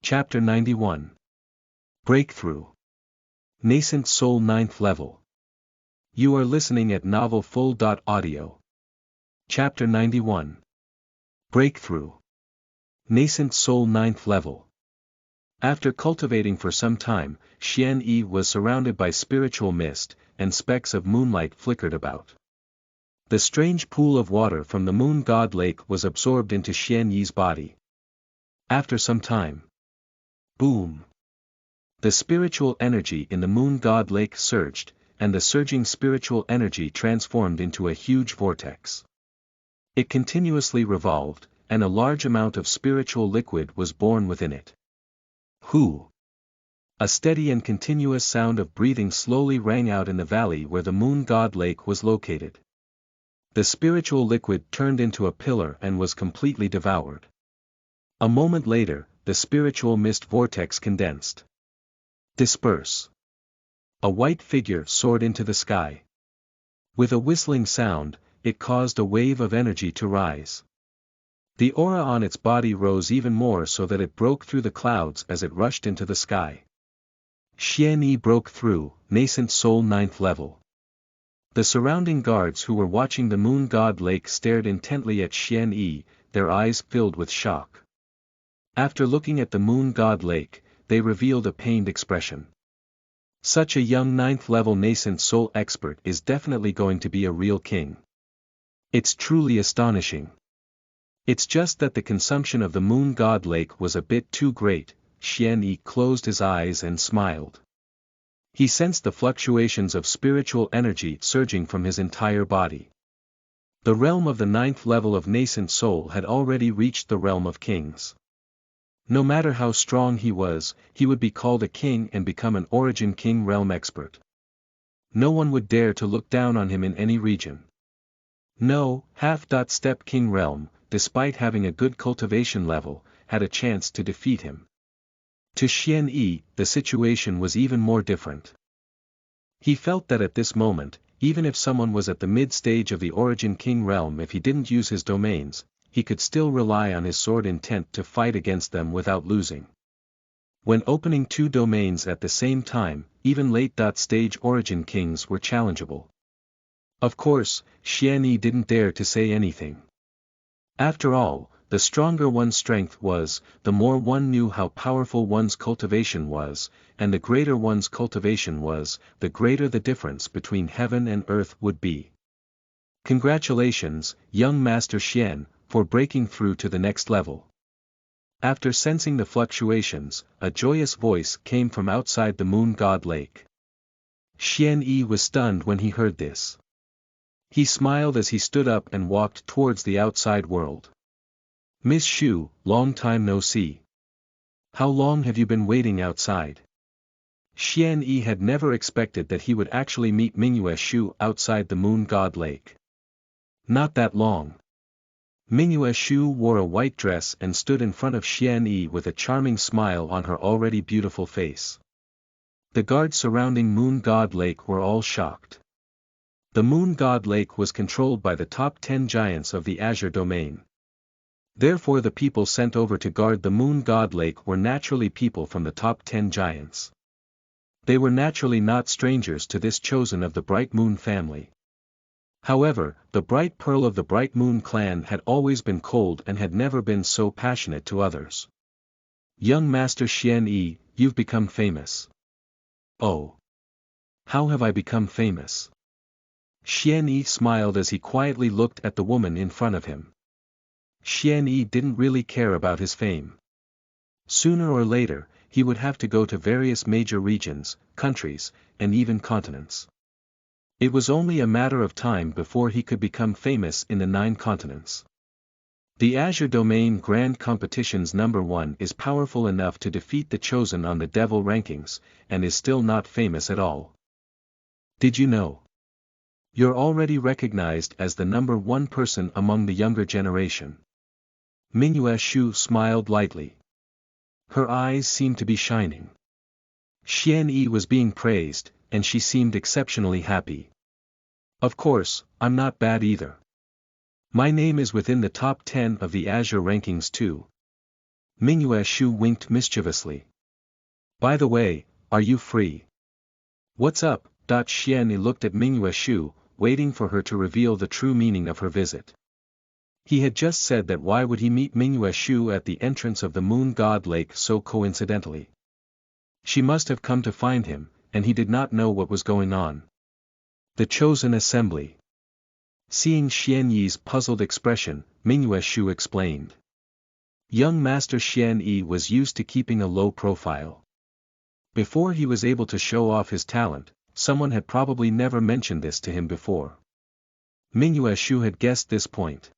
Chapter 91. Breakthrough. Nascent Soul 9th Level. You are listening at NovelFull.audio. Chapter 91. Breakthrough. Nascent Soul 9th Level. After cultivating for some time, Xian Yi was surrounded by spiritual mist, and specks of moonlight flickered about. The strange pool of water from the Moon God Lake was absorbed into Xian Yi's body. After some time. Boom! The spiritual energy in the Moon God Lake surged, and the surging spiritual energy transformed into a huge vortex. It continuously revolved, and a large amount of spiritual liquid was born within it. Hu! A steady and continuous sound of breathing slowly rang out in the valley where the Moon God Lake was located. The spiritual liquid turned into a pillar and was completely devoured. A moment later, the spiritual mist vortex condensed. Disperse. A white figure soared into the sky. With a whistling sound, it caused a wave of energy to rise. The aura on its body rose even more so that it broke through the clouds as it rushed into the sky. Xian Yi broke through, Nascent Soul 9th Level. The surrounding guards who were watching the Moon God Lake stared intently at Xian Yi, their eyes filled with shock. After looking at the Moon God Lake, they revealed a pained expression. Such a young 9th level nascent soul expert is definitely going to be a real king. It's truly astonishing. It's just that the consumption of the Moon God Lake was a bit too great. Xian Yi closed his eyes and smiled. He sensed the fluctuations of spiritual energy surging from his entire body. The realm of the 9th level of nascent soul had already reached the realm of kings. No matter how strong he would be called a king and become an origin king realm expert. No one would dare to look down on him in any region. No, half-step king realm, despite having a good cultivation level, had a chance to defeat him. To Xian Yi, the situation was even more different. He felt that at this moment, even if someone was at the mid-stage of the origin king realm, if he didn't use his domains, he could still rely on his sword intent to fight against them without losing. When opening two domains at the same time, even late-stage origin kings were challengeable. Of course, Xian Yi didn't dare to say anything. After all, the stronger one's strength was, the more one knew how powerful one's cultivation was, and the greater one's cultivation was, the greater the difference between heaven and earth would be. Congratulations, young Master Xian, for breaking through to the next level. After sensing the fluctuations, a joyous voice came from outside the Moon God Lake. Xian Yi was stunned when he heard this. He smiled as he stood up and walked towards the outside world. Miss Xu, long time no see. How long have you been waiting outside? Xian Yi had never expected that he would actually meet Mingyue Xu outside the Moon God Lake. Not that long. Mingyue Xu wore a white dress and stood in front of Xian Yi with a charming smile on her already beautiful face. The guards surrounding Moon God Lake were all shocked. The Moon God Lake was controlled by the top 10 giants of the Azure domain. Therefore the people sent over to guard the Moon God Lake were naturally people from the top 10 giants. They were naturally not strangers to this chosen of the Bright Moon family. However, the Bright Pearl of the Bright Moon clan had always been cold and had never been so passionate to others. Young Master Xian Yi, you've become famous. Oh. How have I become famous? Xian Yi smiled as he quietly looked at the woman in front of him. Xian Yi didn't really care about his fame. Sooner or later, he would have to go to various major regions, countries, and even continents. It was only a matter of time before he could become famous in the 9 continents. The Azure Domain Grand Competition's number 1 is powerful enough to defeat the chosen on the Devil rankings, and is still not famous at all. Did you know? You're already recognized as the number 1 person among the younger generation. Mingyue Xu smiled lightly. Her eyes seemed to be shining. Xian Yi was being praised, and she seemed exceptionally happy. Of course, I'm not bad either. My name is within the top 10 of the Azure rankings too. Mingyue Shu winked mischievously. By the way, are you free? What's up? Xian Yi looked at Mingyue Shu, waiting for her to reveal the true meaning of her visit. He had just said that why would he meet Mingyue Shu at the entrance of the Moon God Lake so coincidentally? She must have come to find him, and he did not know what was going on. The Chosen Assembly. Seeing Xian Yi's puzzled expression, Mingyue Shu explained. Young Master Xian Yi was used to keeping a low profile. Before he was able to show off his talent, someone had probably never mentioned this to him before. Mingyue Shu had guessed this point.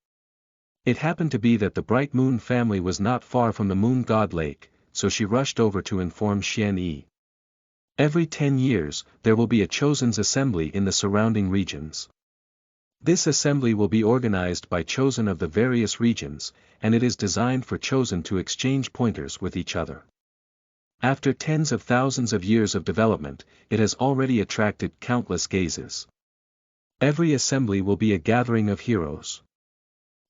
It happened to be that the Bright Moon family was not far from the Moon God Lake, so she rushed over to inform Xian Yi. Every 10 years, there will be a Chosen's assembly in the surrounding regions. This assembly will be organized by Chosen of the various regions, and it is designed for Chosen to exchange pointers with each other. After tens of thousands of years of development, it has already attracted countless gazes. Every assembly will be a gathering of heroes.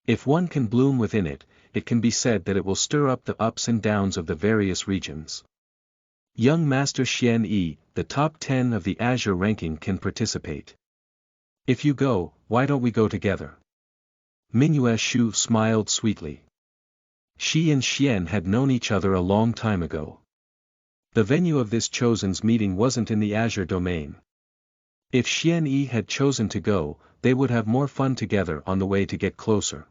If one can bloom within it, it can be said that it will stir up the ups and downs of the various regions. Young Master Xian Yi, the top 10 of the Azure ranking can participate. If you go, why don't we go together? Mingyue Shu smiled sweetly. She and Xian had known each other a long time ago. The venue of this Chosen's meeting wasn't in the Azure domain. If Xian Yi had chosen to go, they would have more fun together on the way to get closer.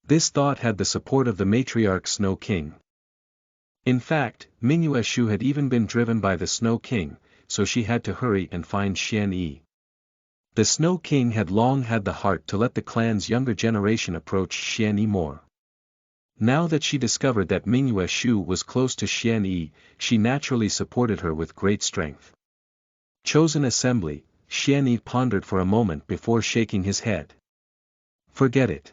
This thought had the support of the matriarch Snow King. In fact, Mingyue Shu had even been driven by the Snow King, so she had to hurry and find Xian Yi. The Snow King had long had the heart to let the clan's younger generation approach Xian Yi more. Now that she discovered that Mingyue Shu was close to Xian Yi, she naturally supported her with great strength. Chosen Assembly, Xian Yi pondered for a moment before shaking his head. Forget it.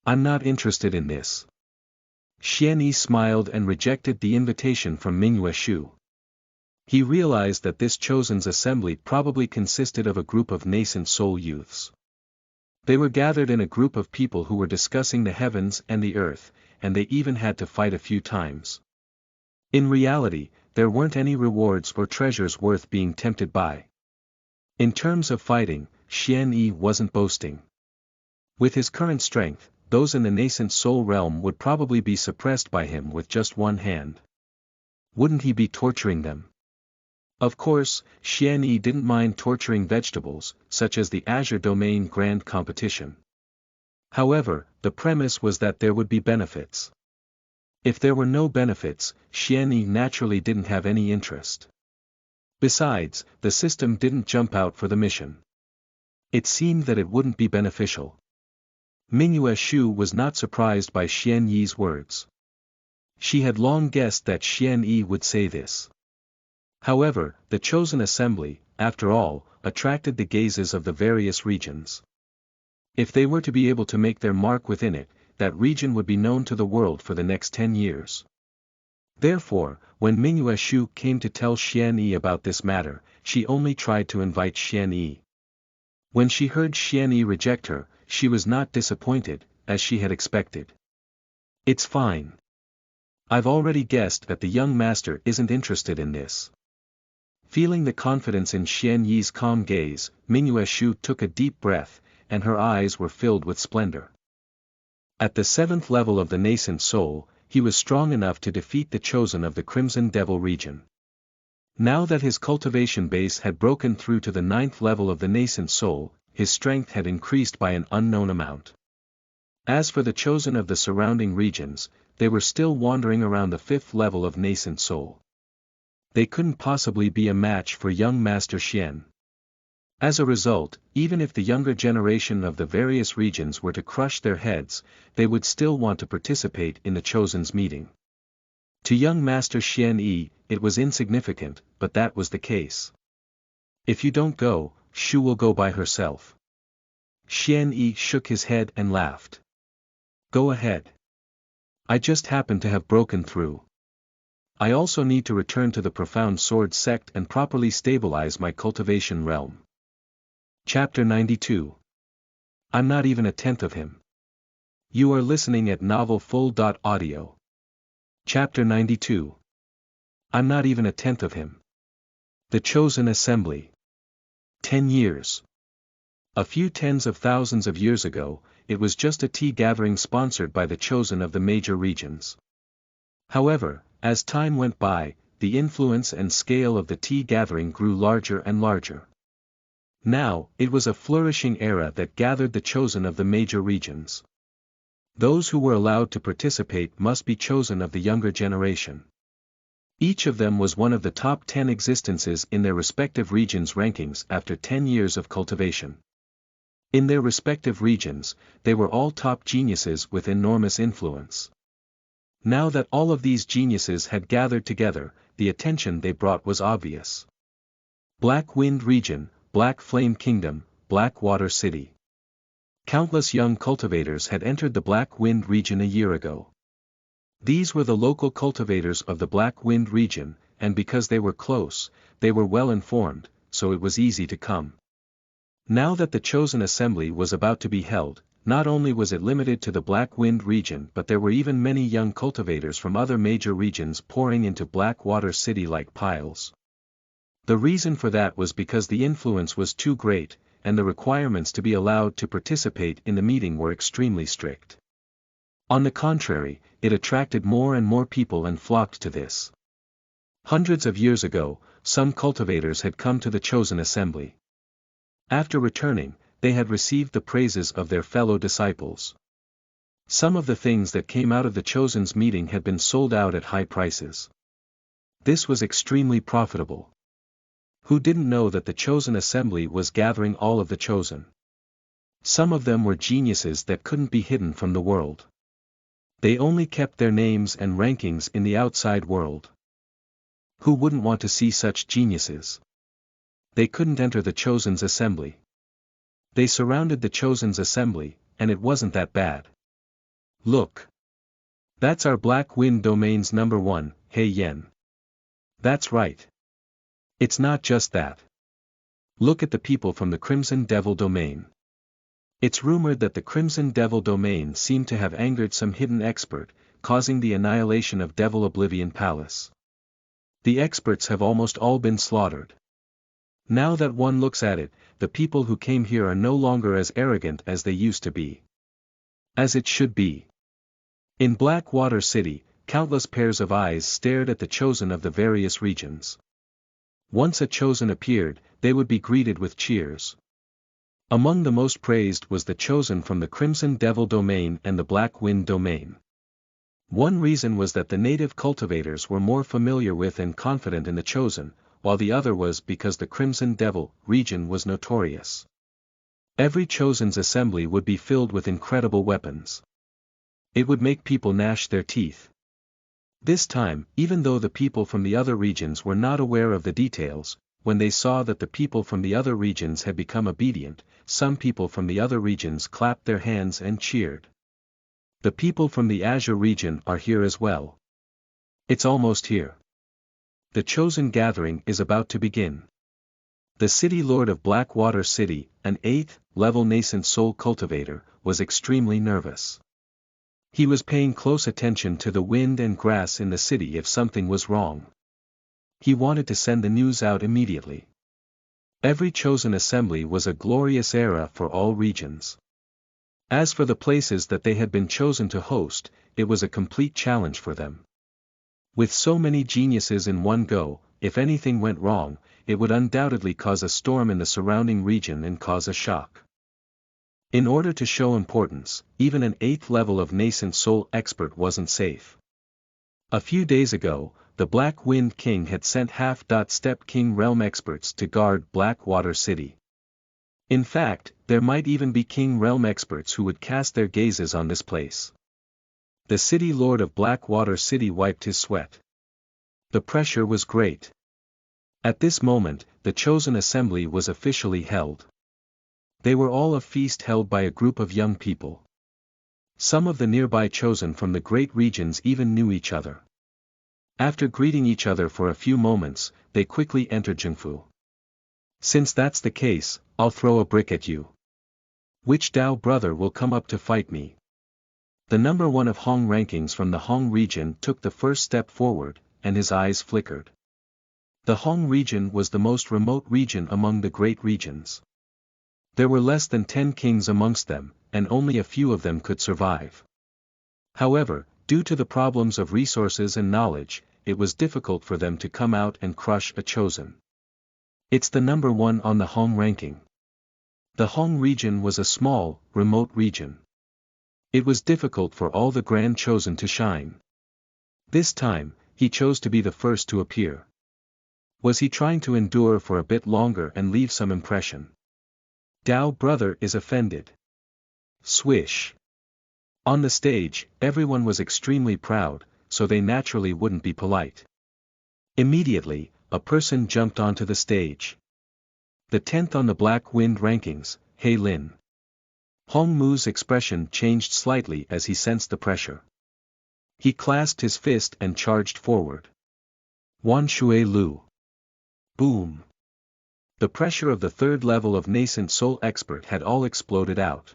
I'm not interested in this. Xian Yi smiled and rejected the invitation from Mingyue Shu. He realized that this Chosen's assembly probably consisted of a group of nascent soul youths. They were gathered in a group of people who were discussing the heavens and the earth, and they even had to fight a few times. In reality, there weren't any rewards or treasures worth being tempted by. In terms of fighting, Xian Yi wasn't boasting. With his current strength, those in the nascent soul realm would probably be suppressed by him with just one hand. Wouldn't he be torturing them? Of course, Xian Yi didn't mind torturing vegetables, such as the Azure Domain Grand Competition. However, the premise was that there would be benefits. If there were no benefits, Xian Yi naturally didn't have any interest. Besides, the system didn't jump out for the mission. It seemed that it wouldn't be beneficial. Mingyue Shu was not surprised by Xian Yi's words. She had long guessed that Xian Yi would say this. However, the Chosen Assembly, after all, attracted the gazes of the various regions. If they were to be able to make their mark within it, that region would be known to the world for the next 10 years. Therefore, when Mingyue Shu came to tell Xian Yi about this matter, she only tried to invite Xian Yi. When she heard Xian Yi reject her, she was not disappointed, as she had expected. It's fine. I've already guessed that the young master isn't interested in this. Feeling the confidence in Xian Yi's calm gaze, Mingyue Shu took a deep breath, and her eyes were filled with splendor. At the 7th level of the nascent soul, he was strong enough to defeat the Chosen of the Crimson Devil region. Now that his cultivation base had broken through to the 9th level of the nascent soul, his strength had increased by an unknown amount. As for the Chosen of the surrounding regions, they were still wandering around the 5th level of nascent soul. They couldn't possibly be a match for young Master Xian. As a result, even if the younger generation of the various regions were to crush their heads, they would still want to participate in the Chosen's meeting. To young Master Xian Yi, it was insignificant, but that was the case. If you don't go, Shu will go by herself. Xian Yi shook his head and laughed. Go ahead. I just happen to have broken through. I also need to return to the Profound Sword sect and properly stabilize my cultivation realm. Chapter 92. I'm not even a tenth of him. You are listening at NovelFull.audio. Chapter 92. I'm not even a tenth of him. The Chosen Assembly. 10 years. A few tens of thousands of years ago, it was just a tea gathering sponsored by the chosen of the major regions. However, as time went by, the influence and scale of the tea gathering grew larger and larger. Now, it was a flourishing era that gathered the chosen of the major regions. Those who were allowed to participate must be chosen of the younger generation. Each of them was one of the top 10 existences in their respective regions' rankings after 10 years of cultivation. In their respective regions, they were all top geniuses with enormous influence. Now that all of these geniuses had gathered together, the attention they brought was obvious. Black Wind Region, Black Flame Kingdom, Blackwater City. Countless young cultivators had entered the Black Wind region a year ago. These were the local cultivators of the Black Wind region, and because they were close, they were well informed, so it was easy to come. Now that the chosen assembly was about to be held, not only was it limited to the Black Wind region but there were even many young cultivators from other major regions pouring into Blackwater City like piles. The reason for that was because the influence was too great, and the requirements to be allowed to participate in the meeting were extremely strict. On the contrary, it attracted more and more people and flocked to this. Hundreds of years ago, some cultivators had come to the chosen assembly. After returning, they had received the praises of their fellow disciples. Some of the things that came out of the chosen's meeting had been sold out at high prices. This was extremely profitable. Who didn't know that the chosen assembly was gathering all of the chosen? Some of them were geniuses that couldn't be hidden from the world. They only kept their names and rankings in the outside world. Who wouldn't want to see such geniuses? They couldn't enter the chosen's assembly. They surrounded the chosen's assembly, and it wasn't that bad. Look. That's our Black Wind Domain's number 1, He Yen. That's right. It's not just that. Look at the people from the Crimson Devil Domain. It's rumored that the Crimson Devil Domain seemed to have angered some hidden expert, causing the annihilation of Devil Oblivion Palace. The experts have almost all been slaughtered. Now that one looks at it, the people who came here are no longer as arrogant as they used to be. As it should be. In Blackwater City, countless pairs of eyes stared at the chosen of the various regions. Once a chosen appeared, they would be greeted with cheers. Among the most praised was the chosen from the Crimson Devil Domain and the Black Wind Domain. One reason was that the native cultivators were more familiar with and confident in the chosen, while the other was because the Crimson Devil region was notorious. Every chosen's assembly would be filled with incredible weapons. It would make people gnash their teeth. This time, even though the people from the other regions were not aware of the details, when they saw that the people from the other regions had become obedient, some people from the other regions clapped their hands and cheered. The people from the Azure region are here as well. It's almost here. The chosen gathering is about to begin. The city lord of Blackwater City, an 8th-level nascent soul cultivator, was extremely nervous. He was paying close attention to the wind and grass in the city if something was wrong. He wanted to send the news out immediately. Every chosen assembly was a glorious era for all regions. As for the places that they had been chosen to host, it was a complete challenge for them. With so many geniuses in one go, if anything went wrong, it would undoubtedly cause a storm in the surrounding region and cause a shock. In order to show importance, even an 8th level of nascent soul expert wasn't safe. A few days ago, the Black Wind King had sent half-step King Realm experts to guard Blackwater City. In fact, there might even be King Realm experts who would cast their gazes on this place. The city lord of Blackwater City wiped his sweat. The pressure was great. At this moment, the chosen assembly was officially held. They were all a feast held by a group of young people. Some of the nearby chosen from the great regions even knew each other. After greeting each other for a few moments, they quickly entered Zhengfu. Since that's the case, I'll throw a brick at you. Which Dao brother will come up to fight me? The number 1 of Hong rankings from the Hong region took the first step forward, and his eyes flickered. The Hong region was the most remote region among the great regions. There were less than 10 kings amongst them, and only a few of them could survive. However, due to the problems of resources and knowledge, it was difficult for them to come out and crush a chosen. It's the number 1 on the Hong ranking. The Hong region was a small, remote region. It was difficult for all the grand chosen to shine. This time, he chose to be the first to appear. Was he trying to endure for a bit longer and leave some impression? Dao brother is offended. Swish. On the stage, everyone was extremely proud, so they naturally wouldn't be polite. Immediately, a person jumped onto the stage. The 10th on the Black Wind rankings, He Lin. Hong Mu's expression changed slightly as he sensed the pressure. He clasped his fist and charged forward. Wan Shui Lu. Boom. The pressure of the 3rd level of Nascent Soul Expert had all exploded out.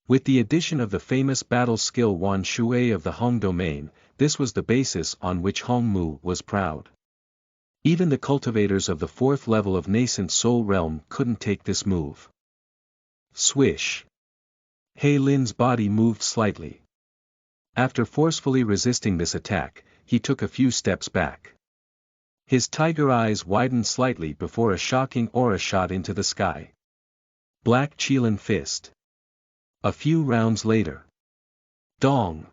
With the addition of the famous battle skill Wan Shui of the Hong domain, this was the basis on which Hong Mu was proud. Even the cultivators of the 4th level of Nascent Soul Realm couldn't take this move. Swish. He Lin's body moved slightly. After forcefully resisting this attack, he took a few steps back. His tiger eyes widened slightly before a shocking aura shot into the sky. Black Qilin Fist. A few rounds later. Dong.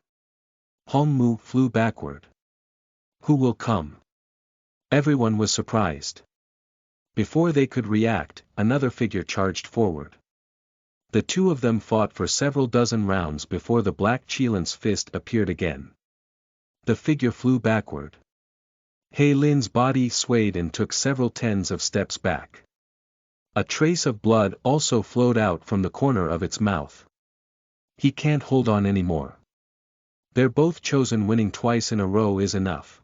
Hong Mu flew backward. Who will come? Everyone was surprised. Before they could react, another figure charged forward. The two of them fought for several dozen rounds before the Black Qilin's fist appeared again. The figure flew backward. He Lin's body swayed and took several tens of steps back. A trace of blood also flowed out from the corner of its mouth. He can't hold on anymore. They're both chosen, winning twice in a row is enough.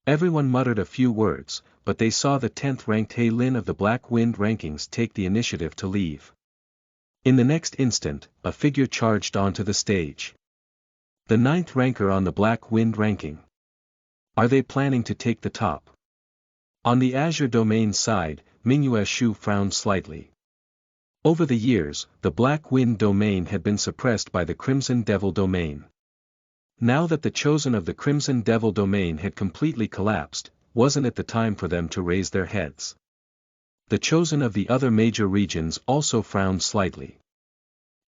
Everyone muttered a few words, but they saw the 10th ranked He Lin of the Black Wind rankings take the initiative to leave. In the next instant, a figure charged onto the stage. The 9th ranker on the Black Wind ranking. Are they planning to take the top? On the Azure Domain side, Mingyue Shu frowned slightly. Over the years, the Black Wind domain had been suppressed by the Crimson Devil domain. Now that the chosen of the Crimson Devil domain had completely collapsed, wasn't it the time for them to raise their heads? The chosen of the other major regions also frowned slightly.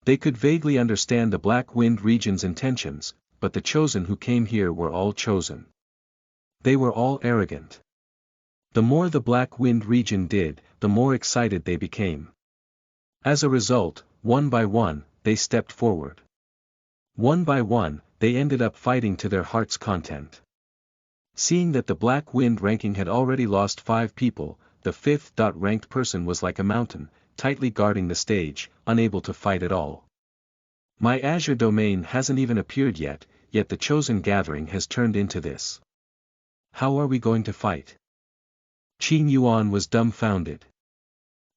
They could vaguely understand the Black Wind region's intentions, but the chosen who came here were all chosen. They were all arrogant. The more the Black Wind region did, the more excited they became. As a result, one by one, they stepped forward. One by one, they ended up fighting to their heart's content. Seeing that the Black Wind ranking had already lost 5 people, the 5th ranked person was like a mountain, tightly guarding the stage, unable to fight at all. My Azure domain hasn't even appeared yet the chosen gathering has turned into this. How are we going to fight? Qin Yuan was dumbfounded.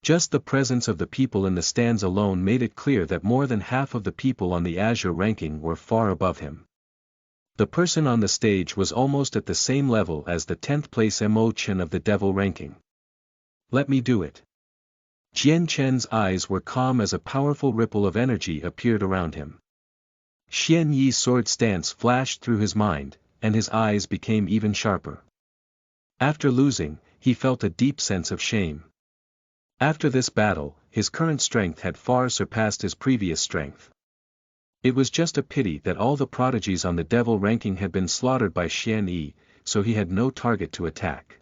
Just the presence of the people in the stands alone made it clear that more than half of the people on the Azure ranking were far above him. The person on the stage was almost at the same level as the 10th place Mo Chen of the Devil ranking. Let me do it. Jian Chen's eyes were calm as a powerful ripple of energy appeared around him. Xian Yi's sword stance flashed through his mind, and his eyes became even sharper. After losing, he felt a deep sense of shame. After this battle, his current strength had far surpassed his previous strength. It was just a pity that all the prodigies on the Devil ranking had been slaughtered by Xian Yi, so he had no target to attack.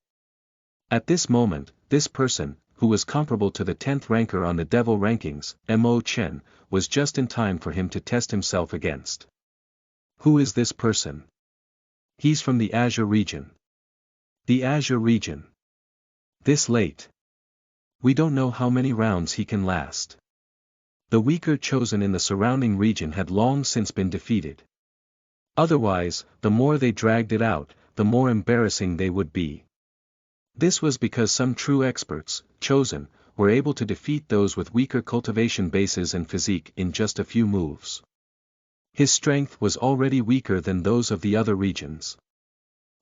At this moment, this person, who was comparable to the 10th ranker on the Devil rankings, Mo Chen, was just in time for him to test himself against. Who is this person? He's from the Azure region. The Azure region. This late. We don't know how many rounds he can last. The weaker chosen in the surrounding region had long since been defeated. Otherwise, the more they dragged it out, the more embarrassing they would be. This was because some true experts, chosen, were able to defeat those with weaker cultivation bases and physique in just a few moves. His strength was already weaker than those of the other regions.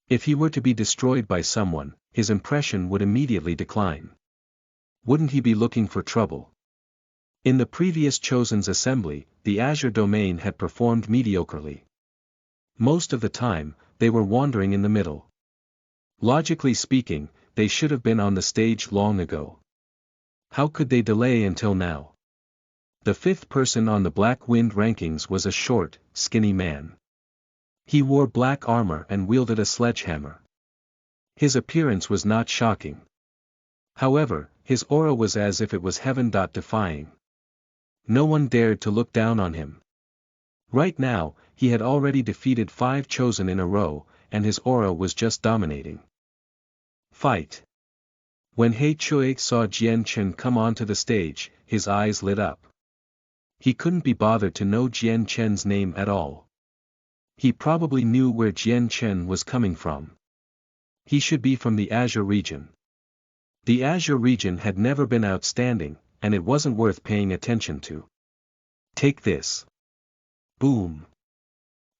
If he were to be destroyed by someone, his impression would immediately decline. Wouldn't he be looking for trouble? In the previous Chosen's assembly, the Azure Domain had performed mediocrely. Most of the time, they were wandering in the middle. Logically speaking, they should have been on the stage long ago. How could they delay until now? The fifth person on the Black Wind rankings was a short, skinny man. He wore black armor and wielded a sledgehammer. His appearance was not shocking. However, his aura was as if it was heaven-defying. No one dared to look down on him. Right now, he had already defeated 5 Chosen in a row, and his aura was just dominating. Fight. When He Chui saw Jian Chen come onto the stage, his eyes lit up. He couldn't be bothered to know Jian Chen's name at all. He probably knew where Jian Chen was coming from. He should be from the Azure region. The Azure region had never been outstanding, and it wasn't worth paying attention to. Take this. Boom.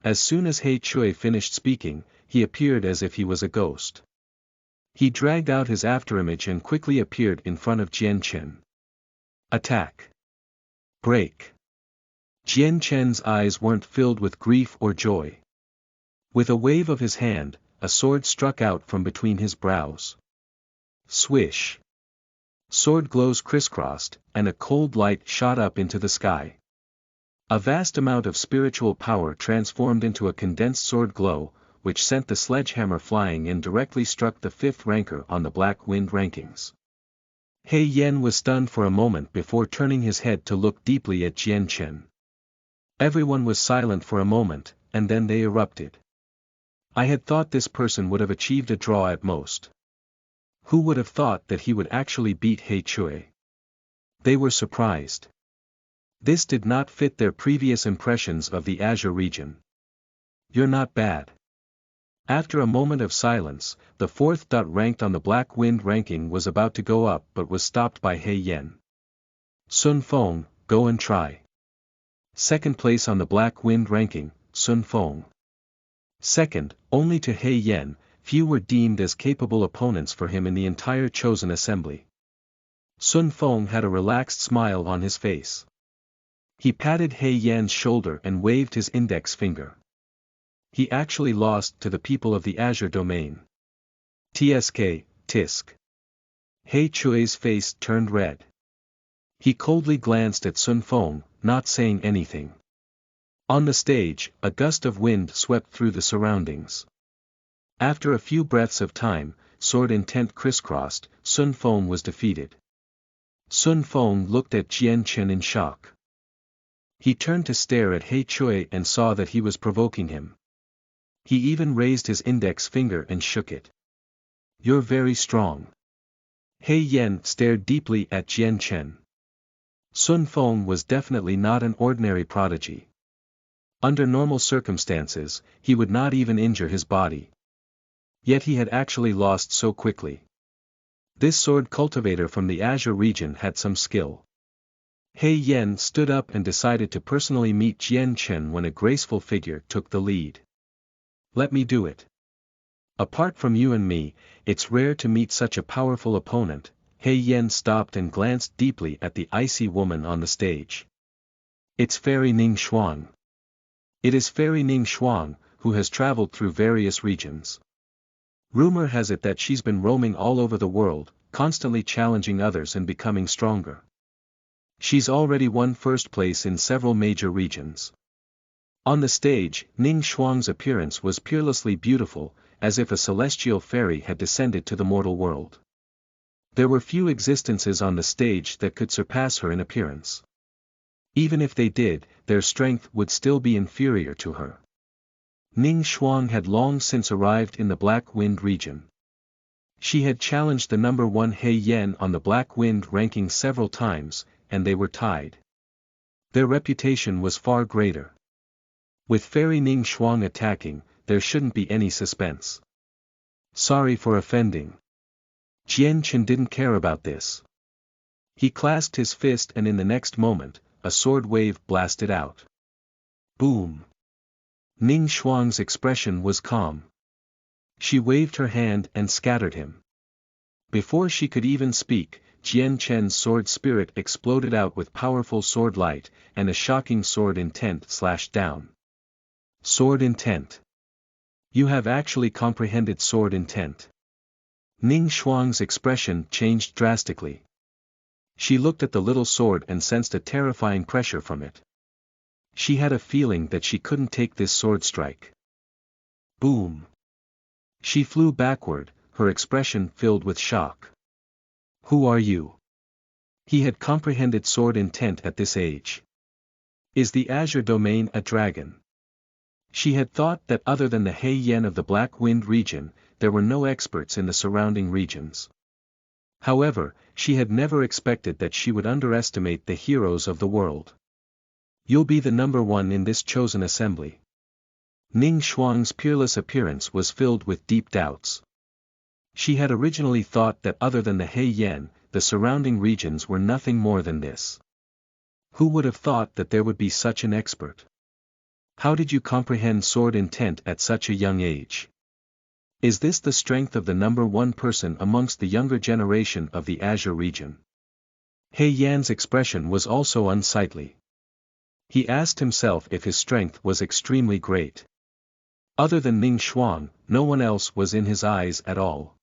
As soon as He Chui finished speaking, he appeared as if he was a ghost. He dragged out his afterimage and quickly appeared in front of Jian Chen. Attack. Break. Jian Chen's eyes weren't filled with grief or joy. With a wave of his hand, a sword struck out from between his brows. Swish. Sword glows crisscrossed, and a cold light shot up into the sky. A vast amount of spiritual power transformed into a condensed sword glow, which sent the sledgehammer flying and directly struck the 5th ranker on the Black Wind rankings. He Yen was stunned for a moment before turning his head to look deeply at Jian Chen. Everyone was silent for a moment, and then they erupted. I had thought this person would have achieved a draw at most. Who would have thought that he would actually beat He Chui? They were surprised. This did not fit their previous impressions of the Azure region. You're not bad. After a moment of silence, the 4th ranked on the Black Wind ranking was about to go up but was stopped by He Yen. Sun Feng, go and try. 2nd place on the Black Wind ranking, Sun Feng. 2nd, only to He Yen, few were deemed as capable opponents for him in the entire Chosen assembly. Sun Feng had a relaxed smile on his face. He patted He Yen's shoulder and waved his index finger. He actually lost to the people of the Azure Domain. TSK, Tisk. He Chui's face turned red. He coldly glanced at Sun Feng, not saying anything. On the stage, a gust of wind swept through the surroundings. After a few breaths of time, sword intent crisscrossed, Sun Feng was defeated. Sun Feng looked at Jian Chen in shock. He turned to stare at He Chui and saw that he was provoking him. He even raised his index finger and shook it. You're very strong. He Yen stared deeply at Jian Chen. Sun Feng was definitely not an ordinary prodigy. Under normal circumstances, he would not even injure his body. Yet he had actually lost so quickly. This sword cultivator from the Azure region had some skill. He Yen stood up and decided to personally meet Jian Chen when a graceful figure took the lead. Let me do it. Apart from you and me, it's rare to meet such a powerful opponent. He Yen stopped and glanced deeply at the icy woman on the stage. It's Fairy Ning Xuang. It is Fairy Ning Xuang, who has traveled through various regions. Rumor has it that she's been roaming all over the world, constantly challenging others and becoming stronger. She's already won 1st place in several major regions. On the stage, Ning Xuang's appearance was peerlessly beautiful, as if a celestial fairy had descended to the mortal world. There were few existences on the stage that could surpass her in appearance. Even if they did, their strength would still be inferior to her. Ning Xuang had long since arrived in the Black Wind region. She had challenged the number 1 He Yen on the Black Wind ranking several times, and they were tied. Their reputation was far greater. With Fairy Ning Xuang attacking, there shouldn't be any suspense. Sorry for offending. Jian Chen didn't care about this. He clasped his fist and in the next moment, a sword wave blasted out. Boom. Ning Xuang's expression was calm. She waved her hand and scattered him. Before she could even speak, Jian Chen's sword spirit exploded out with powerful sword light, and a shocking sword intent slashed down. Sword intent. You have actually comprehended sword intent. Ning Xuang's expression changed drastically. She looked at the little sword and sensed a terrifying pressure from it. She had a feeling that she couldn't take this sword strike. Boom. She flew backward, her expression filled with shock. Who are you? He had comprehended sword intent at this age. Is the Azure Domain a dragon? She had thought that other than the He Yan of the Black Wind region, there were no experts in the surrounding regions. However, she had never expected that she would underestimate the heroes of the world. You'll be the number one in this chosen assembly. Ning Xuang's peerless appearance was filled with deep doubts. She had originally thought that other than the He Yan, the surrounding regions were nothing more than this. Who would have thought that there would be such an expert? How did you comprehend sword intent at such a young age? Is this the strength of the number one person amongst the younger generation of the Azure region? He Yan's expression was also unsightly. He asked himself if his strength was extremely great. Other than Ning Xuang, no one else was in his eyes at all.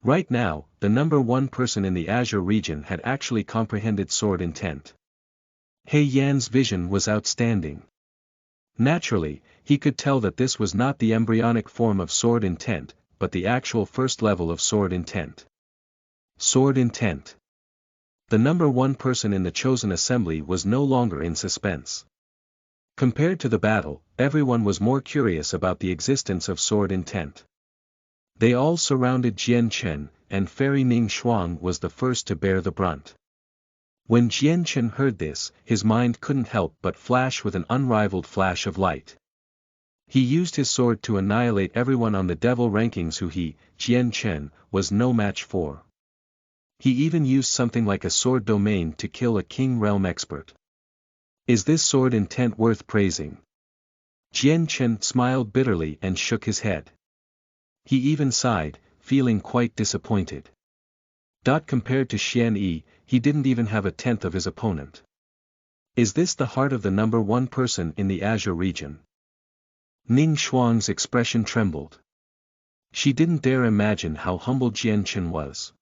Right now, the number one person in the Azure region had actually comprehended sword intent. He Yan's vision was outstanding. Naturally, he could tell that this was not the embryonic form of sword intent, but the actual first level of sword intent. Sword intent. The number one person in the chosen assembly was no longer in suspense. Compared to the battle, everyone was more curious about the existence of sword intent. They all surrounded Jian Chen, and Fairy Ning Xuang was the first to bear the brunt. When Jian Chen heard this, his mind couldn't help but flash with an unrivaled flash of light. He used his sword to annihilate everyone on the devil rankings who he, Jian Chen, was no match for. He even used something like a sword domain to kill a king realm expert. Is this sword intent worth praising? Jian Chen smiled bitterly and shook his head. He even sighed, feeling quite disappointed. Compared to Xian Yi, he didn't even have a tenth of his opponent. Is this the heart of the number one person in the Azure region? Ning Xuang's expression trembled. She didn't dare imagine how humble Jian Chen was.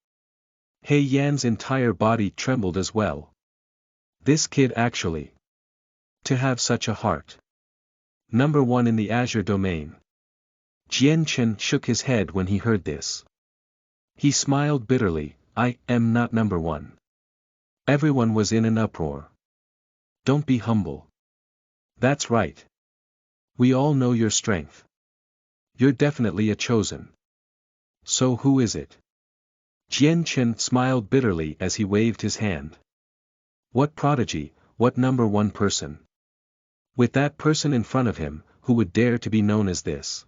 He Yan's entire body trembled as well. This kid actually. To have such a heart. Number one in the Azure domain. Jian Chen shook his head when he heard this. He smiled bitterly. I am not number one. Everyone was in an uproar. Don't be humble. That's right. We all know your strength. You're definitely a chosen. So who is it? Jian Chen smiled bitterly as he waved his hand. What prodigy, what number one person? With that person in front of him, who would dare to be known as this?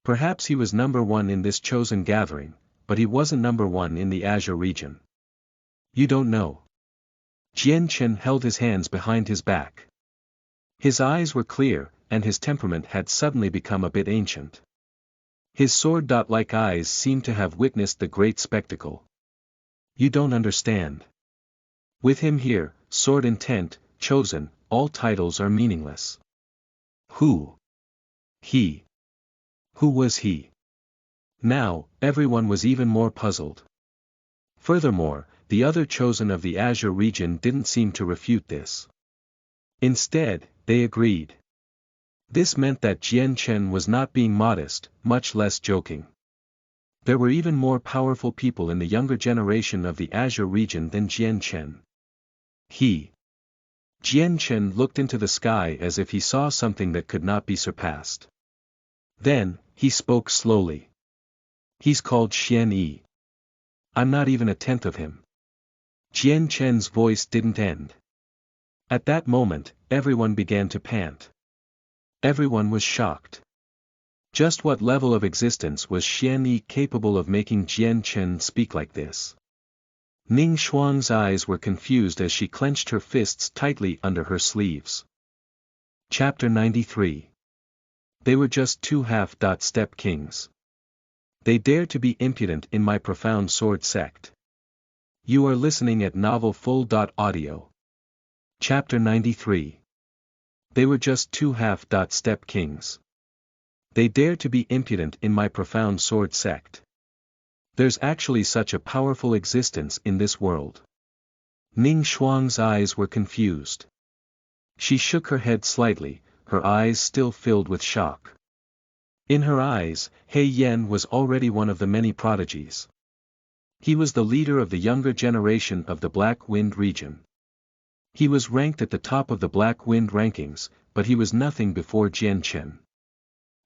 Perhaps he was number one in this chosen gathering, but he wasn't number one in the Azure region. You don't know. Jian Chen held his hands behind his back. His eyes were clear, and his temperament had suddenly become a bit ancient. His sword-like eyes seemed to have witnessed the great spectacle. You don't understand. With him here, sword intent, chosen, all titles are meaningless. Who? He. Who was he? Now, everyone was even more puzzled. Furthermore, the other chosen of the Azure region didn't seem to refute this. Instead, they agreed. This meant that Jian Chen was not being modest, much less joking. There were even more powerful people in the younger generation of the Azure region than Jian Chen. Jian Chen looked into the sky as if he saw something that could not be surpassed. Then, he spoke slowly. He's called Xian Yi. I'm not even a tenth of him. Jian Chen's voice didn't end. At that moment, everyone began to pant. Everyone was shocked. Just what level of existence was Xian Yi capable of making Jian Chen speak like this? Ning Xuang's eyes were confused as she clenched her fists tightly under her sleeves. Chapter 93. They were just two half-step kings. They dare to be impudent in my profound sword sect. You are listening at Novel Full.audio. Chapter 93. They were just two half-step kings. They dare to be impudent in my profound sword sect. There's actually such a powerful existence in this world. Ning Shuang's eyes were confused. She shook her head slightly, her eyes still filled with shock. In her eyes, He Yen was already one of the many prodigies. He was the leader of the younger generation of the Black Wind region. He was ranked at the top of the Black Wind rankings, but he was nothing before Jian Chen.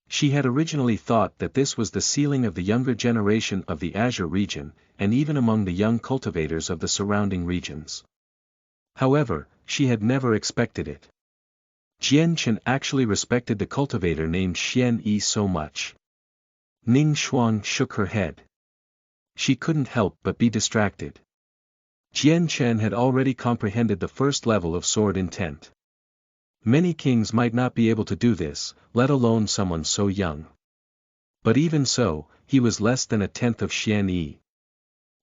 She had originally thought that this was the ceiling of the younger generation of the Azure region, and even among the young cultivators of the surrounding regions. However, she had never expected it. Jian Chen actually respected the cultivator named Xian Yi so much. Ning Shuang shook her head. She couldn't help but be distracted. Jian Chen had already comprehended the first level of sword intent. Many kings might not be able to do this, let alone someone so young. But even so, he was less than a tenth of Xian Yi.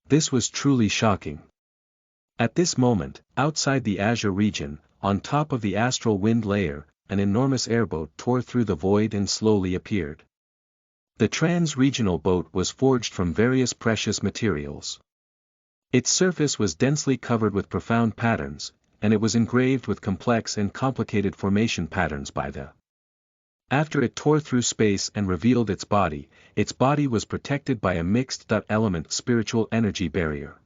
This was truly shocking. At this moment, outside the Azure region, on top of the astral wind layer, an enormous airboat tore through the void and slowly appeared. The trans-regional boat was forged from various precious materials. Its surface was densely covered with profound patterns, and it was engraved with complex and complicated formation patterns by the. After it tore through space and revealed its body was protected by a mixed-element spiritual energy barrier.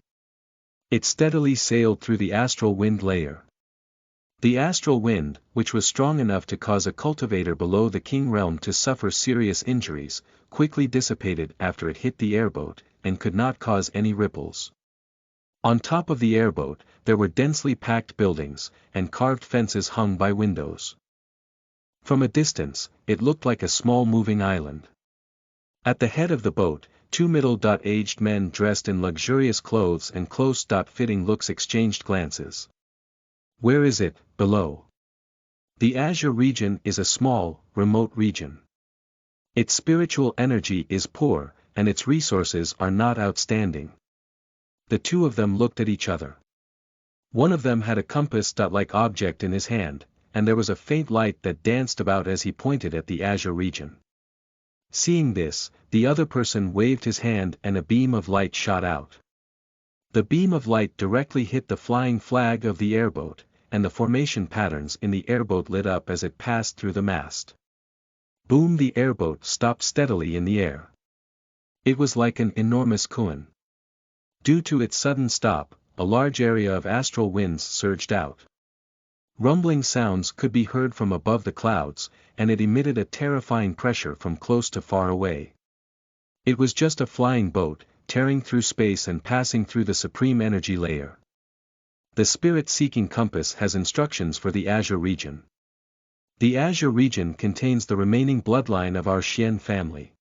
It steadily sailed through the astral wind layer. The astral wind, which was strong enough to cause a cultivator below the king realm to suffer serious injuries, quickly dissipated after it hit the airboat, and could not cause any ripples. On top of the airboat, there were densely packed buildings, and carved fences hung by windows. From a distance, it looked like a small moving island. At the head of the boat, two middle-aged men dressed in luxurious clothes and close-fitting looks exchanged glances. Where is it, below? The Azure region is a small, remote region. Its spiritual energy is poor, and its resources are not outstanding. The two of them looked at each other. One of them had a compass-like object in his hand, and there was a faint light that danced about as he pointed at the Azure region. Seeing this, the other person waved his hand and a beam of light shot out. The beam of light directly hit the flying flag of the airboat, and the formation patterns in the airboat lit up as it passed through the mast. Boom! The airboat stopped steadily in the air. It was like an enormous koan. Due to its sudden stop, a large area of astral winds surged out. Rumbling sounds could be heard from above the clouds, and it emitted a terrifying pressure from close to far away. It was just a flying boat, tearing through space and passing through the supreme energy layer. The spirit-seeking compass has instructions for the Azure region. The Azure region contains the remaining bloodline of our Xian family.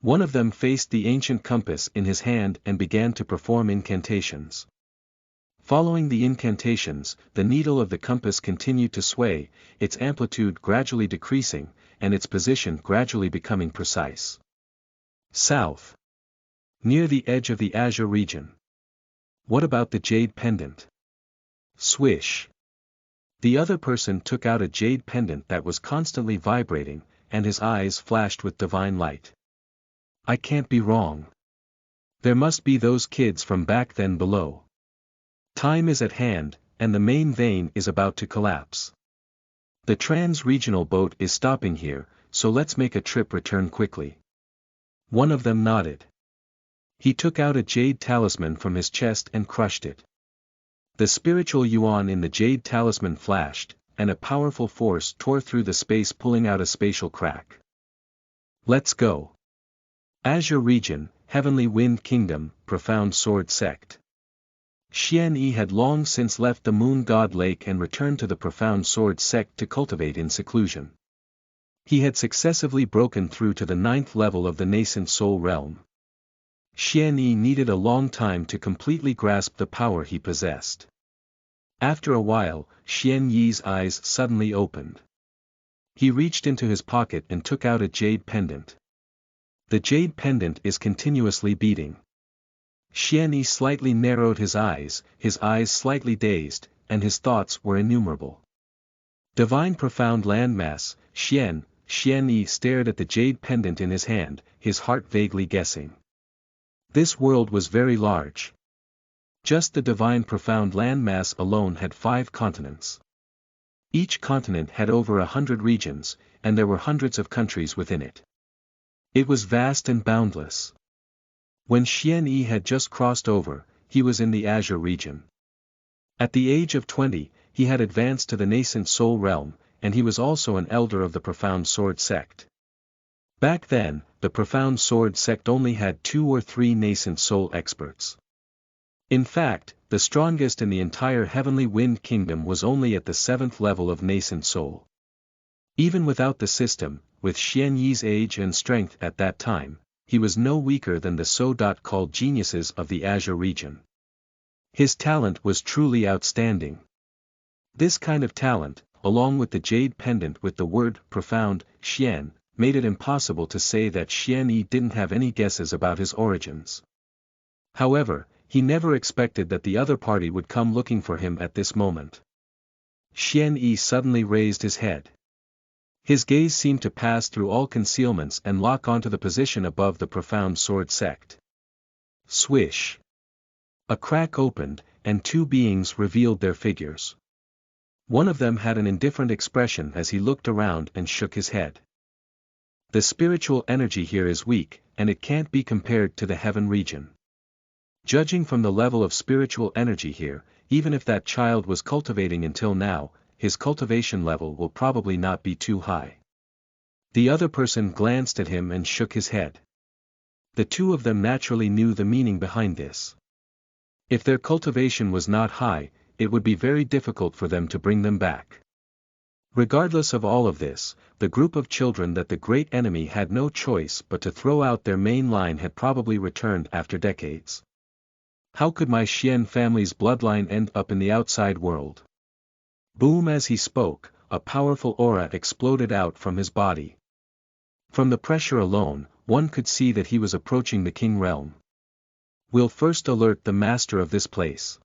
One of them faced the ancient compass in his hand and began to perform incantations. Following the incantations, the needle of the compass continued to sway, its amplitude gradually decreasing, and its position gradually becoming precise. South. Near the edge of the Azure region. What about the jade pendant? Swish. The other person took out a jade pendant that was constantly vibrating, and his eyes flashed with divine light. I can't be wrong. There must be those kids from back then below. Time is at hand, and the main vein is about to collapse. The trans-regional boat is stopping here, so let's make a trip return quickly. One of them nodded. He took out a jade talisman from his chest and crushed it. The spiritual yuan in the jade talisman flashed, and a powerful force tore through the space, pulling out a spatial crack. Let's go. Azure region, Heavenly Wind Kingdom, Profound Sword Sect. Xian Yi had long since left the Moon God Lake and returned to the Profound Sword Sect to cultivate in seclusion. He had successively broken through to the 9th level of the nascent soul realm. Xian Yi needed a long time to completely grasp the power he possessed. After a while, Xian Yi's eyes suddenly opened. He reached into his pocket and took out a jade pendant. The jade pendant is continuously beating. Xian Yi slightly narrowed his eyes slightly dazed, and his thoughts were innumerable. Divine profound landmass, Xian Yi stared at the jade pendant in his hand, his heart vaguely guessing. This world was very large. Just the divine profound landmass alone had 5 continents. Each continent had over 100 regions, and there were hundreds of countries within it. It was vast and boundless. When Xian Yi had just crossed over, he was in the Azure region. At the age of 20, he had advanced to the nascent soul realm, and he was also an elder of the Profound Sword sect. Back then, the Profound Sword sect only had 2 or 3 nascent soul experts. In fact, the strongest in the entire Heavenly Wind Kingdom was only at the 7th level of nascent soul. Even without the system, with Xian Yi's age and strength at that time, he was no weaker than the so-called geniuses of the Azure region. His talent was truly outstanding. This kind of talent, along with the jade pendant with the word profound, Xian, made it impossible to say that Xian Yi didn't have any guesses about his origins. However, he never expected that the other party would come looking for him at this moment. Xian Yi suddenly raised his head. His gaze seemed to pass through all concealments and lock onto the position above the Profound Sword sect. Swish! A crack opened, and 2 beings revealed their figures. One of them had an indifferent expression as he looked around and shook his head. The spiritual energy here is weak, and it can't be compared to the heaven region. Judging from the level of spiritual energy here, even if that child was cultivating until now, his cultivation level will probably not be too high. The other person glanced at him and shook his head. The 2 of them naturally knew the meaning behind this. If their cultivation was not high, it would be very difficult for them to bring them back. Regardless of all of this, the group of children that the great enemy had no choice but to throw out their main line had probably returned after decades. How could my Xian family's bloodline end up in the outside world? Boom! As he spoke, a powerful aura exploded out from his body. From the pressure alone, one could see that he was approaching the king realm. We'll first alert the master of this place.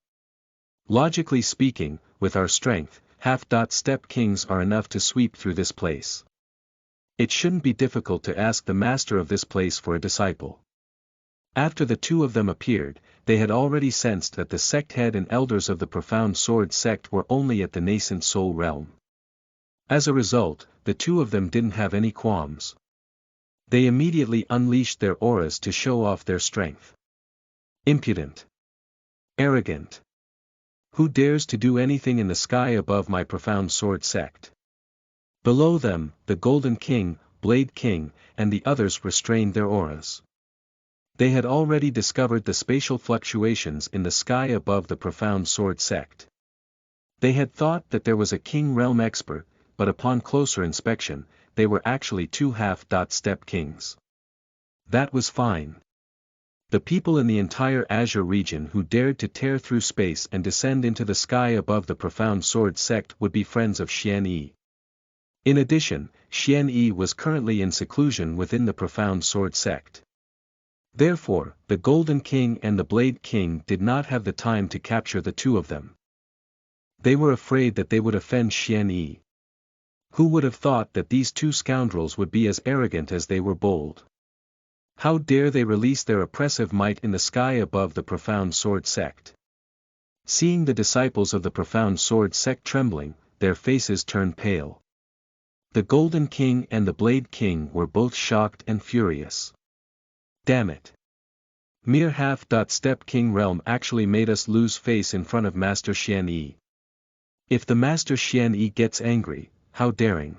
Logically speaking, with our strength, half-step kings are enough to sweep through this place. It shouldn't be difficult to ask the master of this place for a disciple. After the 2 of them appeared, they had already sensed that the sect head and elders of the Profound Sword sect were only at the nascent soul realm. As a result, the 2 of them didn't have any qualms. They immediately unleashed their auras to show off their strength. Impudent. Arrogant. Who dares to do anything in the sky above my Profound Sword sect? Below them, the Golden King, Blade King, and the others restrained their auras. They had already discovered the spatial fluctuations in the sky above the Profound Sword sect. They had thought that there was a king realm expert, but upon closer inspection, they were actually 2 half-step kings. That was fine. The people in the entire Azure region who dared to tear through space and descend into the sky above the Profound Sword sect would be friends of Xian Yi. In addition, Xian Yi was currently in seclusion within the Profound Sword sect. Therefore, the Golden King and the Blade King did not have the time to capture the 2 of them. They were afraid that they would offend Xian Yi. Who would have thought that these 2 scoundrels would be as arrogant as they were bold? How dare they release their oppressive might in the sky above the Profound Sword sect? Seeing the disciples of the Profound Sword sect trembling, their faces turned pale. The Golden King and the Blade King were both shocked and furious. Damn it. Mere half-step king realm actually made us lose face in front of Master Xian Yi. If the Master Xian Yi gets angry, how daring.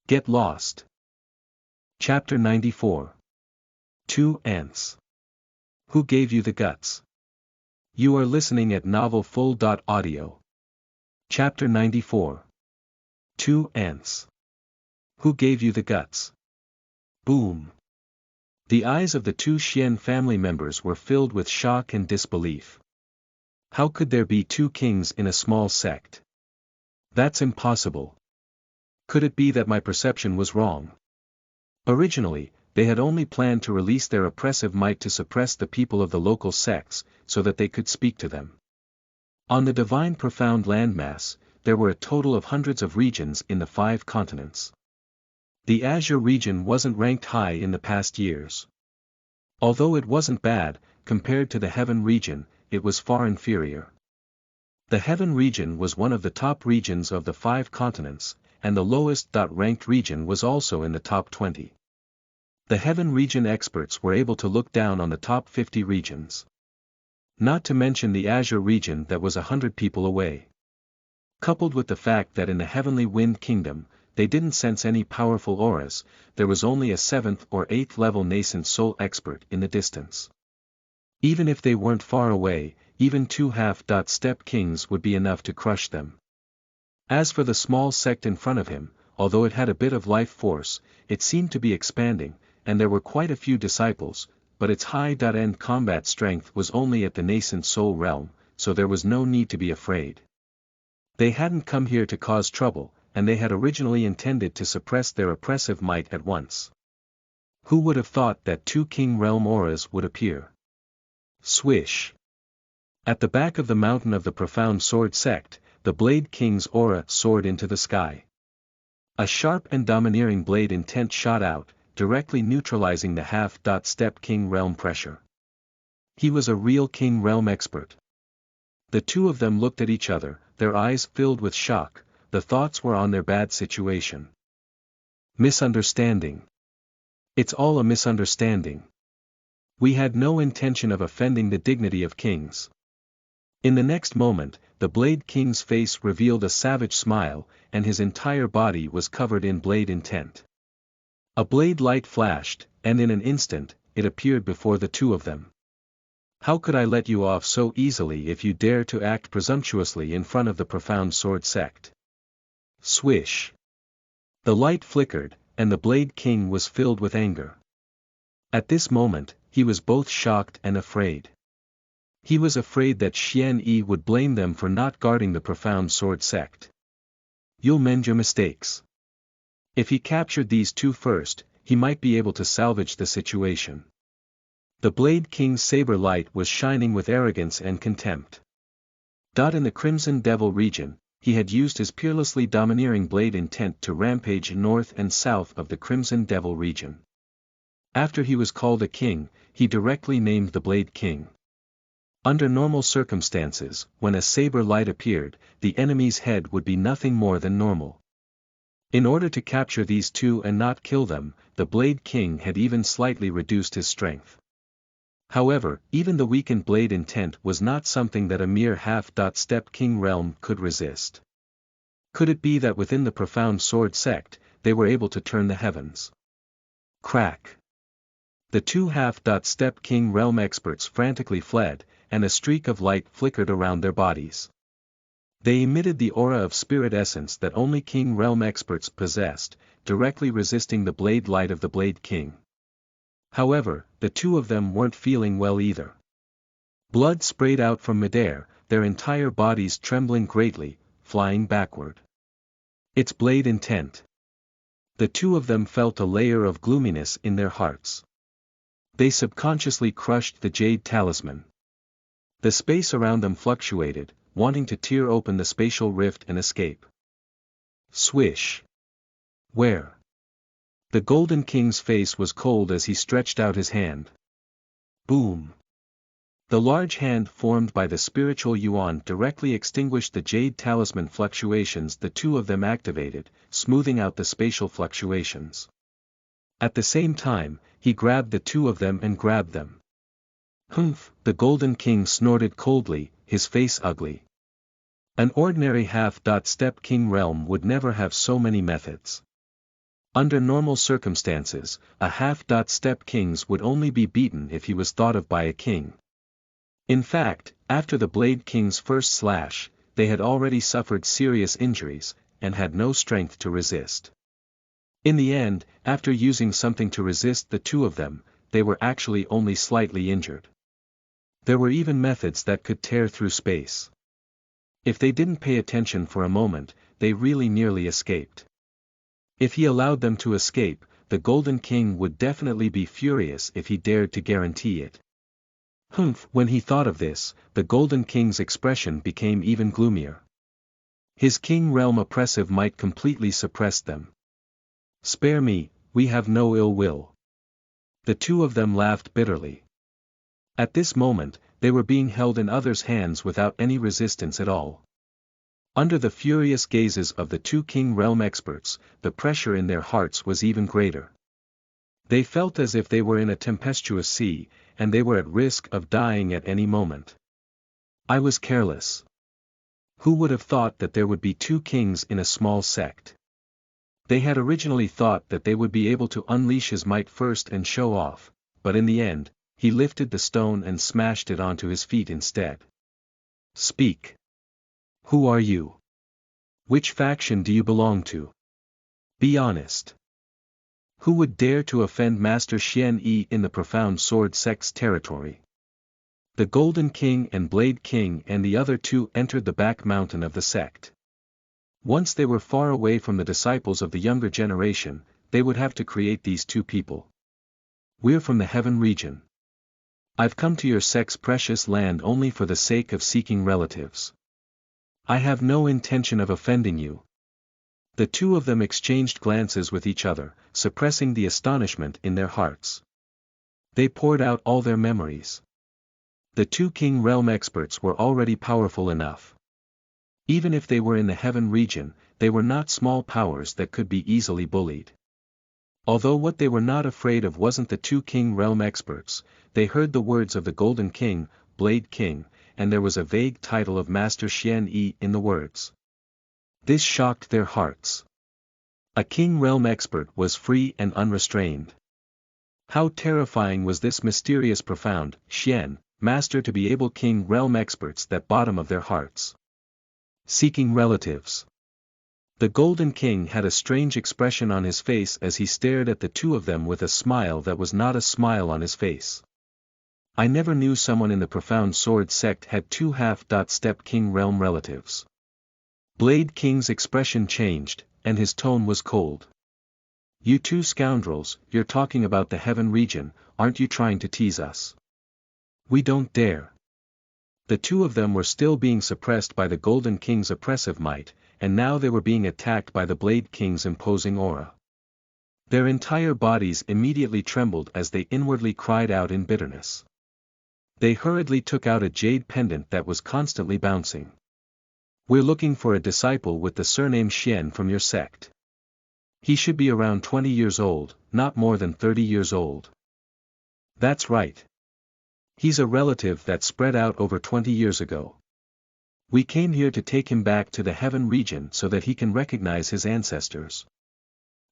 Get lost. Chapter 94. 2 Ants. Who gave you the guts? You are listening at novelfull.audio. Chapter 94. 2 Ants. Who gave you the guts? Boom. The eyes of the 2 Xian family members were filled with shock and disbelief. How could there be 2 kings in a small sect? That's impossible. Could it be that my perception was wrong? Originally, they had only planned to release their oppressive might to suppress the people of the local sects, so that they could speak to them. On the divine profound landmass, there were a total of hundreds of regions in the 5 continents. The Azure region wasn't ranked high in the past years. Although it wasn't bad, compared to the Heaven region, it was far inferior. The Heaven region was one of the top regions of the 5 continents, and the lowest ranked region was also in the top 20. The Heaven region experts were able to look down on the top 50 regions. Not to mention the Azure region that was 100 people away. Coupled with the fact that in the Heavenly Wind Kingdom, they didn't sense any powerful auras, there was only a 7th or 8th level nascent soul expert in the distance. Even if they weren't far away, even 2 half-step kings would be enough to crush them. As for the small sect in front of him, although it had a bit of life force, it seemed to be expanding, and there were quite a few disciples, but its high-end combat strength was only at the nascent soul realm, so there was no need to be afraid. They hadn't come here to cause trouble, and they had originally intended to suppress their oppressive might at once. Who would have thought that 2 king realm auras would appear? Swish! At the back of the mountain of the profound sword sect, the Blade King's aura soared into the sky. A sharp and domineering blade intent shot out, directly neutralizing the half-step king realm pressure. He was a real king realm expert. The two of them looked at each other, their eyes filled with shock. The thoughts were on their bad situation. Misunderstanding. It's all a misunderstanding. We had no intention of offending the dignity of kings. In the next moment, the Blade King's face revealed a savage smile, and his entire body was covered in blade intent. A blade light flashed, and in an instant, it appeared before the two of them. How could I let you off so easily if you dare to act presumptuously in front of the profound sword sect? Swish! The light flickered, and the Blade King was filled with anger. At this moment, he was both shocked and afraid. He was afraid that Xian Yi would blame them for not guarding the profound sword sect. You'll mend your mistakes. If he captured these two first, he might be able to salvage the situation. The Blade King's saber light was shining with arrogance and contempt. In the Crimson Devil region, he had used his peerlessly domineering blade intent to rampage north and south of the Crimson Devil region. After he was called a king, he directly named the Blade King. Under normal circumstances, when a saber light appeared, the enemy's head would be nothing more than normal. In order to capture these two and not kill them, the Blade King had even slightly reduced his strength. However, even the weakened blade intent was not something that a mere half-step king realm could resist. Could it be that within the profound sword sect, they were able to turn the heavens? Crack! The two half-step king realm experts frantically fled, and a streak of light flickered around their bodies. They emitted the aura of spirit essence that only king realm experts possessed, directly resisting the blade light of the Blade King. However, the two of them weren't feeling well either. Blood sprayed out from midair, their entire bodies trembling greatly, flying backward. It's blade intent. The two of them felt a layer of gloominess in their hearts. They subconsciously crushed the Jade Talisman. The space around them fluctuated, wanting to tear open the spatial rift and escape. Swish! Where? The Golden King's face was cold as he stretched out his hand. Boom! The large hand formed by the spiritual yuan directly extinguished the Jade Talisman fluctuations the two of them activated, smoothing out the spatial fluctuations. At the same time, he grabbed the two of them and grabbed them. Humph! The Golden King snorted coldly, his face ugly. An ordinary half-step king realm would never have so many methods. Under normal circumstances, a half-step kings would only be beaten if he was thought of by a king. In fact, after the Blade King's first slash, they had already suffered serious injuries, and had no strength to resist. In the end, after using something to resist the two of them, they were actually only slightly injured. There were even methods that could tear through space. If they didn't pay attention for a moment, they really nearly escaped. If he allowed them to escape, the Golden King would definitely be furious if he dared to guarantee it. Humph! When he thought of this, the Golden King's expression became even gloomier. His king realm oppressive might completely suppress them. Spare me, we have no ill will. The two of them laughed bitterly. At this moment, they were being held in others' hands without any resistance at all. Under the furious gazes of the two king realm experts, the pressure in their hearts was even greater. They felt as if they were in a tempestuous sea, and they were at risk of dying at any moment. I was careless. Who would have thought that there would be two kings in a small sect? They had originally thought that they would be able to unleash his might first and show off, but in the end, he lifted the stone and smashed it onto his feet instead. Speak. Who are you? Which faction do you belong to? Be honest. Who would dare to offend Master Xian Yi in the Profound Sword Sect's territory? The Golden King and Blade King and the other two entered the back mountain of the sect. Once they were far away from the disciples of the younger generation, they would have to create these two people. We're from the Heaven region. I've come to your sect's precious land only for the sake of seeking relatives. I have no intention of offending you. The two of them exchanged glances with each other, suppressing the astonishment in their hearts. They poured out all their memories. The two king realm experts were already powerful enough. Even if they were in the Heaven region, they were not small powers that could be easily bullied. Although what they were not afraid of wasn't the two king realm experts, they heard the words of the Golden King, Blade King, and there was a vague title of Master Xian Yi in the words. This shocked their hearts. A king realm expert was free and unrestrained. How terrifying was this mysterious profound, Xian, master to be able king realm experts that bottom of their hearts. Seeking relatives. The Golden King had a strange expression on his face as he stared at the two of them with a smile that was not a smile on his face. I never knew someone in the Profound Sword Sect had two half-step king realm relatives. Blade King's expression changed, and his tone was cold. You two scoundrels, you're talking about the Heaven region, aren't you trying to tease us? We don't dare. The two of them were still being suppressed by the Golden King's oppressive might, and now they were being attacked by the Blade King's imposing aura. Their entire bodies immediately trembled as they inwardly cried out in bitterness. They hurriedly took out a jade pendant that was constantly bouncing. We're looking for a disciple with the surname Xian from your sect. He should be around 20 years old, not more than 30 years old. That's right. He's a relative that spread out over 20 years ago. We came here to take him back to the Heaven region so that he can recognize his ancestors.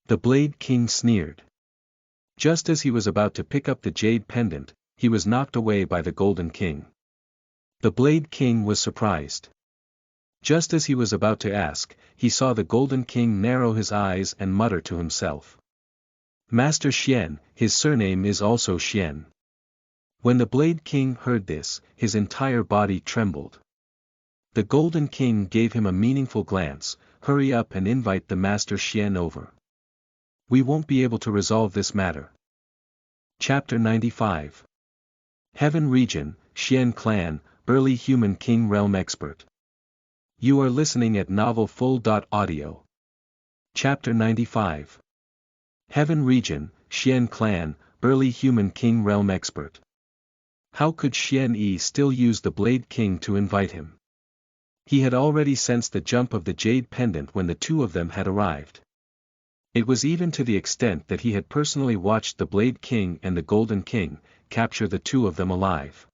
The Blade King sneered. Just as he was about to pick up the jade pendant, he was knocked away by the Golden King. The Blade King was surprised. Just as he was about to ask, he saw the Golden King narrow his eyes and mutter to himself. Master Xian, his surname is also Xian. When the Blade King heard this, his entire body trembled. The Golden King gave him a meaningful glance. Hurry up and invite the Master Xian over. We won't be able to resolve this matter. Chapter 95. Heaven Region, Xian Clan, Early Human King Realm Expert. You are listening at NovelFull.audio. Chapter 95. Heaven Region, Xian Clan, Early Human King Realm Expert. How could Xian Yi still use the Blade King to invite him? He had already sensed the jump of the jade pendant when the two of them had arrived. It was even to the extent that he had personally watched the Blade King and the Golden King capture the two of them alive.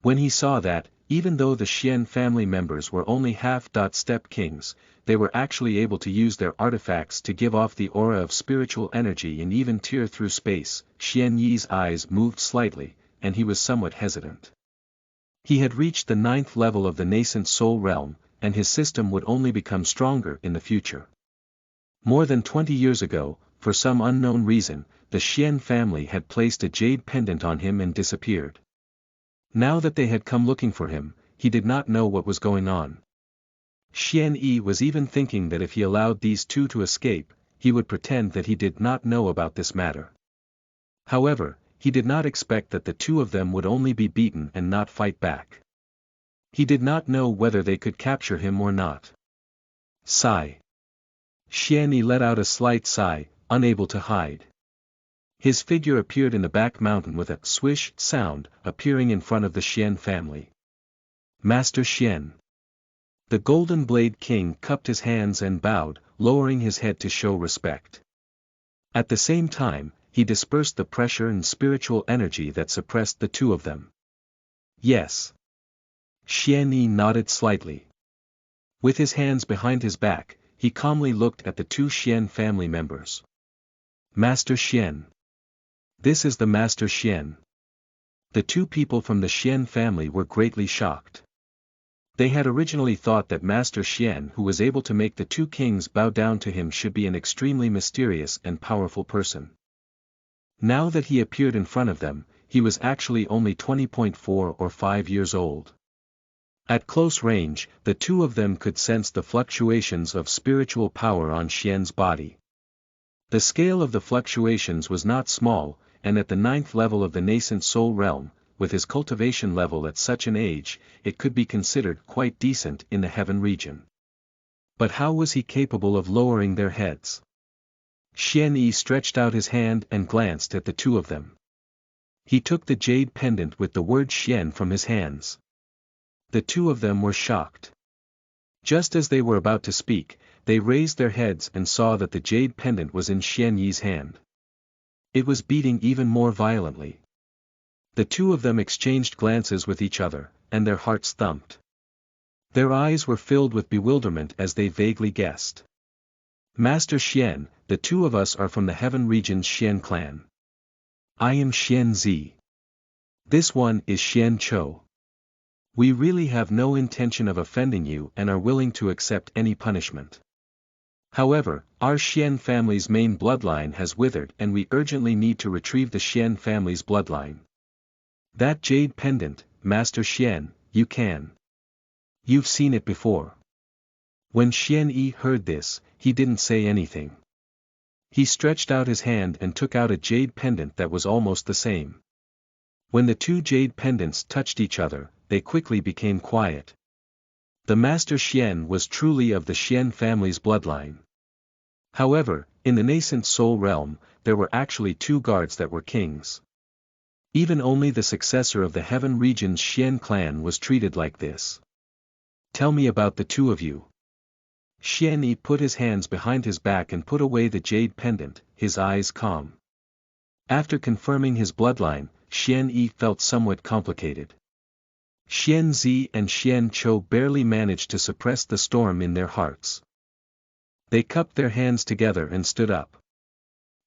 When he saw that, even though the Xian family members were only half-step kings, they were actually able to use their artifacts to give off the aura of spiritual energy and even tear through space, Xian Yi's eyes moved slightly, and he was somewhat hesitant. He had reached the 9th level of the nascent soul realm, and his system would only become stronger in the future. More than 20 years ago, for some unknown reason, the Xian family had placed a jade pendant on him and disappeared. Now that they had come looking for him, he did not know what was going on. Xian Yi was even thinking that if he allowed these two to escape, he would pretend that he did not know about this matter. However, he did not expect that the two of them would only be beaten and not fight back. He did not know whether they could capture him or not. Sigh. Xian Yi let out a slight sigh, unable to hide. His figure appeared in the back mountain with a swish sound, appearing in front of the Xian family. Master Xian. The Golden Blade King cupped his hands and bowed, lowering his head to show respect. At the same time, he dispersed the pressure and spiritual energy that suppressed the two of them. Yes. Xian Yi nodded slightly. With his hands behind his back, he calmly looked at the two Xian family members. Master Xian. This is the Master Xian. The two people from the Xian family were greatly shocked. They had originally thought that Master Xian, who was able to make the two kings bow down to him, should be an extremely mysterious and powerful person. Now that he appeared in front of them, he was actually only 20.4 or 5 years old. At close range, the two of them could sense the fluctuations of spiritual power on Xian's body. The scale of the fluctuations was not small, and at the 9th level of the nascent soul realm, with his cultivation level at such an age, it could be considered quite decent in the heaven region. But how was he capable of lowering their heads? Xian Yi stretched out his hand and glanced at the two of them. He took the jade pendant with the word Xian from his hands. The two of them were shocked. Just as they were about to speak, they raised their heads and saw that the jade pendant was in Xian Yi's hand. It was beating even more violently. The two of them exchanged glances with each other, and their hearts thumped. Their eyes were filled with bewilderment as they vaguely guessed. Master Xian, the two of us are from the Heaven Region's Xian clan. I am Xian Zi. This one is Xian Chou. We really have no intention of offending you and are willing to accept any punishment. However, our Xian family's main bloodline has withered and we urgently need to retrieve the Xian family's bloodline. That jade pendant, Master Xian, you can. You've seen it before. When Xian Yi heard this, he didn't say anything. He stretched out his hand and took out a jade pendant that was almost the same. When the two jade pendants touched each other, they quickly became quiet. The Master Xian was truly of the Xian family's bloodline. However, in the nascent soul realm, there were actually two guards that were kings. Even only the successor of the Heaven Region's Xian clan was treated like this. Tell me about the two of you. Xian Yi put his hands behind his back and put away the jade pendant, his eyes calm. After confirming his bloodline, Xian Yi felt somewhat complicated. Xian Zi and Xian Chou barely managed to suppress the storm in their hearts. They cupped their hands together and stood up.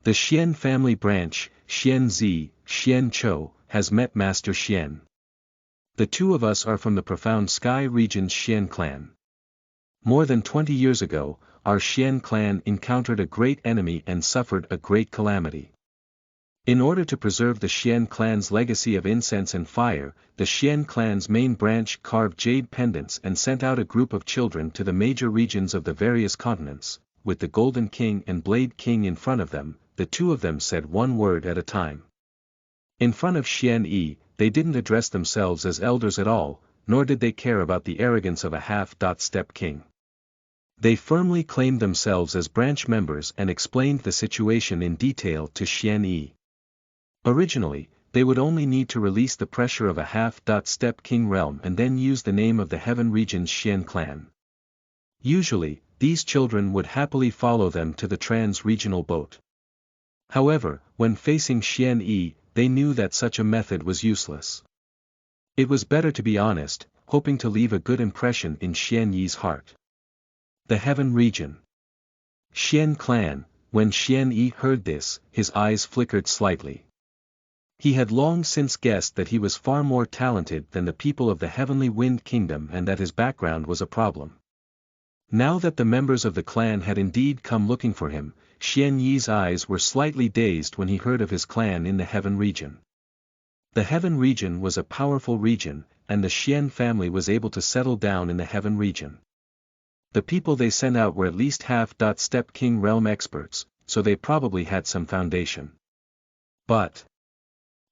The Xian family branch, Xian Zi, Xian Chou, has met Master Xian. The two of us are from the profound sky region's Xian clan. More than 20 years ago, our Xian clan encountered a great enemy and suffered a great calamity. In order to preserve the Xian clan's legacy of incense and fire, the Xian clan's main branch carved jade pendants and sent out a group of children to the major regions of the various continents. With the Golden King and Blade King in front of them, the two of them said one word at a time. In front of Xian Yi, they didn't address themselves as elders at all, nor did they care about the arrogance of a half-step king. They firmly claimed themselves as branch members and explained the situation in detail to Xian Yi. Originally, they would only need to release the pressure of a half-step king realm and then use the name of the Heaven Region's Xian clan. Usually, these children would happily follow them to the trans-regional boat. However, when facing Xian Yi, they knew that such a method was useless. It was better to be honest, hoping to leave a good impression in Xian Yi's heart. The Heaven Region. Xian clan. When Xian Yi heard this, his eyes flickered slightly. He had long since guessed that he was far more talented than the people of the Heavenly Wind Kingdom and that his background was a problem. Now that the members of the clan had indeed come looking for him, Xian Yi's eyes were slightly dazed when he heard of his clan in the Heaven Region. The Heaven Region was a powerful region, and the Xian family was able to settle down in the Heaven Region. The people they sent out were at least half-step King Realm experts, so they probably had some foundation. But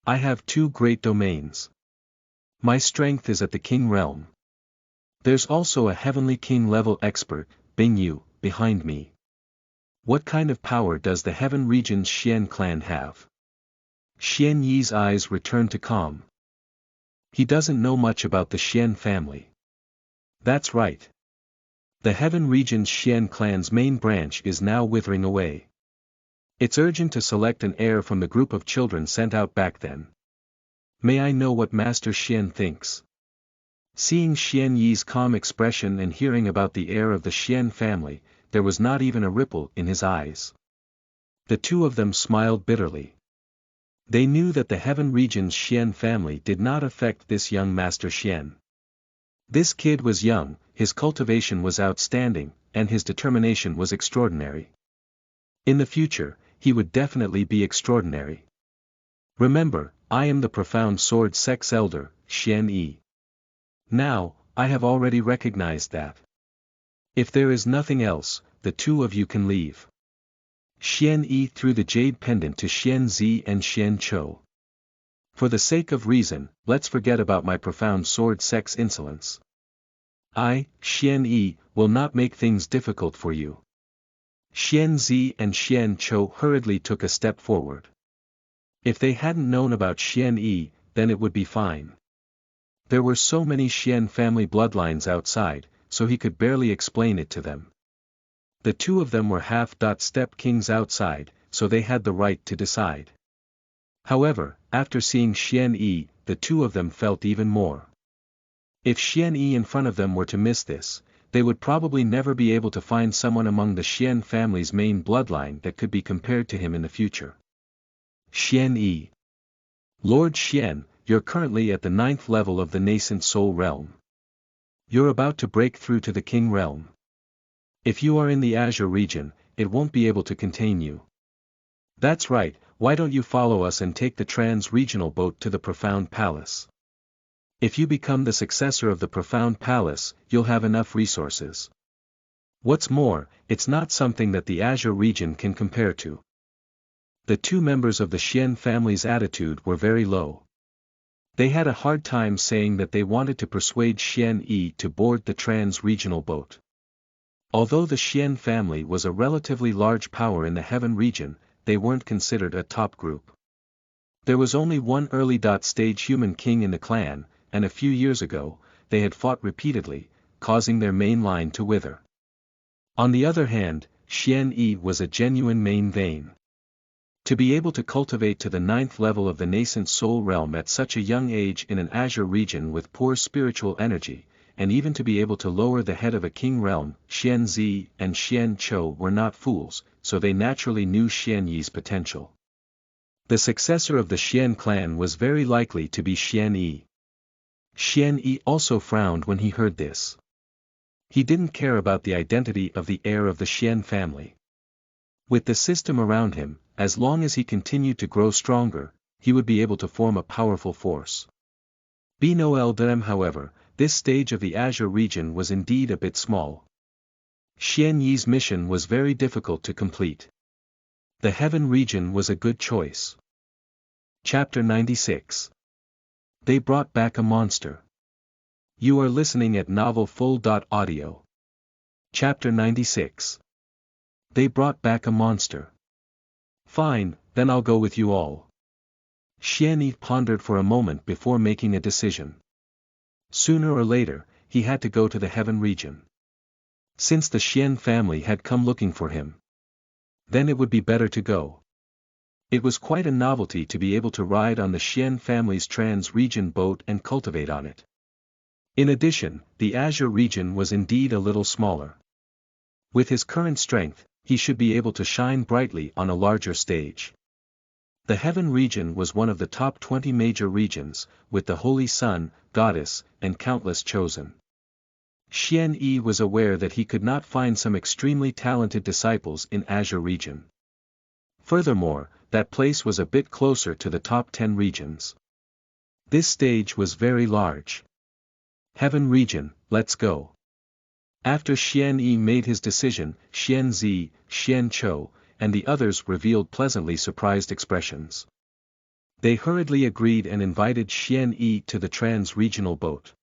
I have two great domains. My strength is at the King Realm. There's also a Heavenly King level expert, Bing Yu, behind me. What kind of power does the Heaven Region's Xian clan have? Xian Yi's eyes returned to calm. He doesn't know much about the Xian family. That's right. The Heaven Region's Xian clan's main branch is now withering away. It's urgent to select an heir from the group of children sent out back then. May I know what Master Xian thinks? Seeing Xian Yi's calm expression and hearing about the heir of the Xian family, there was not even a ripple in his eyes. The two of them smiled bitterly. They knew that the Heaven Region's Xian family did not affect this young Master Xian. This kid was young, his cultivation was outstanding, and his determination was extraordinary. In the future, he would definitely be extraordinary. Remember, I am the profound sword sex elder, Xian Yi. Now, I have already recognized that. If there is nothing else, the two of you can leave. Xian Yi threw the jade pendant to Xian Zi and Xian Chou. For the sake of reason, let's forget about my profound sword sex insolence. I, Xian Yi, will not make things difficult for you. Xian Zi and Xian Chou hurriedly took a step forward. If they hadn't known about Xian Yi, then it would be fine. There were so many Xian family bloodlines outside, so he could barely explain it to them. The two of them were half-step kings outside, so they had the right to decide. However, after seeing Xian Yi, the two of them felt even more. If Xian Yi in front of them were to miss this, they would probably never be able to find someone among the Xian family's main bloodline that could be compared to him in the future. Xian Yi. Lord Xian, you're currently at the 9th level of the nascent soul realm. You're about to break through to the King realm. If you are in the Azure region, it won't be able to contain you. That's right, why don't you follow us and take the trans-regional boat to the Profound Palace? If you become the successor of the Profound Palace, you'll have enough resources. What's more, it's not something that the Azure region can compare to. The two members of the Xian family's attitude were very low. They had a hard time saying that they wanted to persuade Xian Yi to board the trans-regional boat. Although the Xian family was a relatively large power in the Heaven region, they weren't considered a top group. There was only one early-stage human king in the clan, and a few years ago, they had fought repeatedly, causing their main line to wither. On the other hand, Xian Yi was a genuine main vein. To be able to cultivate to the 9th level of the nascent soul realm at such a young age in an Azure region with poor spiritual energy, and even to be able to lower the head of a king realm, Xian Zi and Xian Chou were not fools, so they naturally knew Xian Yi's potential. The successor of the Xian clan was very likely to be Xian Yi. Xian Yi also frowned when he heard this. He didn't care about the identity of the heir of the Xian family. With the system around him, as long as he continued to grow stronger, he would be able to form a powerful force. BNOLDM however, this stage of the Azure region was indeed a bit small. Xian Yi's mission was very difficult to complete. The Heaven region was a good choice. Chapter 96. They brought back a monster. You are listening at NovelFull.audio. Chapter 96. They brought back a monster. Fine, then I'll go with you all. Xian Yi pondered for a moment before making a decision. Sooner or later, he had to go to the Heaven region. Since the Xian family had come looking for him, then it would be better to go. It was quite a novelty to be able to ride on the Xian family's trans-region boat and cultivate on it. In addition, the Azure region was indeed a little smaller. With his current strength, he should be able to shine brightly on a larger stage. The Heaven region was one of the top 20 major regions, with the Holy Sun, Goddess, and countless chosen. Xian Yi was aware that he could not find some extremely talented disciples in Azure region. Furthermore, that place was a bit closer to the top 10 regions. This stage was very large. Heaven region, let's go. After Xian Yi made his decision, Xian Zi, Xian Chou, and the others revealed pleasantly surprised expressions. They hurriedly agreed and invited Xian Yi to the trans-regional boat.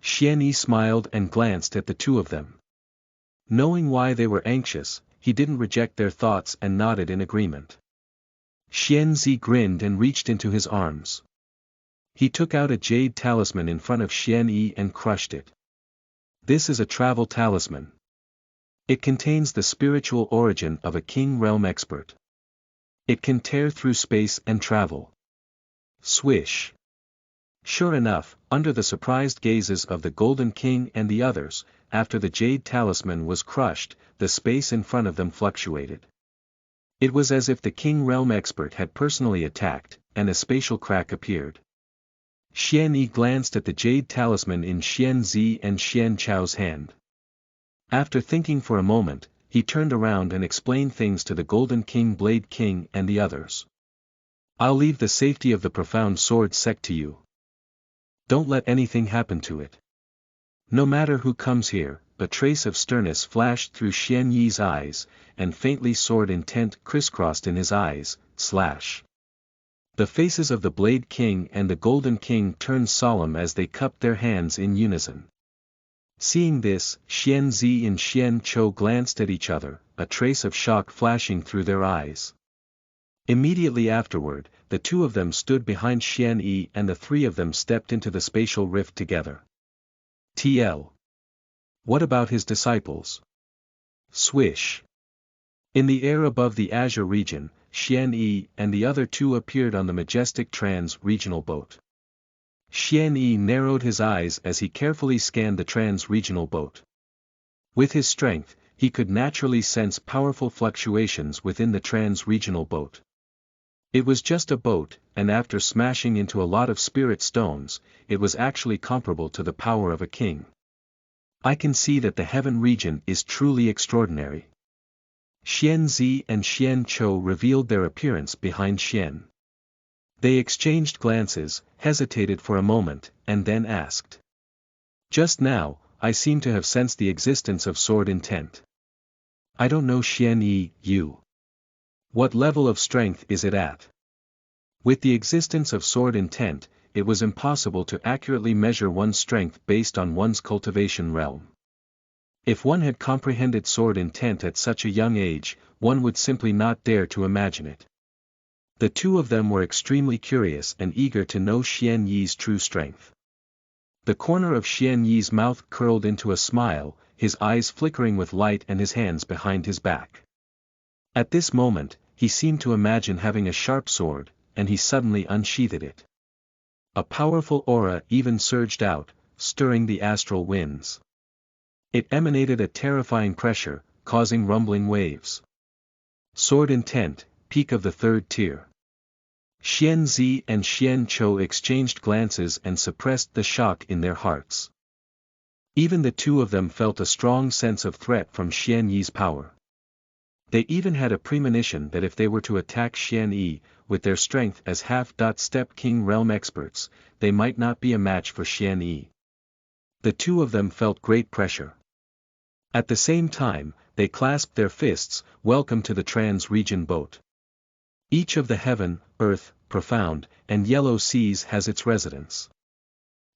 Xian Yi smiled and glanced at the two of them. Knowing why they were anxious, he didn't reject their thoughts and nodded in agreement. Xian Zi grinned and reached into his arms. He took out a jade talisman in front of Xian Yi and crushed it. This is a travel talisman. It contains the spiritual origin of a king realm expert. It can tear through space and travel. Swish. Sure enough, under the surprised gazes of the Golden King and the others, after the jade talisman was crushed, the space in front of them fluctuated. It was as if the king realm expert had personally attacked, and a spatial crack appeared. Xian Yi glanced at the jade talisman in Xian Zi and Xian Chou's hand. After thinking for a moment, he turned around and explained things to the Golden King, Blade King and the others. I'll leave the safety of the profound sword sect to you. Don't let anything happen to it. No matter who comes here, a trace of sternness flashed through Xian Yi's eyes, and faintly sword intent crisscrossed in his eyes, slash. The faces of the Blade King and the Golden King turned solemn as they cupped their hands in unison. Seeing this, Xian Zi and Xian Chou glanced at each other, a trace of shock flashing through their eyes. Immediately afterward, the two of them stood behind Xian Yi and the three of them stepped into the spatial rift together. TL. What about his disciples? Swish. In the air above the Azure region, Xian Yi and the other two appeared on the majestic trans-regional boat. Xian Yi narrowed his eyes as he carefully scanned the trans-regional boat. With his strength, he could naturally sense powerful fluctuations within the trans-regional boat. It was just a boat, and after smashing into a lot of spirit stones, it was actually comparable to the power of a king. I can see that the heaven region is truly extraordinary. Xian Zi and Xian Chou revealed their appearance behind Xian. They exchanged glances, hesitated for a moment, and then asked. Just now, I seem to have sensed the existence of sword intent. I don't know Xian Yi, you. What level of strength is it at? With the existence of sword intent, it was impossible to accurately measure one's strength based on one's cultivation realm. If one had comprehended sword intent at such a young age, one would simply not dare to imagine it. The two of them were extremely curious and eager to know Xian Yi's true strength. The corner of Xian Yi's mouth curled into a smile, his eyes flickering with light and his hands behind his back. At this moment, he seemed to imagine having a sharp sword, and he suddenly unsheathed it. A powerful aura even surged out, stirring the astral winds. It emanated a terrifying pressure, causing rumbling waves. Sword intent, peak of the third tier. Xian Zi and Xian Chou exchanged glances and suppressed the shock in their hearts. Even the two of them felt a strong sense of threat from Xian Yi's power. They even had a premonition that if they were to attack Xian Yi, with their strength as half-step king realm experts, they might not be a match for Xian Yi. The two of them felt great pressure. At the same time, they clasped their fists, welcome to the trans-region boat. Each of the heaven, earth, profound, and yellow seas has its residence.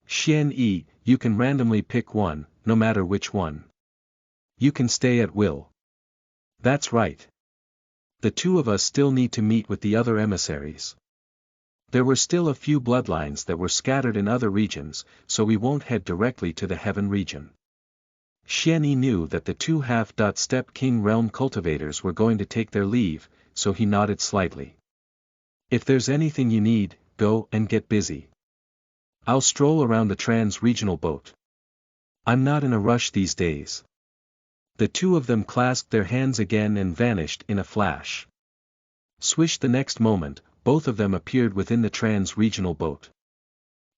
Xian Yi, you can randomly pick one, no matter which one. You can stay at will. That's right. The two of us still need to meet with the other emissaries. There were still a few bloodlines that were scattered in other regions, so we won't head directly to the heaven region. Xian Yi knew that the two half-step king realm cultivators were going to take their leave, so he nodded slightly. If there's anything you need, go and get busy. I'll stroll around the trans-regional boat. I'm not in a rush these days. The two of them clasped their hands again and vanished in a flash. Swish, the next moment, both of them appeared within the trans-regional boat.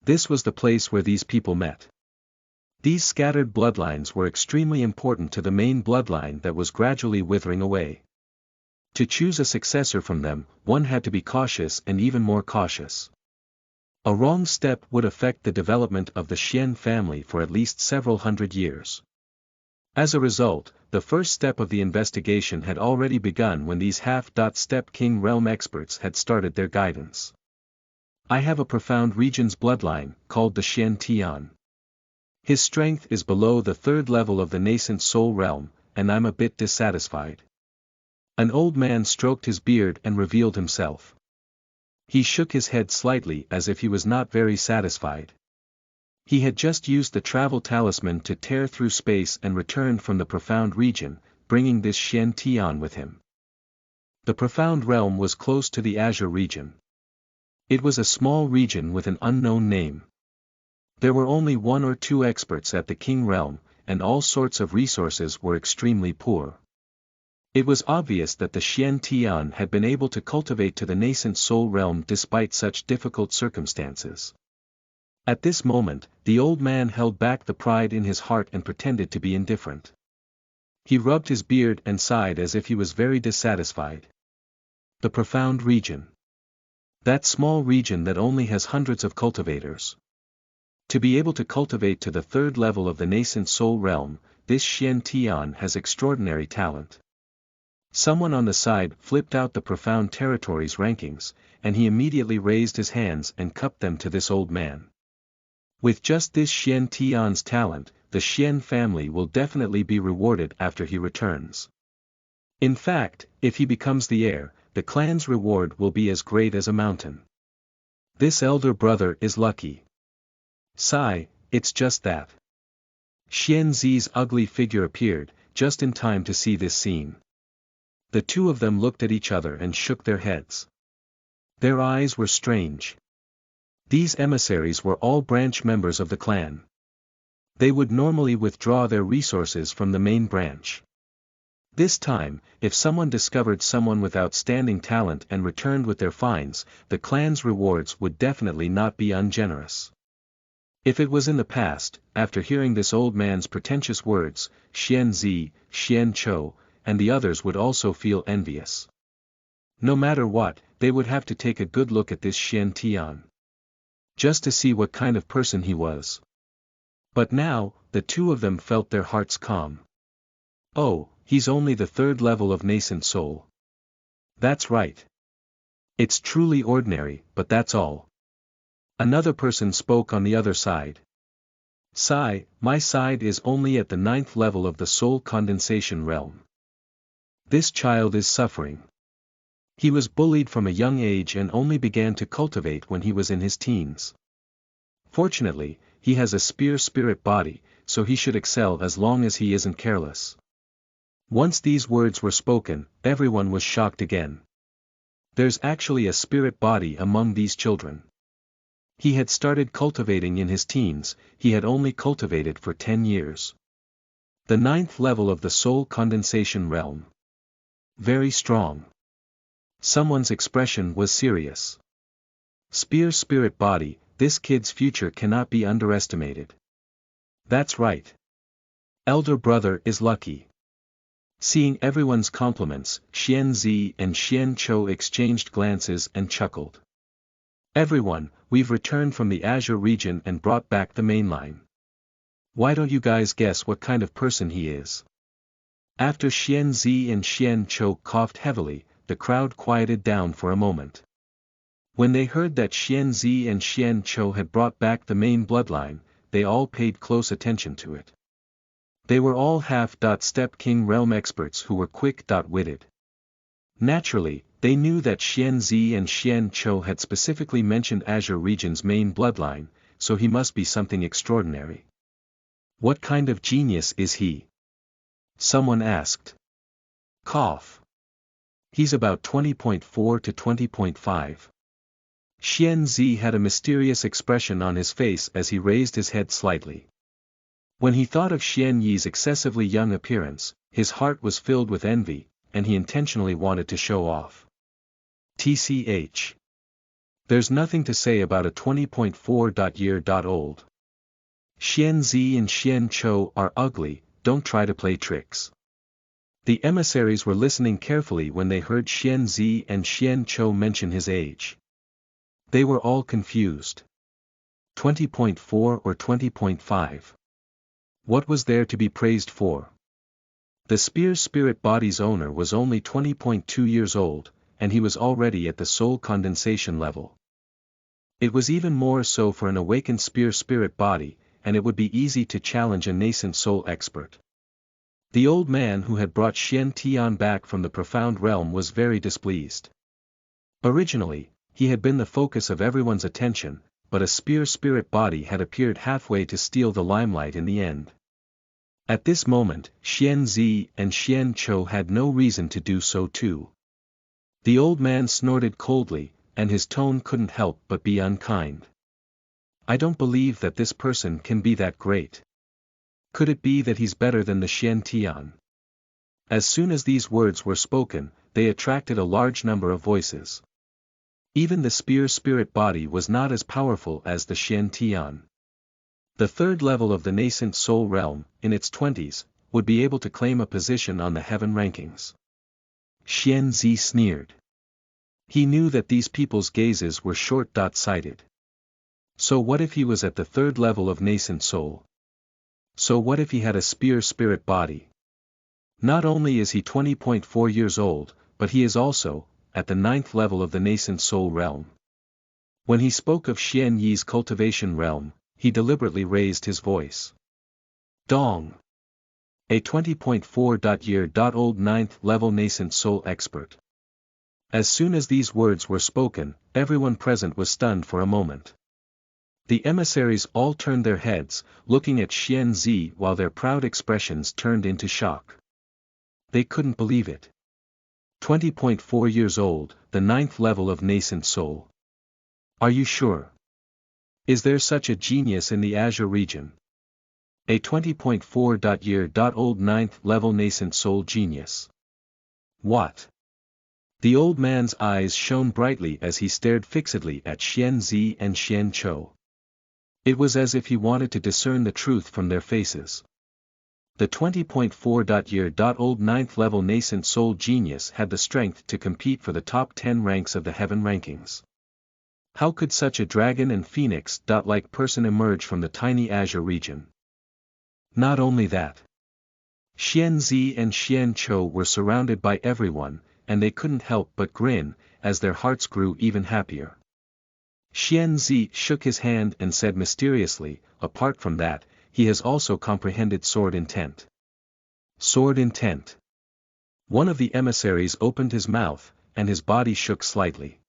This was the place where these people met. These scattered bloodlines were extremely important to the main bloodline that was gradually withering away. To choose a successor from them, one had to be cautious and even more cautious. A wrong step would affect the development of the Xian family for at least several hundred years. As a result, the first step of the investigation had already begun when these half-step King Realm experts had started their guidance. I have a profound region's bloodline, called the Xian Tian. His strength is below the third level of the nascent soul realm, and I'm a bit dissatisfied. An old man stroked his beard and revealed himself. He shook his head slightly as if he was not very satisfied. He had just used the travel talisman to tear through space and returned from the profound region, bringing this Xian Tian with him. The profound realm was close to the azure region. It was a small region with an unknown name. There were only 1 or 2 experts at the King Realm, and all sorts of resources were extremely poor. It was obvious that the Xian Tian had been able to cultivate to the nascent soul realm despite such difficult circumstances. At this moment, the old man held back the pride in his heart and pretended to be indifferent. He rubbed his beard and sighed as if he was very dissatisfied. The profound region. That small region that only has hundreds of cultivators. To be able to cultivate to the third level of the nascent soul realm, this Xian Tian has extraordinary talent. Someone on the side flipped out the profound territories rankings, and he immediately raised his hands and cupped them to this old man. With just this Xian Tian's talent, the Xian family will definitely be rewarded after he returns. In fact, if he becomes the heir, the clan's reward will be as great as a mountain. This elder brother is lucky. Sigh, it's just that. Xian Zi's ugly figure appeared, just in time to see this scene. The two of them looked at each other and shook their heads. Their eyes were strange. These emissaries were all branch members of the clan. They would normally withdraw their resources from the main branch. This time, if someone discovered someone with outstanding talent and returned with their finds, the clan's rewards would definitely not be ungenerous. If it was in the past, after hearing this old man's pretentious words, Xian Zi, Xian Chou, and the others would also feel envious. No matter what, they would have to take a good look at this Xian Tian. Just to see what kind of person he was. But now, the two of them felt their hearts calm. Oh, he's only the third level of nascent soul. That's right. It's truly ordinary, but that's all. Another person spoke on the other side. Sigh, my side is only at the 9th level of the soul condensation realm. This child is suffering. He was bullied from a young age and only began to cultivate when he was in his teens. Fortunately, he has a spear spirit body, so he should excel as long as he isn't careless. Once these words were spoken, everyone was shocked again. There's actually a spirit body among these children. He had started cultivating in his teens, he had only cultivated for 10 years. The 9th level of the soul condensation realm. Very strong. Someone's expression was serious. Spear spirit body, this kid's future cannot be underestimated. That's right. Elder brother is lucky. Seeing everyone's compliments, Xian Zi and Xian Chou exchanged glances and chuckled. Everyone, we've returned from the azure region and brought back the mainline. Why don't you guys guess what kind of person he is? After Xian Zi and Xian Chou coughed heavily, the crowd quieted down for a moment. When they heard that Xian Zi and Xian Chou had brought back the main bloodline, they all paid close attention to it. They were all half-step King Realm experts who were quick-witted. Naturally, they knew that Xian Zi and Xian Chou had specifically mentioned Azure Region's main bloodline, so he must be something extraordinary. What kind of genius is he? Someone asked. Cough. He's about 20.4 to 20.5. Xian Zi had a mysterious expression on his face as he raised his head slightly. When he thought of Xian Yi's excessively young appearance, his heart was filled with envy, and he intentionally wanted to show off. TCH. There's nothing to say about a 20.4-year-old. Xian Zi and Xian Chou are ugly, don't try to play tricks. The emissaries were listening carefully when they heard Xian Zi and Xian Chou mention his age. They were all confused. 20.4 or 20.5. What was there to be praised for? The spear's spirit body's owner was only 20.2 years old, and he was already at the soul condensation level. It was even more so for an awakened spear spirit body, and it would be easy to challenge a nascent soul expert. The old man who had brought Xian Tian back from the profound realm was very displeased. Originally, he had been the focus of everyone's attention, but a spear spirit body had appeared halfway to steal the limelight in the end. At this moment, Xian Zi and Xian Chou had no reason to do so too. The old man snorted coldly, and his tone couldn't help but be unkind. I don't believe that this person can be that great. Could it be that he's better than the Xian Tian? As soon as these words were spoken, they attracted a large number of voices. Even the spear spirit body was not as powerful as the Xian Tian. The third level of the nascent soul realm, in its 20s, would be able to claim a position on the heaven rankings. Xian Zi sneered. He knew that these people's gazes were short-sighted. So what if he was at the third level of nascent soul? So what if he had a spear spirit body? Not only is he 20.4 years old, but he is also, at the 9th level of the nascent soul realm. When he spoke of Xian Yi's cultivation realm, he deliberately raised his voice. Dong! A 20.4-year-old 9th level nascent soul expert. As soon as these words were spoken, everyone present was stunned for a moment. The emissaries all turned their heads, looking at Xian Zi while their proud expressions turned into shock. They couldn't believe it. 20.4 years old, the 9th level of nascent soul. Are you sure? Is there such a genius in the Azure region? A 20.4-year-old 9th level nascent soul genius. What? The old man's eyes shone brightly as he stared fixedly at Xian Zi and Xian Chou. It was as if he wanted to discern the truth from their faces. The 20.4-year-old 9th level nascent soul genius had the strength to compete for the top 10 ranks of the heaven rankings. How could such a dragon and phoenix-like person emerge from the tiny Azure region? Not only that. Xian Zi and Xian Chou were surrounded by everyone, and they couldn't help but grin, as their hearts grew even happier. Xian Zi shook his hand and said mysteriously, apart from that, he has also comprehended sword intent. Sword intent. One of the emissaries opened his mouth, and his body shook slightly.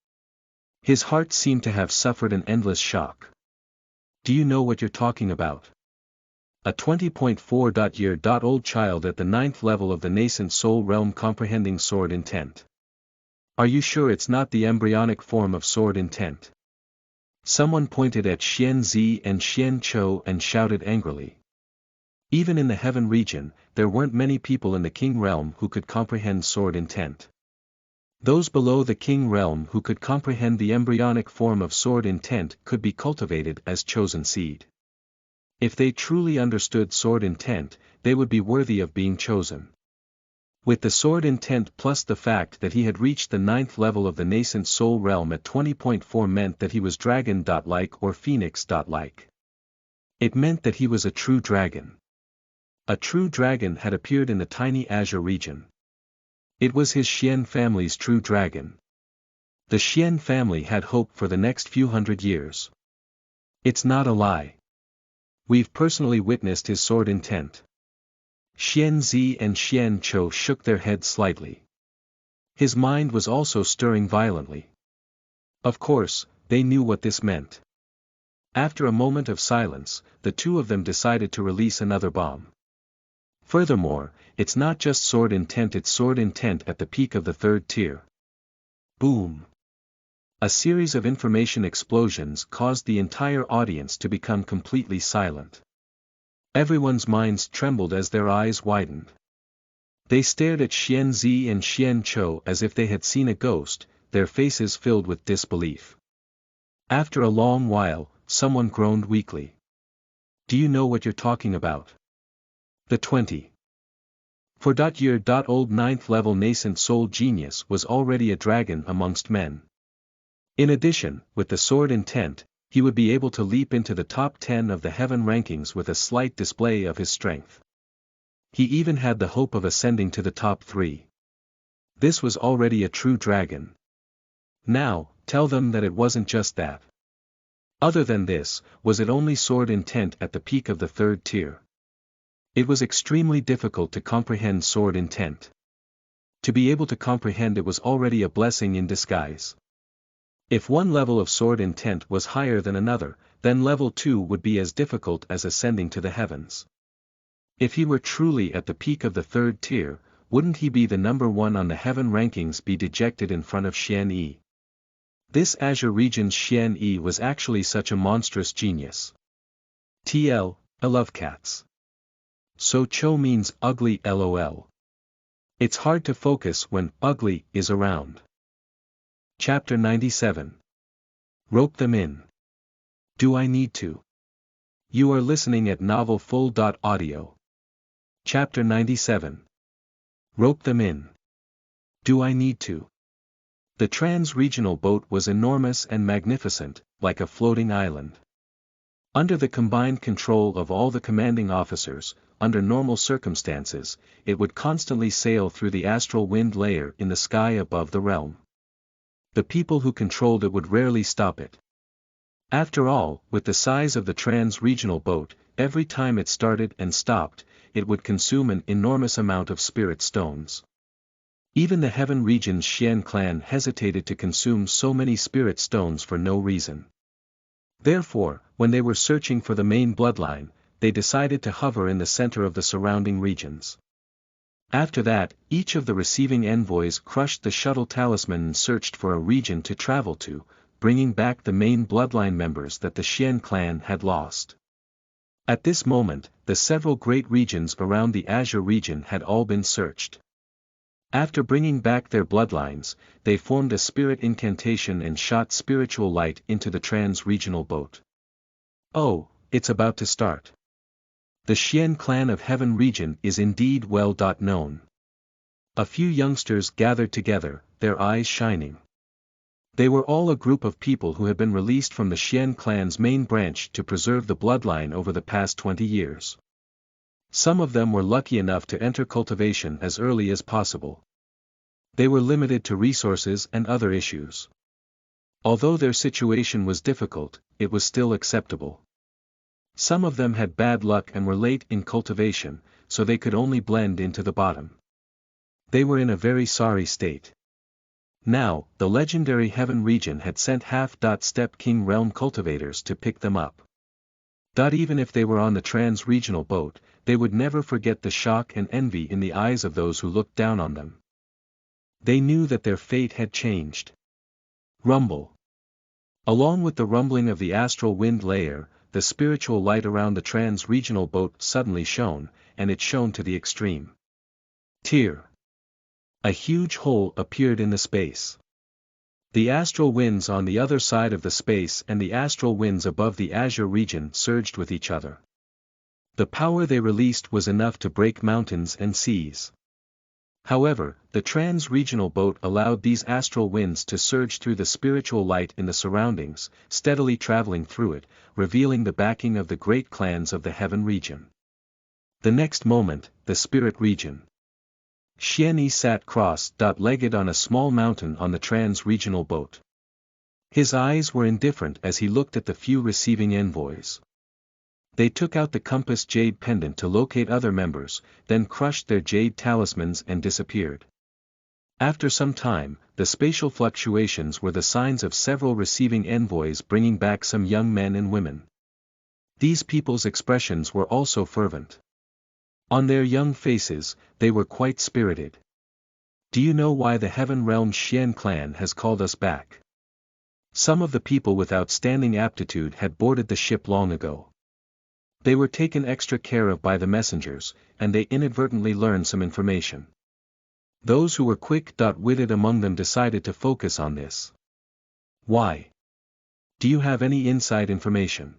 His heart seemed to have suffered an endless shock. Do you know what you're talking about? A 20.4-year-old child at the 9th level of the nascent soul realm comprehending sword intent. Are you sure it's not the embryonic form of sword intent? Someone pointed at Xian Zi and Xian Chou and shouted angrily. Even in the heaven region, there weren't many people in the king realm who could comprehend sword intent. Those below the king realm who could comprehend the embryonic form of sword intent could be cultivated as chosen seed. If they truly understood sword intent, they would be worthy of being chosen. With the sword intent plus the fact that he had reached the 9th level of the nascent soul realm at 20.4 meant that he was dragon-like or phoenix-like. It meant that he was a true dragon. A true dragon had appeared in the tiny Azure region. It was his Xian family's true dragon. The Xian family had hope for the next few hundred years. It's not a lie. We've personally witnessed his sword intent. Xian Zi and Xian Chou shook their heads slightly. His mind was also stirring violently. Of course, they knew what this meant. After a moment of silence, the two of them decided to release another bomb. Furthermore, it's not just sword intent, it's sword intent at the peak of the 3rd tier. Boom! A series of information explosions caused the entire audience to become completely silent. Everyone's minds trembled as their eyes widened. They stared at Xian Zi and Xian Chou as if they had seen a ghost, their faces filled with disbelief. After a long while, someone groaned weakly. Do you know what you're talking about? The 20.4-year-old 9th level nascent soul genius was already a dragon amongst men. In addition, with the sword intent, he would be able to leap into the top 10 of the heaven rankings with a slight display of his strength. He even had the hope of ascending to the top 3. This was already a true dragon. Now, tell them that it wasn't just that. Other than this, was it only sword intent at the peak of the 3rd tier? It was extremely difficult to comprehend sword intent. To be able to comprehend it was already a blessing in disguise. If one level of sword intent was higher than another, then level 2 would be as difficult as ascending to the heavens. If he were truly at the peak of the 3rd tier, wouldn't he be the number 1 on the heaven rankings, be dejected in front of Xian Yi? This Azure region's Xian Yi was actually such a monstrous genius. TL, I love cats. So Cho means ugly lol. It's hard to focus when ugly is around. Chapter 97. Rope them in. Do I need to? You are listening at novelfull.audio. Chapter 97. Rope them in. Do I need to? The trans-regional boat was enormous and magnificent, like a floating island. Under the combined control of all the commanding officers, under normal circumstances, it would constantly sail through the astral wind layer in the sky above the realm. The people who controlled it would rarely stop it. After all, with the size of the trans-regional boat, every time it started and stopped, it would consume an enormous amount of spirit stones. Even the Heaven region's Xian clan hesitated to consume so many spirit stones for no reason. Therefore, when they were searching for the main bloodline, they decided to hover in the center of the surrounding regions. After that, each of the receiving envoys crushed the shuttle talisman and searched for a region to travel to, bringing back the main bloodline members that the Xian clan had lost. At this moment, the several great regions around the Azure region had all been searched. After bringing back their bloodlines, they formed a spirit incantation and shot spiritual light into the trans-regional boat. Oh, it's about to start. The Xian clan of Heaven region is indeed well known. A few youngsters gathered together, their eyes shining. They were all a group of people who had been released from the Xian clan's main branch to preserve the bloodline over the past 20 years. Some of them were lucky enough to enter cultivation as early as possible. They were limited to resources and other issues. Although their situation was difficult, it was still acceptable. Some of them had bad luck and were late in cultivation, so they could only blend into the bottom. They were in a very sorry state. Now, the legendary Heaven region had sent half-Steppe King Realm cultivators to pick them up. Even if they were on the trans-regional boat, they would never forget the shock and envy in the eyes of those who looked down on them. They knew that their fate had changed. Rumble. Along with the rumbling of the astral wind layer, the spiritual light around the trans-regional boat suddenly shone, and it shone to the extreme. Tier. A huge hole appeared in the space. The astral winds on the other side of the space and the astral winds above the Azure region surged with each other. The power they released was enough to break mountains and seas. However, the trans-regional boat allowed these astral winds to surge through the spiritual light in the surroundings, steadily traveling through it, revealing the backing of the great clans of the Heaven region. The next moment, the spirit region. Xian Yi sat cross-legged on a small mountain on the trans-regional boat. His eyes were indifferent as he looked at the few receiving envoys. They took out the compass jade pendant to locate other members, then crushed their jade talismans and disappeared. After some time, the spatial fluctuations were the signs of several receiving envoys bringing back some young men and women. These people's expressions were also fervent. On their young faces, they were quite spirited. Do you know why the Heaven Realm Xian clan has called us back? Some of the people with outstanding aptitude had boarded the ship long ago. They were taken extra care of by the messengers, and they inadvertently learned some information. Those who were quick-witted among them decided to focus on this. Why? Do you have any inside information?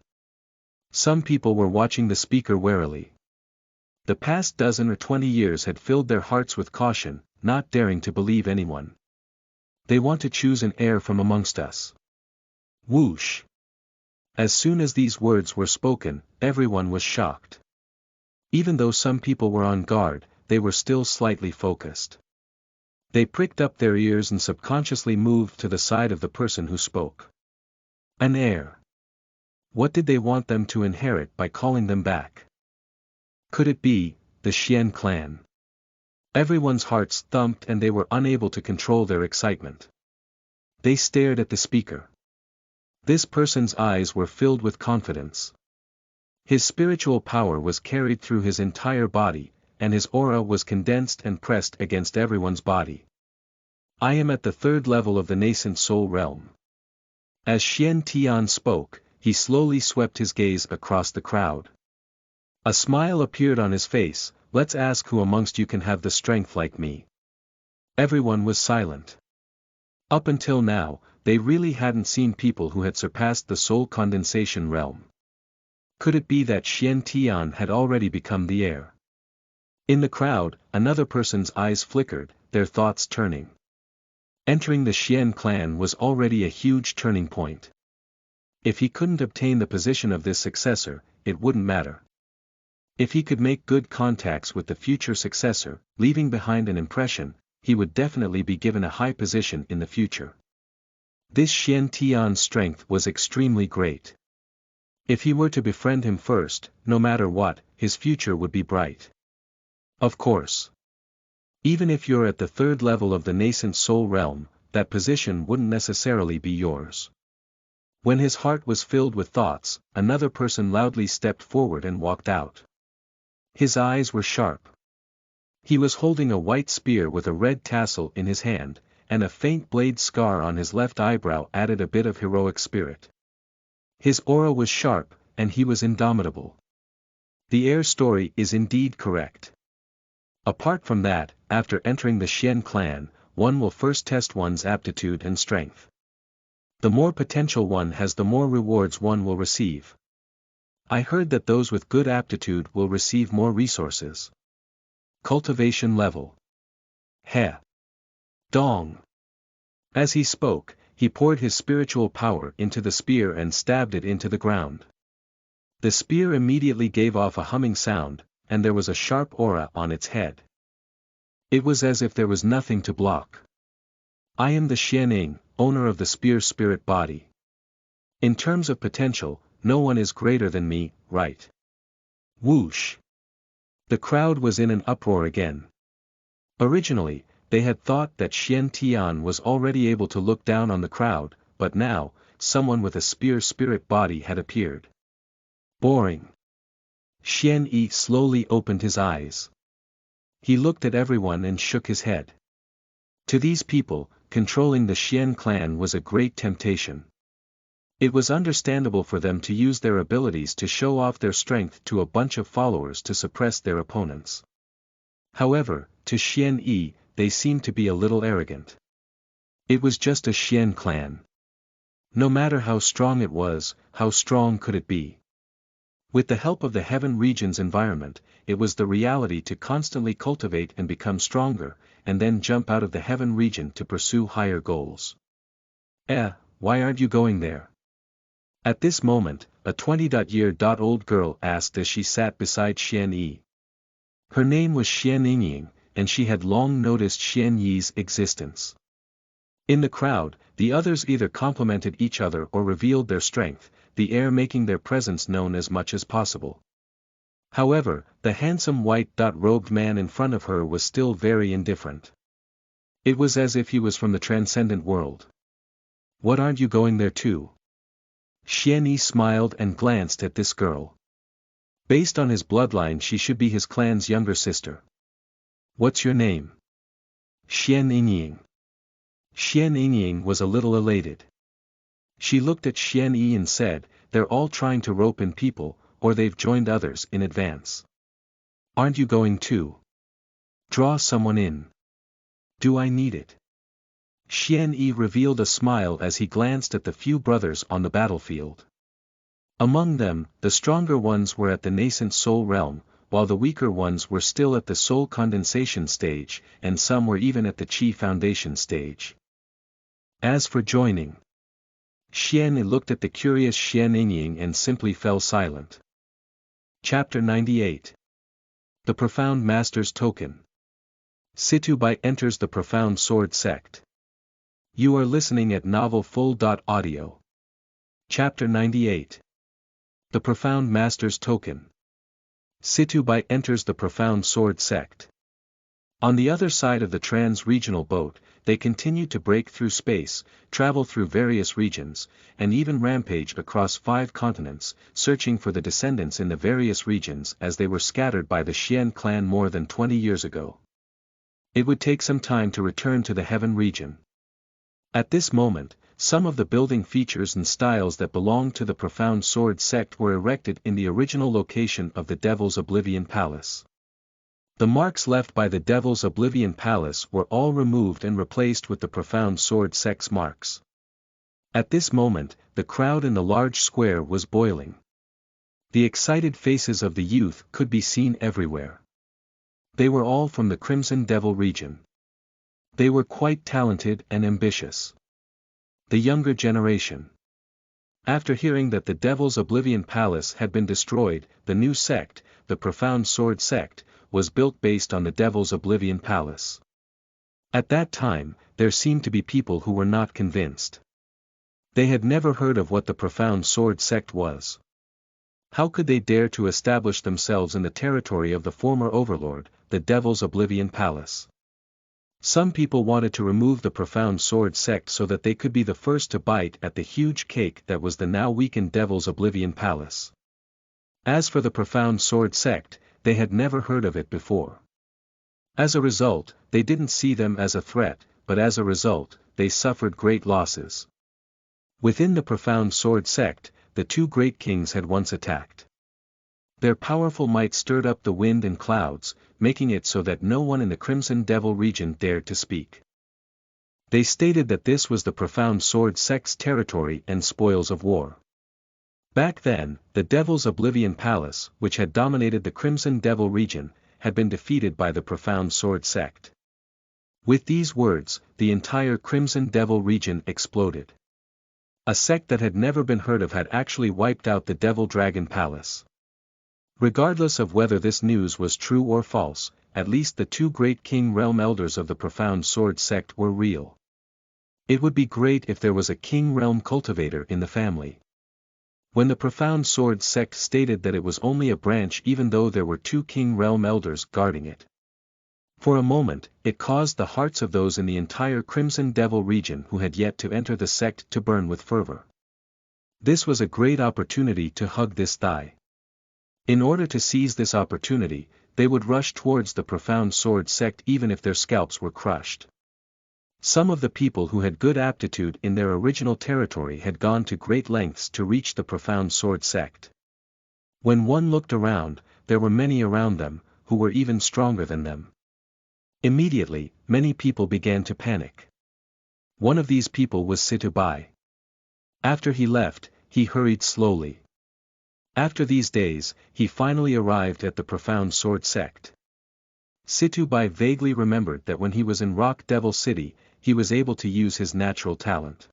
Some people were watching the speaker warily. The past dozen or 20 years had filled their hearts with caution, not daring to believe anyone. They want to choose an heir from amongst us. Whoosh! As soon as these words were spoken, everyone was shocked. Even though some people were on guard, they were still slightly focused. They pricked up their ears and subconsciously moved to the side of the person who spoke. An heir. What did they want them to inherit by calling them back? Could it be the Xian clan? Everyone's hearts thumped and they were unable to control their excitement. They stared at the speaker. This person's eyes were filled with confidence. His spiritual power was carried through his entire body, and his aura was condensed and pressed against everyone's body. I am at the third level of the nascent soul realm. As Xian Tian spoke, he slowly swept his gaze across the crowd. A smile appeared on his face. Let's ask who amongst you can have the strength like me. Everyone was silent. Up until now, they really hadn't seen people who had surpassed the soul condensation realm. Could it be that Xian Tian had already become the heir? In the crowd, another person's eyes flickered, their thoughts turning. Entering the Xian clan was already a huge turning point. If he couldn't obtain the position of this successor, it wouldn't matter. If he could make good contacts with the future successor, leaving behind an impression, he would definitely be given a high position in the future. This Xian Tian's strength was extremely great. If he were to befriend him first, no matter what, his future would be bright. Of course. Even if you're at the third level of the nascent soul realm, that position wouldn't necessarily be yours. When his heart was filled with thoughts, another person loudly stepped forward and walked out. His eyes were sharp. He was holding a white spear with a red tassel in his hand, and a faint blade scar on his left eyebrow added a bit of heroic spirit. His aura was sharp, and he was indomitable. The heir story is indeed correct. Apart from that, after entering the Xian clan, one will first test one's aptitude and strength. The more potential one has, the more rewards one will receive. I heard that those with good aptitude will receive more resources. Cultivation level. He. Dong. As he spoke, he poured his spiritual power into the spear and stabbed it into the ground. The spear immediately gave off a humming sound, and there was a sharp aura on its head. It was as if there was nothing to block. I am the Xianing, owner of the spear spirit body. In terms of potential, no one is greater than me, right? Whoosh. The crowd was in an uproar again. Originally, they had thought that Xian Tian was already able to look down on the crowd, but now, someone with a spear spirit body had appeared. Boring. Xian Yi slowly opened his eyes. He looked at everyone and shook his head. To these people, controlling the Xian clan was a great temptation. It was understandable for them to use their abilities to show off their strength to a bunch of followers to suppress their opponents. However, to Xian Yi, they seemed to be a little arrogant. It was just a Xian clan. No matter how strong it was, how strong could it be? With the help of the heaven region's environment, it was the reality to constantly cultivate and become stronger, and then jump out of the heaven region to pursue higher goals. Why aren't you going there? At this moment, a 20-year-old girl asked as she sat beside Xian Yi. Her name was Xian Yingying, and she had long noticed Xian Yi's existence. In the crowd, the others either complimented each other or revealed their strength, the heir making their presence known as much as possible. However, the handsome white-robed man in front of her was still very indifferent. It was as if he was from the transcendent world. What aren't you going there to? Xian Yi smiled and glanced at this girl. Based on his bloodline, she should be his clan's younger sister. What's your name? Xian Yingying. Xian Yingying was a little elated. She looked at Xian Yi and said, they're all trying to rope in people, or they've joined others in advance. Aren't you going to draw someone in? Do I need it? Xian Yi revealed a smile as he glanced at the few brothers on the battlefield. Among them, the stronger ones were at the nascent soul realm, while the weaker ones were still at the soul condensation stage, and some were even at the Qi foundation stage. As for joining, Xian Yi looked at the curious Xian Yingying and simply fell silent. Chapter 98. The Profound Master's Token. Situbai enters the Profound Sword Sect. You are listening at NovelFull.audio. Chapter 98. The Profound Master's Token. Situbai enters the Profound Sword Sect. On the other side of the trans-regional boat, they continue to break through space, travel through various regions, and even rampage across 5 continents, searching for the descendants in the various regions as they were scattered by the Xian clan more than 20 years ago. It would take some time to return to the Heaven region. At this moment, some of the building features and styles that belonged to the Profound Sword Sect were erected in the original location of the Devil's Oblivion Palace. The marks left by the Devil's Oblivion Palace were all removed and replaced with the Profound Sword Sect's marks. At this moment, the crowd in the large square was boiling. The excited faces of the youth could be seen everywhere. They were all from the Crimson Devil region. They were quite talented and ambitious. The younger generation. After hearing that the Devil's Oblivion Palace had been destroyed, the new sect, the Profound Sword Sect, was built based on the Devil's Oblivion Palace. At that time, there seemed to be people who were not convinced. They had never heard of what the Profound Sword Sect was. How could they dare to establish themselves in the territory of the former overlord, the Devil's Oblivion Palace? Some people wanted to remove the Profound Sword Sect so that they could be the first to bite at the huge cake that was the now weakened Devil's Oblivion Palace. As for the Profound Sword Sect, they had never heard of it before. As a result, they didn't see them as a threat, but as a result, they suffered great losses. Within the Profound Sword Sect, the 2 great kings had once attacked. Their powerful might stirred up the wind and clouds, making it so that no one in the Crimson Devil region dared to speak. They stated that this was the Profound Sword Sect's territory and spoils of war. Back then, the Devil's Oblivion Palace, which had dominated the Crimson Devil region, had been defeated by the Profound Sword Sect. With these words, the entire Crimson Devil region exploded. A sect that had never been heard of had actually wiped out the Devil Dragon Palace. Regardless of whether this news was true or false, at least the 2 great King Realm Elders of the Profound Sword Sect were real. It would be great if there was a King Realm Cultivator in the family. When the Profound Sword Sect stated that it was only a branch even though there were 2 King Realm Elders guarding it. For a moment, it caused the hearts of those in the entire Crimson Devil region who had yet to enter the sect to burn with fervor. This was a great opportunity to hug this thigh. In order to seize this opportunity, they would rush towards the Profound Sword Sect even if their scalps were crushed. Some of the people who had good aptitude in their original territory had gone to great lengths to reach the Profound Sword Sect. When one looked around, there were many around them, who were even stronger than them. Immediately, many people began to panic. One of these people was Situbai. After he left, he hurried slowly. After these days, he finally arrived at the Profound Sword Sect. Situbai vaguely remembered that when he was in Rock Devil City, he was able to use his natural talent.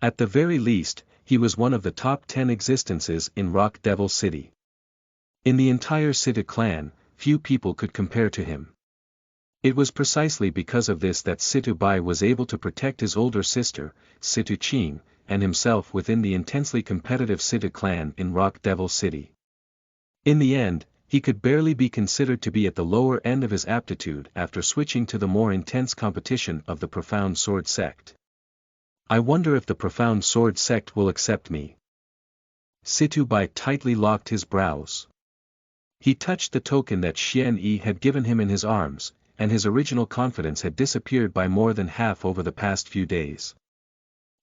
At the very least, he was one of the top 10 existences in Rock Devil City. In the entire Situ clan, few people could compare to him. It was precisely because of this that Situbai was able to protect his older sister, Situ Ching, and himself within the intensely competitive Situ clan in Rock Devil City. In the end, he could barely be considered to be at the lower end of his aptitude after switching to the more intense competition of the Profound Sword Sect. I wonder if the Profound Sword Sect will accept me. Situbai tightly locked his brows. He touched the token that Xian Yi had given him in his arms, and his original confidence had disappeared by more than half over the past few days.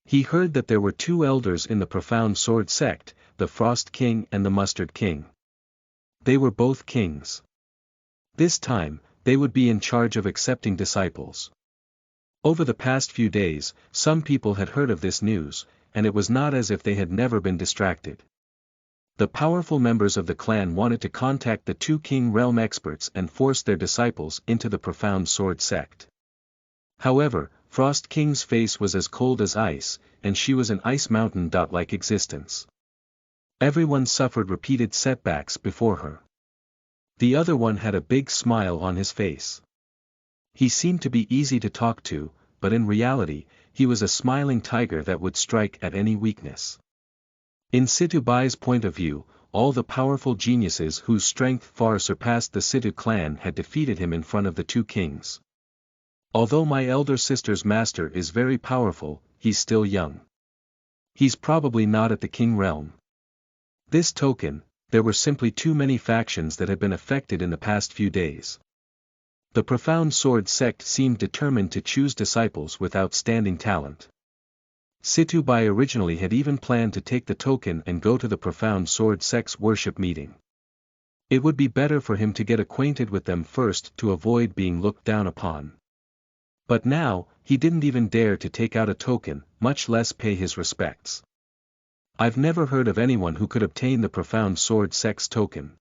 He heard that there were 2 elders in the Profound Sword Sect, the Frost King and the Mustard King. They were both kings. This time, they would be in charge of accepting disciples. Over the past few days, some people had heard of this news, and it was not as if they had never been distracted. The powerful members of the clan wanted to contact the 2 King Realm experts and force their disciples into the Profound Sword Sect. However, Frost King's face was as cold as ice, and she was an ice mountain-like existence. Everyone suffered repeated setbacks before her. The other one had a big smile on his face. He seemed to be easy to talk to, but in reality, he was a smiling tiger that would strike at any weakness. In Situbai's point of view, all the powerful geniuses whose strength far surpassed the Situ clan had defeated him in front of the two kings. Although my elder sister's master is very powerful, he's still young. He's probably not at the king realm. This token, there were simply too many factions that had been affected in the past few days. The Profound Sword sect seemed determined to choose disciples with outstanding talent. Situbai originally had even planned to take the token and go to the Profound Sword sect's worship meeting. It would be better for him to get acquainted with them first to avoid being looked down upon. But now, he didn't even dare to take out a token, much less pay his respects. I've never heard of anyone who could obtain the Profound Sword sect's token.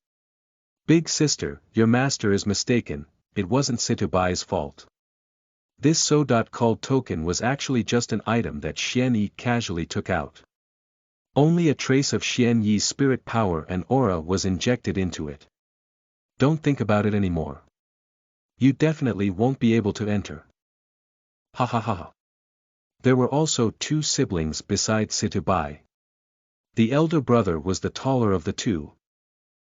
Big sister, your master is mistaken, it wasn't Situbai's fault. This so-called token was actually just an item that Xian Yi casually took out. Only a trace of Xian Yi's spirit power and aura was injected into it. Don't think about it anymore. You definitely won't be able to enter. Ha ha ha. There were also two siblings besides Situbai. The elder brother was the taller of the two.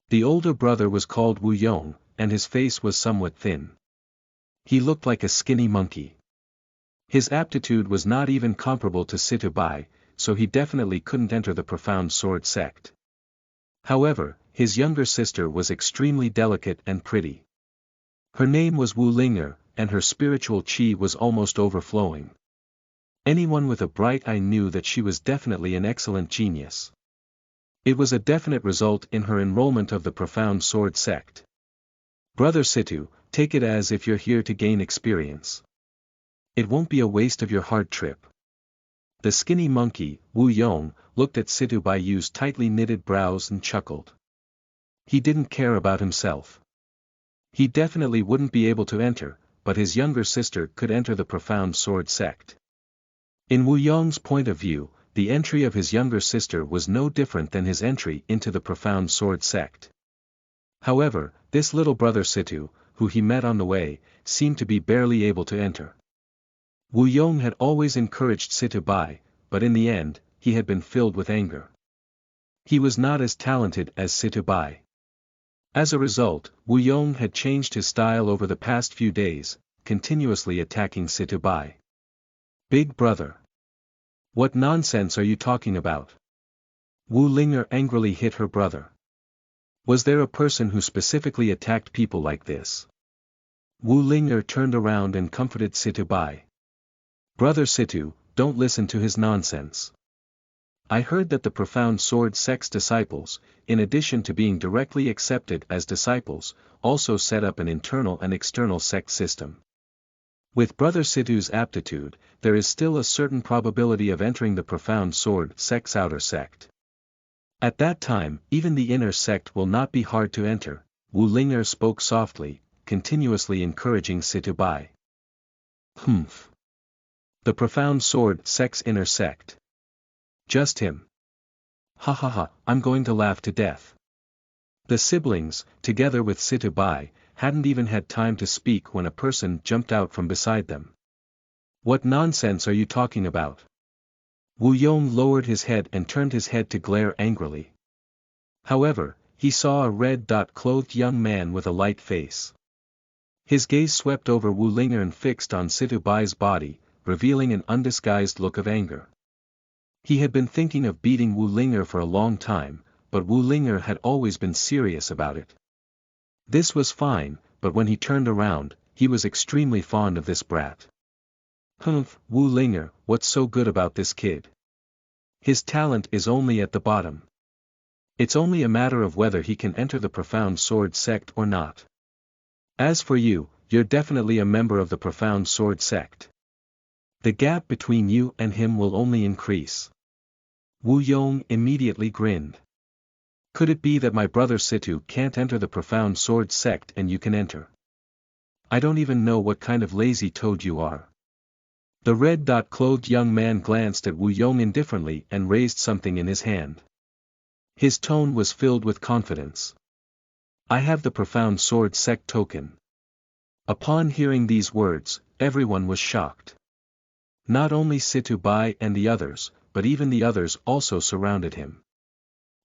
The older brother was called Wu Yong, and his face was somewhat thin. He looked like a skinny monkey. His aptitude was not even comparable to Situbai, so he definitely couldn't enter the Profound Sword sect. However, his younger sister was extremely delicate and pretty. Her name was Wu Linger, and her spiritual chi was almost overflowing. Anyone with a bright eye knew that she was definitely an excellent genius. It was a definite result in her enrollment of the Profound Sword sect. Brother Situ, take it as if you're here to gain experience. It won't be a waste of your hard trip. The skinny monkey, Wu Yong, looked at Situbai Yu's tightly knitted brows and chuckled. He didn't care about himself. He definitely wouldn't be able to enter, but his younger sister could enter the Profound Sword sect. In Wu Yong's point of view, the entry of his younger sister was no different than his entry into the Profound Sword sect. However, this little brother Situ, who he met on the way, seemed to be barely able to enter. Wu Yong had always encouraged Situbai, but in the end, he had been filled with anger. He was not as talented as Situbai. As a result, Wu Yong had changed his style over the past few days, continuously attacking Situbai. Big brother. What nonsense are you talking about? Wu Linger angrily hit her brother. Was there a person who specifically attacked people like this? Wu Linger turned around and comforted Situbai. Brother Situ, don't listen to his nonsense. I heard that the Profound Sword sect's disciples, in addition to being directly accepted as disciples, also set up an internal and external sect system. With Brother Situ's aptitude, there is still a certain probability of entering the Profound Sword sect's outer sect. At that time, even the inner sect will not be hard to enter, Wu Linger spoke softly, continuously encouraging Situbai. Humph. The Profound Sword sect's inner sect. Just him. Ha ha ha, I'm going to laugh to death. The siblings, together with Situbai, hadn't even had time to speak when a person jumped out from beside them. What nonsense are you talking about? Wu Yong lowered his head and turned his head to glare angrily. However, he saw a red-clothed young man with a light face. His gaze swept over Wu Linger and fixed on Situbai's body, revealing an undisguised look of anger. He had been thinking of beating Wu Linger for a long time, but Wu Linger had always been serious about it. This was fine, but when he turned around, he was extremely fond of this brat. Humph, Wu Linger, what's so good about this kid? His talent is only at the bottom. It's only a matter of whether he can enter the Profound Sword sect or not. As for you, you're definitely a member of the Profound Sword sect. The gap between you and him will only increase. Wu Yong immediately grinned. Could it be that my brother Situ can't enter the Profound Sword sect and you can enter? I don't even know what kind of lazy toad you are. The red-clothed young man glanced at Wu Yong indifferently and raised something in his hand. His tone was filled with confidence. I have the profound sword sect token. Upon hearing these words, everyone was shocked. Not only Situ Bai and the others, but even the others also surrounded him.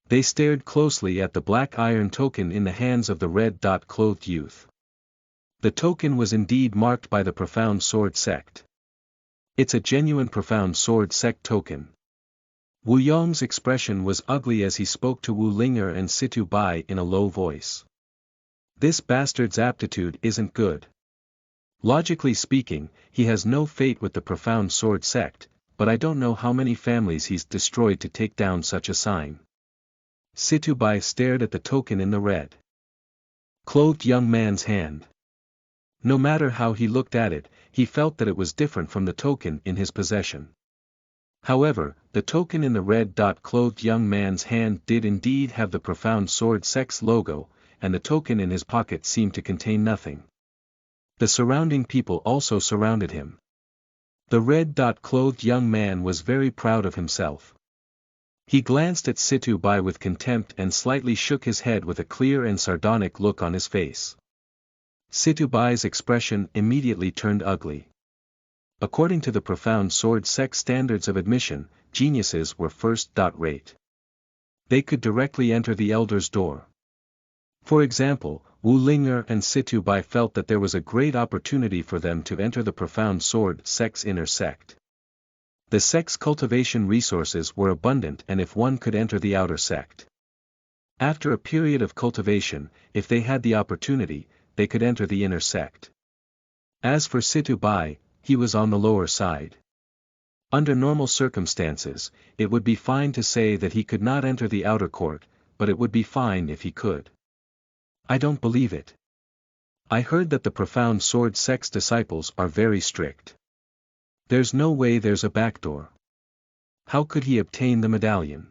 They stared closely at the black iron token in the hands of the red-clothed youth. The token was indeed marked by the profound sword sect. It's a genuine profound sword sect token. Wu Yong's expression was ugly as he spoke to Wu Linger and Situ Bai in a low voice. This bastard's aptitude isn't good. Logically speaking, he has no fate with the profound sword sect, but I don't know how many families he's destroyed to take down such a sign. Situ Bai stared at the token in the red-clothed young man's hand. No matter how he looked at it, he felt that it was different from the token in his possession. However, the token in the red-clothed young man's hand did indeed have the profound sword sect's logo, and the token in his pocket seemed to contain nothing. The surrounding people also surrounded him. The red-clothed young man was very proud of himself. He glanced at Situ Bai with contempt and slightly shook his head with a clear and sardonic look on his face. Situ Bai's expression immediately turned ugly. According to the profound sword sect standards of admission, geniuses were first-rate. They could directly enter the elder's door. For example, Wu Linger and Situ Bai felt that there was a great opportunity for them to enter the profound sword sect's inner sect. The sect's cultivation resources were abundant, and if one could enter the outer sect. After a period of cultivation, if they had the opportunity, they could enter the inner sect. As for Situ Bai, he was on the lower side. Under normal circumstances, it would be fine to say that he could not enter the outer court, but it would be fine if he could. I don't believe it. I heard that the profound sword sect's disciples are very strict. There's no way there's a backdoor. How could he obtain the medallion?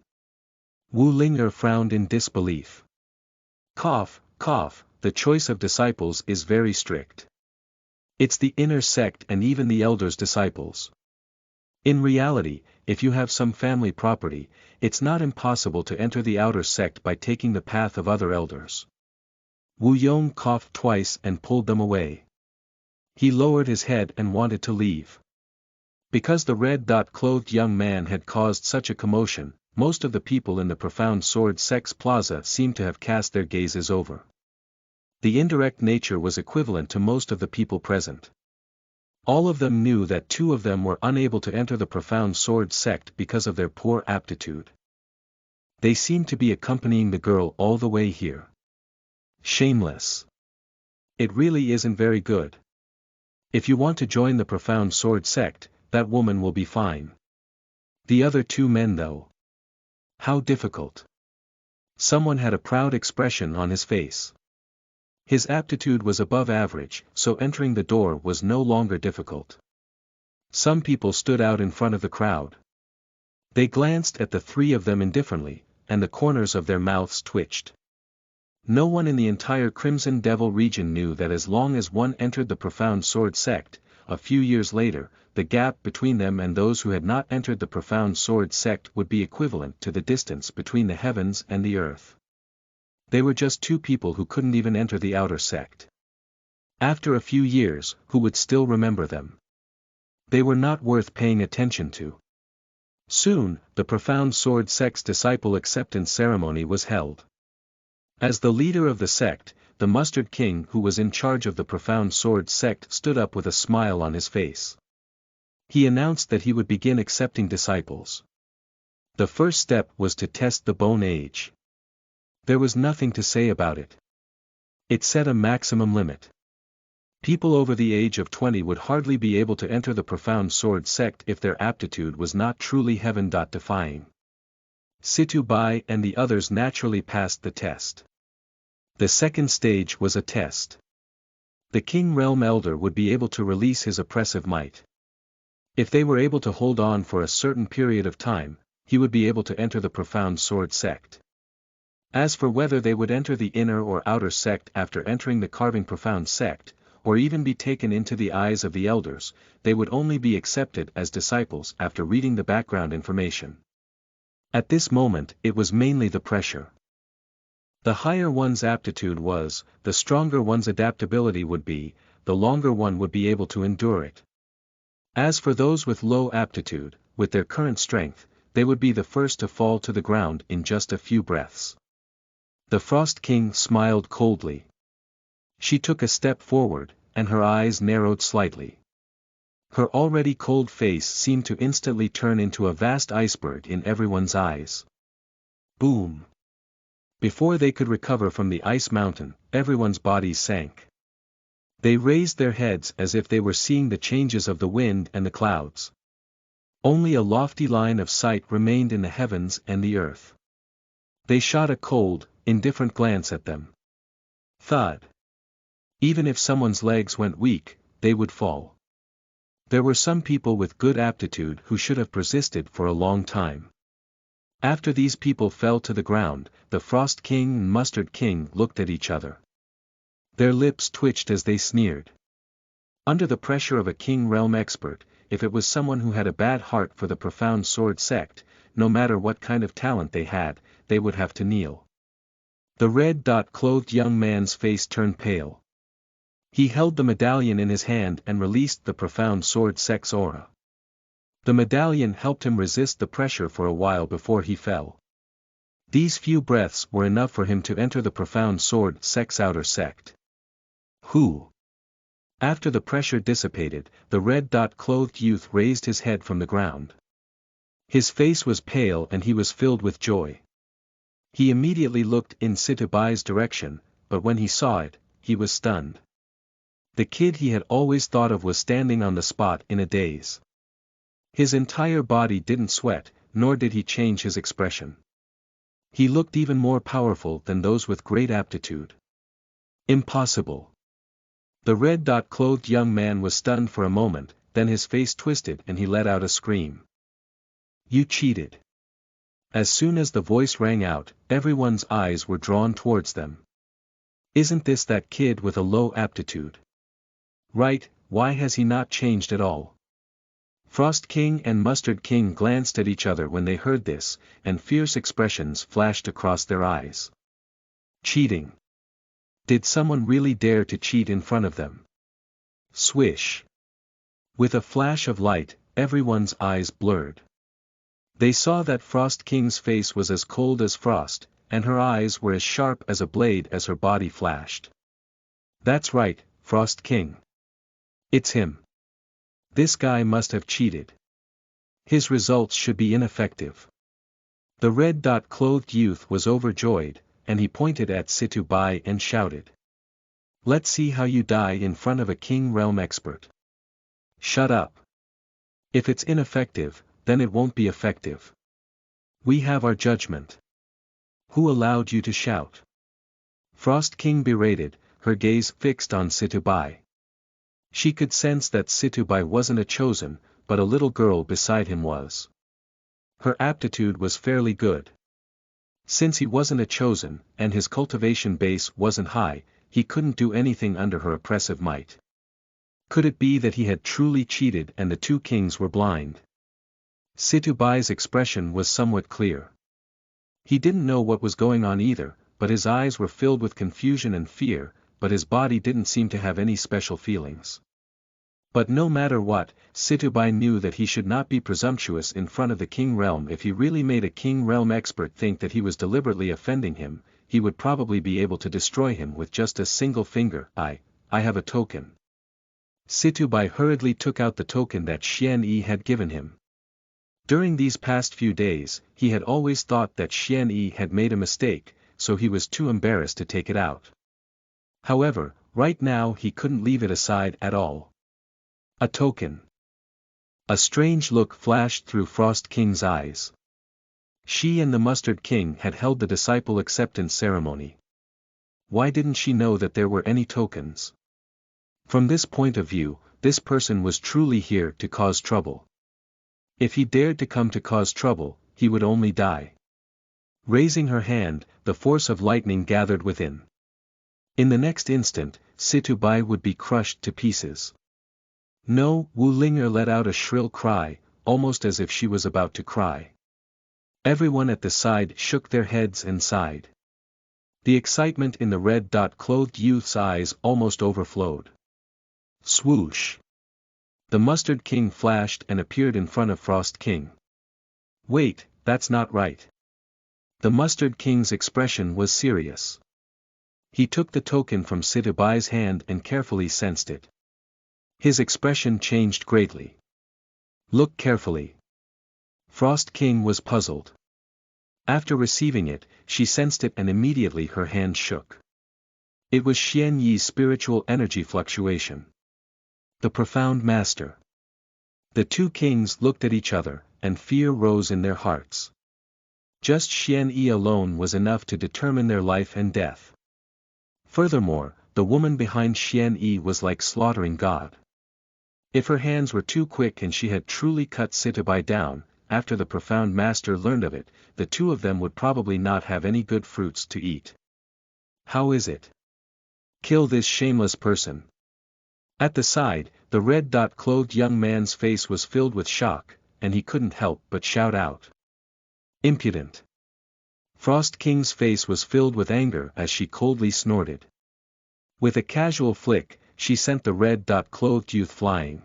Wu Linger frowned in disbelief. Cough, cough, the choice of disciples is very strict. It's the inner sect and even the elders' disciples. In reality, if you have some family property, it's not impossible to enter the outer sect by taking the path of other elders. Wu Yong coughed twice and pulled them away. He lowered his head and wanted to leave. Because the red-clothed young man had caused such a commotion, most of the people in the profound sword sect's plaza seemed to have cast their gazes over. The indirect nature was equivalent to most of the people present. All of them knew that two of them were unable to enter the profound sword sect because of their poor aptitude. They seemed to be accompanying the girl all the way here. Shameless. It really isn't very good. If you want to join the profound sword sect, that woman will be fine. The other two men though. How difficult. Someone had a proud expression on his face. His aptitude was above average, so entering the door was no longer difficult. Some people stood out in front of the crowd. They glanced at the three of them indifferently, and the corners of their mouths twitched. No one in the entire Crimson Devil region knew that as long as one entered the profound sword sect, a few years later, the gap between them and those who had not entered the profound sword sect would be equivalent to the distance between the heavens and the earth. They were just two people who couldn't even enter the outer sect. After a few years, who would still remember them? They were not worth paying attention to. Soon, the profound sword sect's disciple acceptance ceremony was held. As the leader of the sect, the Mustard King who was in charge of the profound sword sect stood up with a smile on his face. He announced that he would begin accepting disciples. The first step was to test the bone age. There was nothing to say about it. It set a maximum limit. People over the age of 20 would hardly be able to enter the profound sword sect if their aptitude was not truly heaven-defying. Situ Bai and the others naturally passed the test. The second stage was a test. The King Realm Elder would be able to release his oppressive might. If they were able to hold on for a certain period of time, he would be able to enter the profound sword sect. As for whether they would enter the inner or outer sect after entering the carving profound sect, or even be taken into the eyes of the elders, they would only be accepted as disciples after reading the background information. At this moment it was mainly the pressure. The higher one's aptitude was, the stronger one's adaptability would be, the longer one would be able to endure it. As for those with low aptitude, with their current strength, they would be the first to fall to the ground in just a few breaths. The Frost King smiled coldly. She took a step forward, and her eyes narrowed slightly. Her already cold face seemed to instantly turn into a vast iceberg in everyone's eyes. Boom! Before they could recover from the ice mountain, everyone's bodies sank. They raised their heads as if they were seeing the changes of the wind and the clouds. Only a lofty line of sight remained in the heavens and the earth. They shot a cold, indifferent glance at them. Thud. Even if someone's legs went weak, they would fall. There were some people with good aptitude who should have persisted for a long time. After these people fell to the ground, the Frost King and Mustard King looked at each other. Their lips twitched as they sneered. Under the pressure of a King Realm expert, if it was someone who had a bad heart for the Profound Sword sect, no matter what kind of talent they had, they would have to kneel. The red-clothed young man's face turned pale. He held the medallion in his hand and released the Profound Sword sect's aura. The medallion helped him resist the pressure for a while before he fell. These few breaths were enough for him to enter the Profound Sword sect's outer sect. Who? After the pressure dissipated, the red-clothed youth raised his head from the ground. His face was pale and he was filled with joy. He immediately looked in Situbai's direction, but when he saw it, he was stunned. The kid he had always thought of was standing on the spot in a daze. His entire body didn't sweat, nor did he change his expression. He looked even more powerful than those with great aptitude. Impossible. The red-clothed young man was stunned for a moment, then his face twisted and he let out a scream. You cheated. As soon as the voice rang out, everyone's eyes were drawn towards them. Isn't this that kid with a low aptitude? Right, why has he not changed at all? Frost King and Mustard King glanced at each other when they heard this, and fierce expressions flashed across their eyes. Cheating. Did someone really dare to cheat in front of them? Swish. With a flash of light, everyone's eyes blurred. They saw that Frost King's face was as cold as frost, and her eyes were as sharp as a blade as her body flashed. That's right, Frost King. It's him. This guy must have cheated. His results should be ineffective. The red-clothed youth was overjoyed, and he pointed at Situbai and shouted. Let's see how you die in front of a King Realm expert. Shut up. If it's ineffective, then it won't be effective. We have our judgment. Who allowed you to shout? Frost King berated, her gaze fixed on Situbai. She could sense that Situbai wasn't a chosen, but a little girl beside him was. Her aptitude was fairly good. Since he wasn't a chosen, and his cultivation base wasn't high, he couldn't do anything under her oppressive might. Could it be that he had truly cheated and the two kings were blind? Situbai's expression was somewhat clear. He didn't know what was going on either, but his eyes were filled with confusion and fear, but his body didn't seem to have any special feelings. But no matter what, Situbai knew that he should not be presumptuous in front of the King Realm. If he really made a King Realm expert think that he was deliberately offending him, he would probably be able to destroy him with just a single finger. I have a token. Situbai hurriedly took out the token that Xian Yi had given him. During these past few days, he had always thought that Xian Yi had made a mistake, so he was too embarrassed to take it out. However, right now he couldn't leave it aside at all. A token. A strange look flashed through Frost King's eyes. She and the Mustard King had held the disciple acceptance ceremony. Why didn't she know that there were any tokens? From this point of view, this person was truly here to cause trouble. If he dared to come to cause trouble, he would only die. Raising her hand, the force of lightning gathered within. In the next instant, Situbai would be crushed to pieces. No, Wu Ling'er let out a shrill cry, almost as if she was about to cry. Everyone at the side shook their heads and sighed. The excitement in the red-clothed youth's eyes almost overflowed. Swoosh! The Mustard King flashed and appeared in front of Frost King. Wait, that's not right. The Mustard King's expression was serious. He took the token from Situbai's hand and carefully sensed it. His expression changed greatly. Look carefully. Frost King was puzzled. After receiving it, she sensed it and immediately her hand shook. It was Xian Yi's spiritual energy fluctuation. The profound master. The two kings looked at each other, and fear rose in their hearts. Just Xian Yi alone was enough to determine their life and death. Furthermore, the woman behind Xian Yi was like slaughtering God. If her hands were too quick and she had truly cut Situbai down, after the profound master learned of it, the two of them would probably not have any good fruits to eat. How is it? Kill this shameless person. At the side, the red-clothed young man's face was filled with shock, and he couldn't help but shout out. Impudent! Frost King's face was filled with anger as she coldly snorted. With a casual flick, she sent the red-clothed youth flying.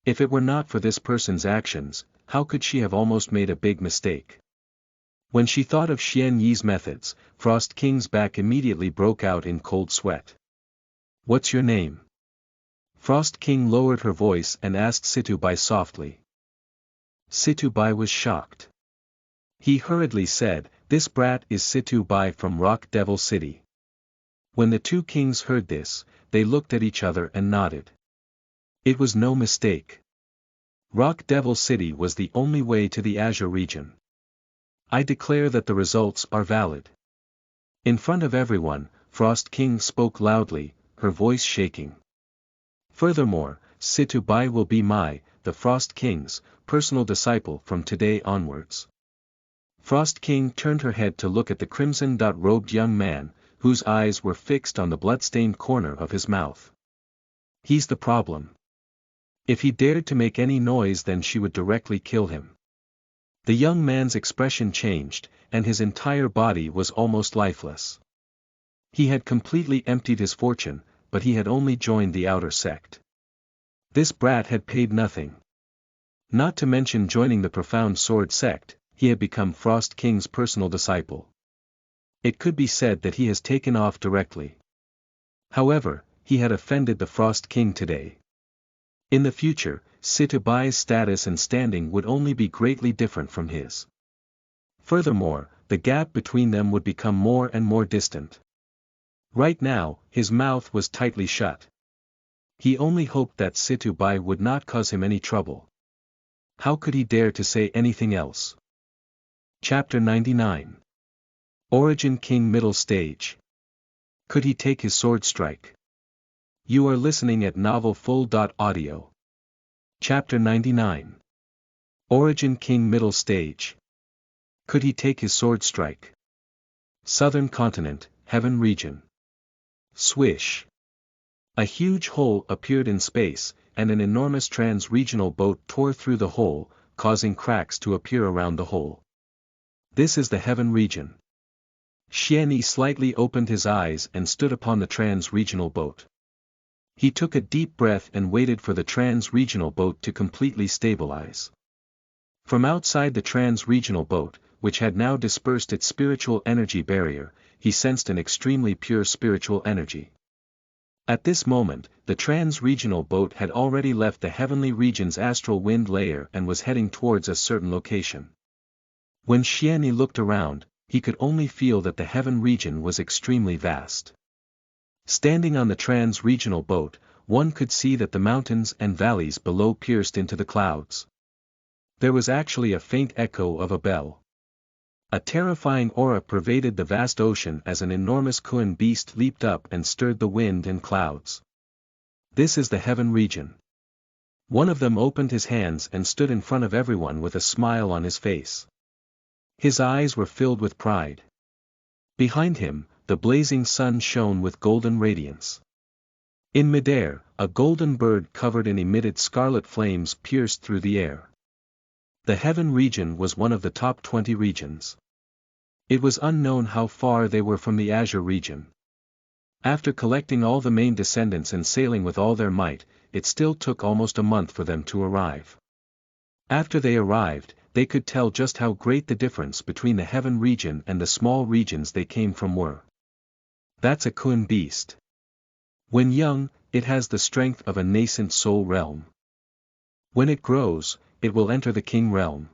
If it were not for this person's actions, how could she have almost made a big mistake? When she thought of Xian Yi's methods, Frost King's back immediately broke out in cold sweat. What's your name? Frost King lowered her voice and asked Situbai softly. Situbai was shocked. He hurriedly said, "This brat is Situbai from Rock Devil City." When the two kings heard this, they looked at each other and nodded. It was no mistake. Rock Devil City was the only way to the Azure region. I declare that the results are valid. In front of everyone, Frost King spoke loudly, her voice shaking. Furthermore, Situbai will be the Frost King's, personal disciple from today onwards. Frost King turned her head to look at the crimson-robed young man, whose eyes were fixed on the blood-stained corner of his mouth. He's the problem. If he dared to make any noise, then she would directly kill him. The young man's expression changed, and his entire body was almost lifeless. He had completely emptied his fortune, but he had only joined the outer sect. This brat had paid nothing. Not to mention joining the Profound Sword sect, he had become Frost King's personal disciple. It could be said that he has taken off directly. However, he had offended the Frost King today. In the future, Situbai's status and standing would only be greatly different from his. Furthermore, the gap between them would become more and more distant. Right now, his mouth was tightly shut. He only hoped that Situbai would not cause him any trouble. How could he dare to say anything else? Chapter 99. Origin King Middle Stage. Could he take his sword strike? You are listening at NovelFull.audio. Chapter 99. Origin King Middle Stage. Could he take his sword strike? Southern Continent, Heaven Region. Swish. A huge hole appeared in space, and an enormous trans-regional boat tore through the hole, causing cracks to appear around the hole. This is the Heaven Region. Xian Yi slightly opened his eyes and stood upon the trans-regional boat. He took a deep breath and waited for the trans-regional boat to completely stabilize. From outside the trans-regional boat, which had now dispersed its spiritual energy barrier, he sensed an extremely pure spiritual energy. At this moment, the trans-regional boat had already left the heavenly region's astral wind layer and was heading towards a certain location. When Xian Yi looked around, he could only feel that the heaven region was extremely vast. Standing on the trans-regional boat, one could see that the mountains and valleys below pierced into the clouds. There was actually a faint echo of a bell. A terrifying aura pervaded the vast ocean as an enormous Kuan beast leaped up and stirred the wind and clouds. This is the Heaven region. One of them opened his hands and stood in front of everyone with a smile on his face. His eyes were filled with pride. Behind him, the blazing sun shone with golden radiance. In midair, a golden bird covered in emitted scarlet flames pierced through the air. The Heaven region was one of the top 20 regions. It was unknown how far they were from the Azure region. After collecting all the main descendants and sailing with all their might, it still took almost a month for them to arrive. After they arrived, they could tell just how great the difference between the heaven region and the small regions they came from were. That's a Kun beast. When young, it has the strength of a nascent soul realm. When it grows, it will enter the king realm.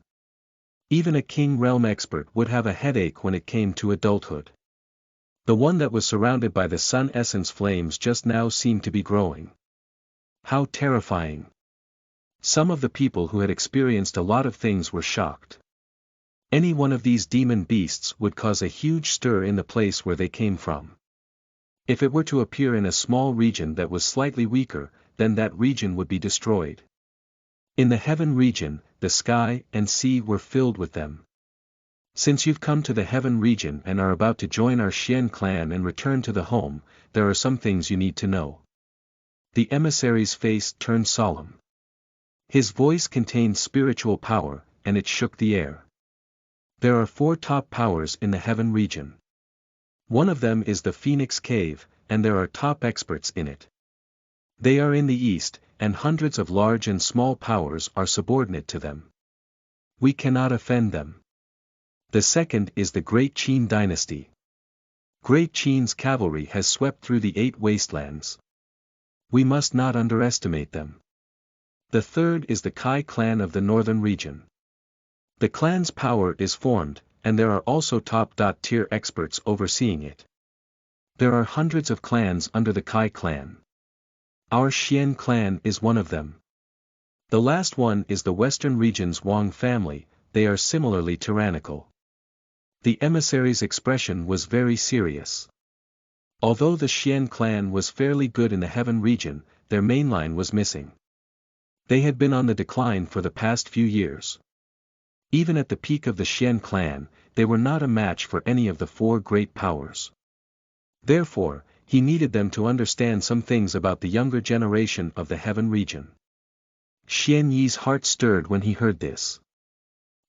Even a king realm expert would have a headache when it came to adulthood. The one that was surrounded by the sun essence flames just now seemed to be growing. How terrifying. Some of the people who had experienced a lot of things were shocked. Any one of these demon beasts would cause a huge stir in the place where they came from. If it were to appear in a small region that was slightly weaker, then that region would be destroyed. In the heaven region, the sky and sea were filled with them. Since you've come to the heaven region and are about to join our Xian clan and return to the home, there are some things you need to know. The emissary's face turned solemn. His voice contained spiritual power, and it shook the air. There are 4 top powers in the heaven region. One of them is the Phoenix Cave, and there are top experts in it. They are in the east, and hundreds of large and small powers are subordinate to them. We cannot offend them. The second is the Great Qin dynasty. Great Qin's cavalry has swept through the 8 wastelands. We must not underestimate them. The third is the Kai clan of the northern region. The clan's power is formed, and there are also top-tier experts overseeing it. There are hundreds of clans under the Kai clan. Our Xian clan is one of them. The last one is the western region's Wang family. They are similarly tyrannical. The emissary's expression was very serious. Although the Xian clan was fairly good in the heaven region, their mainline was missing. They had been on the decline for the past few years. Even at the peak of the Xian clan, they were not a match for any of the 4 great powers. Therefore, he needed them to understand some things about the younger generation of the heaven region. Xian Yi's heart stirred when he heard this.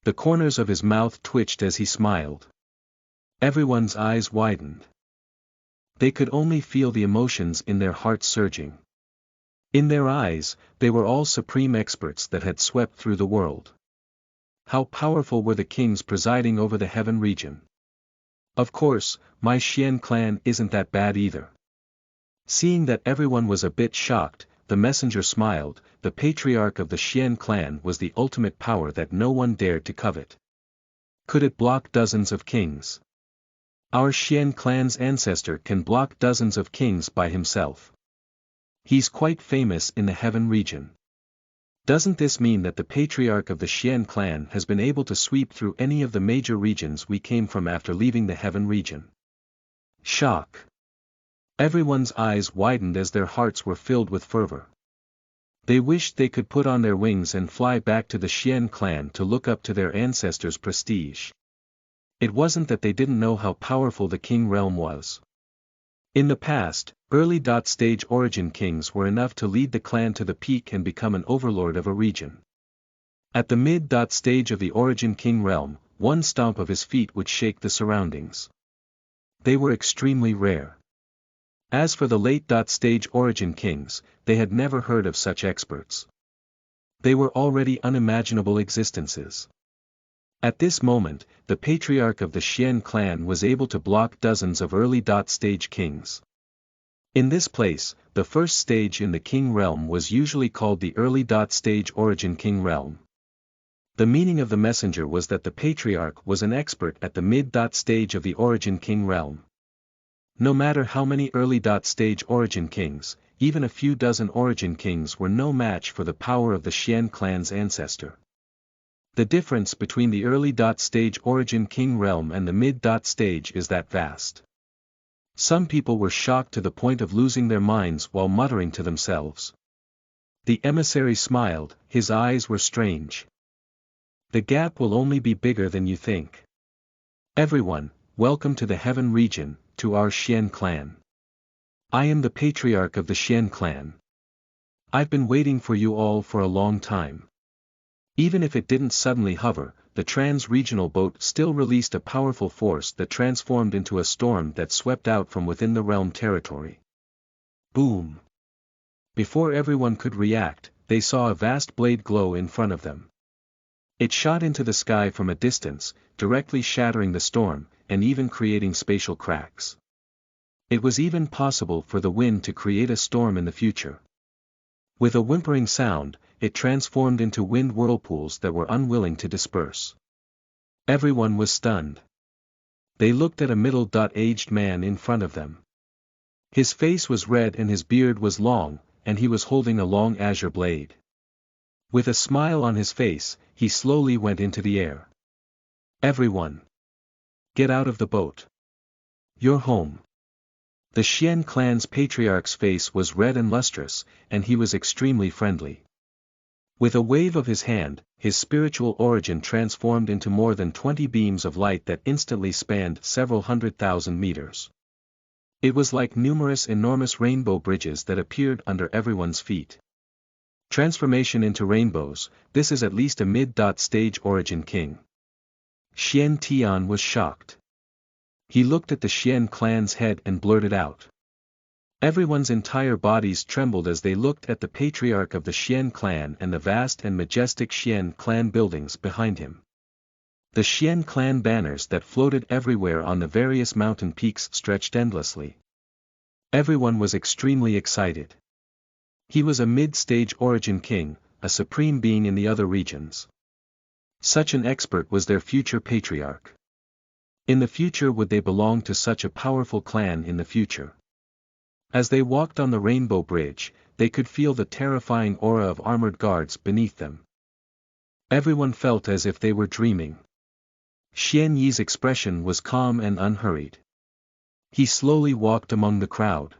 The corners of his mouth twitched as he smiled. Everyone's eyes widened. They could only feel the emotions in their hearts surging. In their eyes, they were all supreme experts that had swept through the world. How powerful were the kings presiding over the heaven region? Of course, my Xian clan isn't that bad either. Seeing that everyone was a bit shocked, the messenger smiled. The patriarch of the Xian clan was the ultimate power that no one dared to covet. Could it block dozens of kings? Our Xian clan's ancestor can block dozens of kings by himself. He's quite famous in the heaven region. Doesn't this mean that the patriarch of the Xian clan has been able to sweep through any of the major regions we came from after leaving the heaven region? Shock. Everyone's eyes widened as their hearts were filled with fervor. They wished they could put on their wings and fly back to the Xian clan to look up to their ancestors' prestige. It wasn't that they didn't know how powerful the king realm was. In the past, early-stage origin kings were enough to lead the clan to the peak and become an overlord of a region. At the mid-stage of the origin king realm, one stomp of his feet would shake the surroundings. They were extremely rare. As for the late-stage origin kings, they had never heard of such experts. They were already unimaginable existences. At this moment, the patriarch of the Xian clan was able to block dozens of early-stage kings. In this place, the first stage in the king realm was usually called the early-stage origin king realm. The meaning of the messenger was that the patriarch was an expert at the mid-stage of the origin king realm. No matter how many early-stage origin kings, even a few dozen origin kings were no match for the power of the Xian clan's ancestor. The difference between the early-stage origin king realm and the mid-stage is that vast. Some people were shocked to the point of losing their minds while muttering to themselves. The emissary smiled, his eyes were strange. The gap will only be bigger than you think. Everyone, welcome to the heaven region, to our Xian clan. I am the patriarch of the Xian clan. I've been waiting for you all for a long time. Even if it didn't suddenly hover, the trans-regional boat still released a powerful force that transformed into a storm that swept out from within the realm territory. Boom! Before everyone could react, they saw a vast blade glow in front of them. It shot into the sky from a distance, directly shattering the storm, and even creating spatial cracks. It was even possible for the wind to create a storm in the future. With a whimpering sound, it transformed into wind whirlpools that were unwilling to disperse. Everyone was stunned. They looked at a middle-aged man in front of them. His face was red and his beard was long, and he was holding a long azure blade. With a smile on his face, he slowly went into the air. Everyone! Get out of the boat. You're home. The Xian clan's patriarch's face was red and lustrous, and he was extremely friendly. With a wave of his hand, his spiritual origin transformed into more than 20 beams of light that instantly spanned several 100,000 meters. It was like numerous enormous rainbow bridges that appeared under everyone's feet. Transformation into rainbows, this is at least a mid-stage origin king. Xian Tian was shocked. He looked at the Xian clan's head and blurted out. Everyone's entire bodies trembled as they looked at the patriarch of the Xian clan and the vast and majestic Xian clan buildings behind him. The Xian clan banners that floated everywhere on the various mountain peaks stretched endlessly. Everyone was extremely excited. He was a mid-stage origin king, a supreme being in the other regions. Such an expert was their future patriarch. In the future would they belong to such a powerful clan in the future? As they walked on the Rainbow Bridge, they could feel the terrifying aura of armored guards beneath them. Everyone felt as if they were dreaming. Xian Yi's expression was calm and unhurried. He slowly walked among the crowd.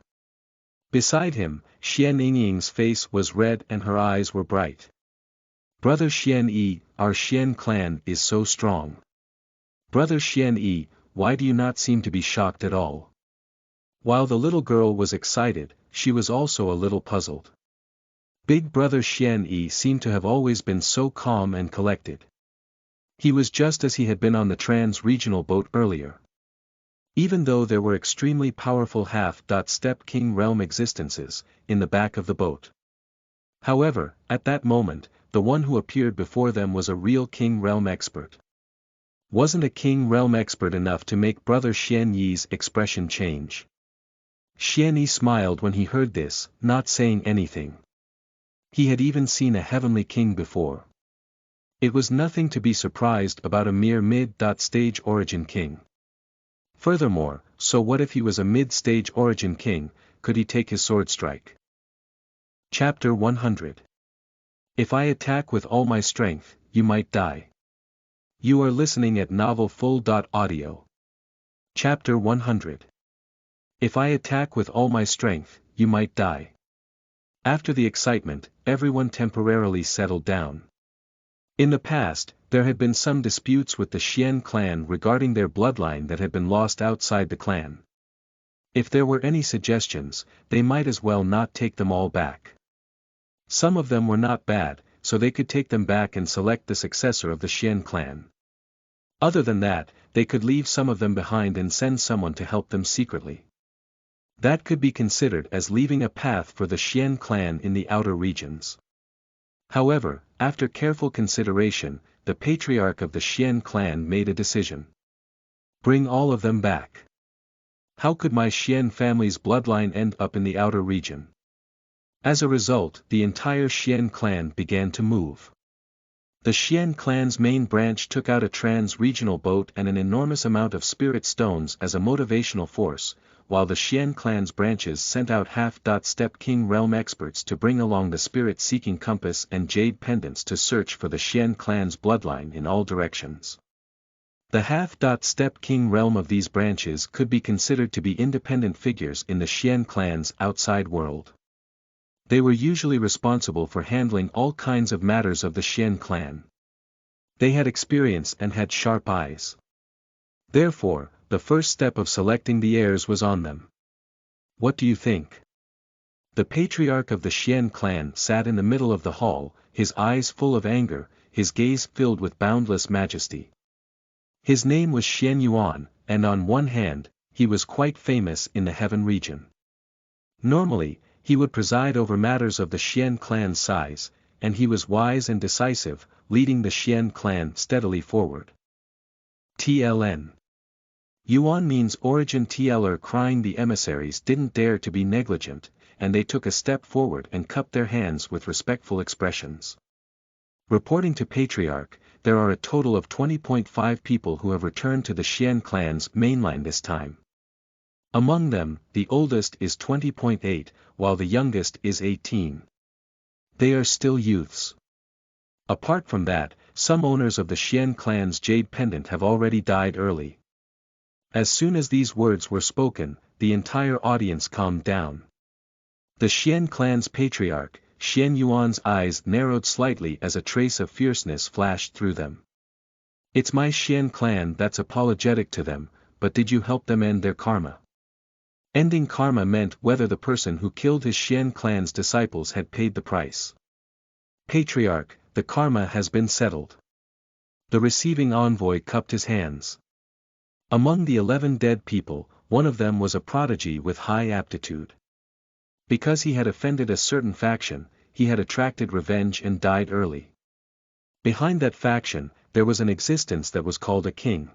Beside him, Xian Yingying's face was red and her eyes were bright. Brother Xian Yi, our Xian clan is so strong. Brother Xian Yi, why do you not seem to be shocked at all? While the little girl was excited, she was also a little puzzled. Big brother Xian Yi seemed to have always been so calm and collected. He was just as he had been on the trans-regional boat earlier. Even though there were extremely powerful half-step king realm existences in the back of the boat. However, at that moment, the one who appeared before them was a real king realm expert. Wasn't a king realm expert enough to make brother Xian Yi's expression change? Xian Yi smiled when he heard this, not saying anything. He had even seen a heavenly king before. It was nothing to be surprised about a mere mid-stage origin king. Furthermore, so what if he was a mid-stage origin king, could he take his sword strike? Chapter 100. If I attack with all my strength, you might die. You are listening at novelfull.audio. Chapter 100. If I attack with all my strength, you might die. After the excitement, everyone temporarily settled down. In the past, there had been some disputes with the Xian clan regarding their bloodline that had been lost outside the clan. If there were any suggestions, they might as well not take them all back. Some of them were not bad, so they could take them back and select the successor of the Xian clan. Other than that, they could leave some of them behind and send someone to help them secretly. That could be considered as leaving a path for the Xian clan in the outer regions. However, after careful consideration, the patriarch of the Xian clan made a decision. Bring all of them back. How could my Xian family's bloodline end up in the outer region? As a result, the entire Xian clan began to move. The Xian clan's main branch took out a trans-regional boat and an enormous amount of spirit stones as a motivational force, while the Xian clan's branches sent out half-step king realm experts to bring along the spirit-seeking compass and jade pendants to search for the Xian clan's bloodline in all directions. The half-step king realm of these branches could be considered to be independent figures in the Xian clan's outside world. They were usually responsible for handling all kinds of matters of the Xian clan. They had experience and had sharp eyes. Therefore, the first step of selecting the heirs was on them. What do you think? The patriarch of the Xian clan sat in the middle of the hall, his eyes full of anger, his gaze filled with boundless majesty. His name was Xian Yuan, and on one hand, he was quite famous in the heaven region. Normally, he would preside over matters of the Xian clan's size, and he was wise and decisive, leading the Xian clan steadily forward. TLN. Yuan means origin. TLR crying. The emissaries didn't dare to be negligent, and they took a step forward and cupped their hands with respectful expressions. Reporting to Patriarch, there are a total of 20.5 people who have returned to the Xian clan's mainline this time. Among them, the oldest is 20.8, while the youngest is 18. They are still youths. Apart from that, some owners of the Xian clan's jade pendant have already died early. As soon as these words were spoken, the entire audience calmed down. The Xian clan's patriarch, Xian Yuan's eyes narrowed slightly as a trace of fierceness flashed through them. It's my Xian clan that's apologetic to them, but did you help them end their karma? Ending karma meant whether the person who killed his Xian clan's disciples had paid the price. Patriarch, the karma has been settled. The receiving envoy cupped his hands. Among the 11 dead people, one of them was a prodigy with high aptitude. Because he had offended a certain faction, he had attracted revenge and died early. Behind that faction, there was an existence that was called a king.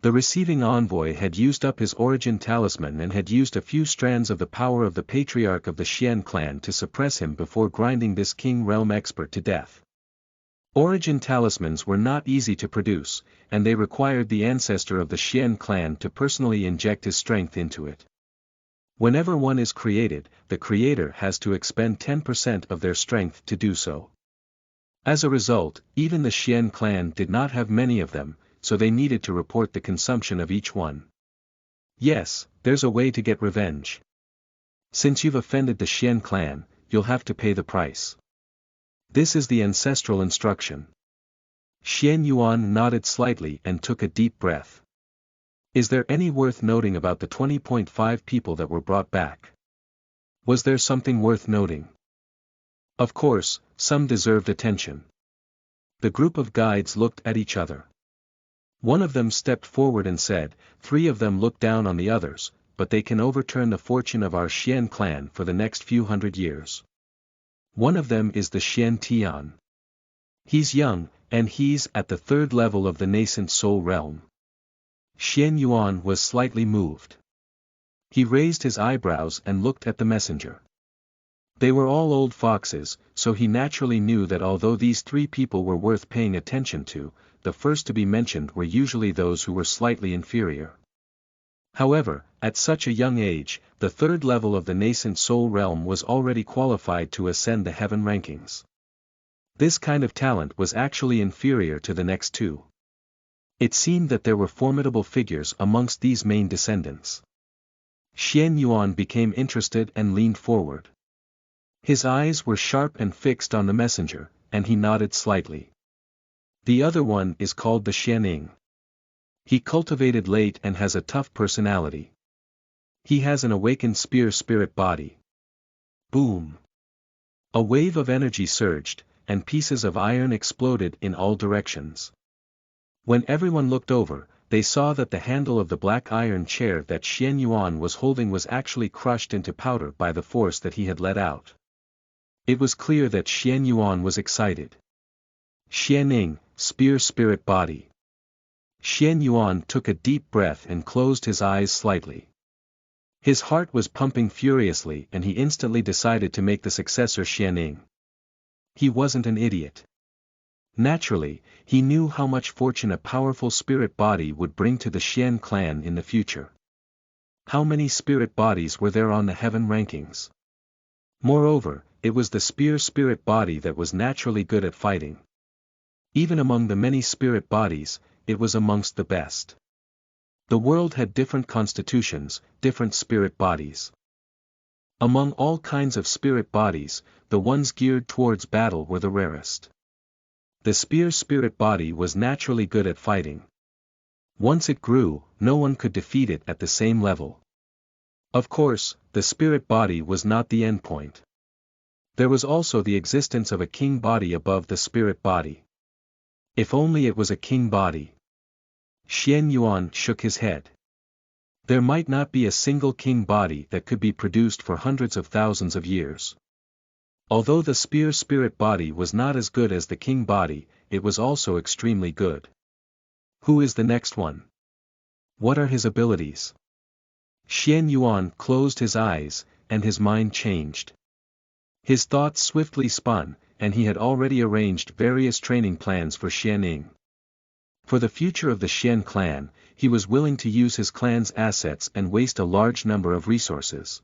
The receiving envoy had used up his origin talisman and had used a few strands of the power of the patriarch of the Xian clan to suppress him before grinding this king realm expert to death. Origin talismans were not easy to produce, and they required the ancestor of the Xian clan to personally inject his strength into it. Whenever one is created, the creator has to expend 10% of their strength to do so. As a result, even the Xian clan did not have many of them, so they needed to report the consumption of each one. Yes, there's a way to get revenge. Since you've offended the Xian clan, you'll have to pay the price. This is the ancestral instruction. Xian Yuan nodded slightly and took a deep breath. Is there any worth noting about the 20.5 people that were brought back? Was there something worth noting? Of course, some deserved attention. The group of guides looked at each other. One of them stepped forward and said, 3 of them look down on the others, but they can overturn the fortune of our Xian clan for the next few hundred years. One of them is the Xian Tian. He's young, and he's at the 3rd level of the nascent soul realm. Xian Yuan was slightly moved. He raised his eyebrows and looked at the messenger. They were all old foxes, so he naturally knew that although these 3 people were worth paying attention to, the first to be mentioned were usually those who were slightly inferior. However, at such a young age, the 3rd level of the nascent soul realm was already qualified to ascend the heaven rankings. This kind of talent was actually inferior to the next 2. It seemed that there were formidable figures amongst these main descendants. Xian Yuan became interested and leaned forward. His eyes were sharp and fixed on the messenger, and he nodded slightly. The other one is called the Xianing. He cultivated late and has a tough personality. He has an awakened spear spirit body. Boom! A wave of energy surged, and pieces of iron exploded in all directions. When everyone looked over, they saw that the handle of the black iron chair that Xian Yuan was holding was actually crushed into powder by the force that he had let out. It was clear that Xian Yuan was excited. Xianing, spear spirit body. Xian Yuan took a deep breath and closed his eyes slightly. His heart was pumping furiously and he instantly decided to make the successor Xianing. He wasn't an idiot. Naturally, he knew how much fortune a powerful spirit body would bring to the Xian clan in the future. How many spirit bodies were there on the heaven rankings? Moreover, it was the spear spirit body that was naturally good at fighting. Even among the many spirit bodies, it was amongst the best. The world had different constitutions, different spirit bodies. Among all kinds of spirit bodies, the ones geared towards battle were the rarest. The spear spirit body was naturally good at fighting. Once it grew, no one could defeat it at the same level. Of course, the spirit body was not the endpoint. There was also the existence of a king body above the spirit body. If only it was a king body. Xian Yuan shook his head. There might not be a single king body that could be produced for hundreds of thousands of years. Although the spear spirit body was not as good as the king body, it was also extremely good. Who is the next one? What are his abilities? Xian Yuan closed his eyes, and his mind changed. His thoughts swiftly spun, and he had already arranged various training plans for Xian Ying. For the future of the Xian clan, he was willing to use his clan's assets and waste a large number of resources.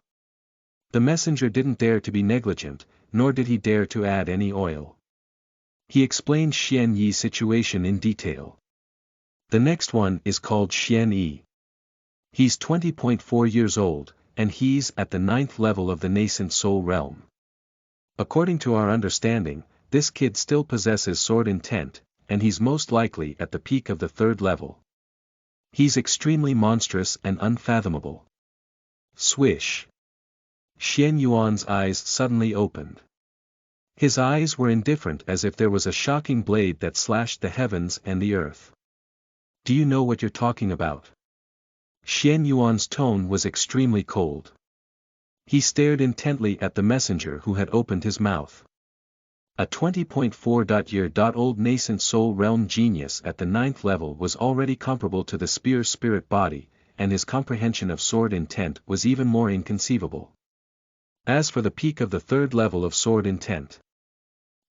The messenger didn't dare to be negligent, nor did he dare to add any oil. He explained Xian Yi's situation in detail. The next one is called Xian Yi. He's 20.4 years old, and he's at the 9th level of the nascent soul realm. According to our understanding, this kid still possesses sword intent, and he's most likely at the peak of the 3rd level. He's extremely monstrous and unfathomable. Swish. Xian Yuan's eyes suddenly opened. His eyes were indifferent as if there was a shocking blade that slashed the heavens and the earth. Do you know what you're talking about? Xian Yuan's tone was extremely cold. He stared intently at the messenger who had opened his mouth. A 20.4-year-old nascent soul realm genius at the 9th level was already comparable to the spear spirit body, and his comprehension of sword intent was even more inconceivable. As for the peak of the 3rd level of sword intent,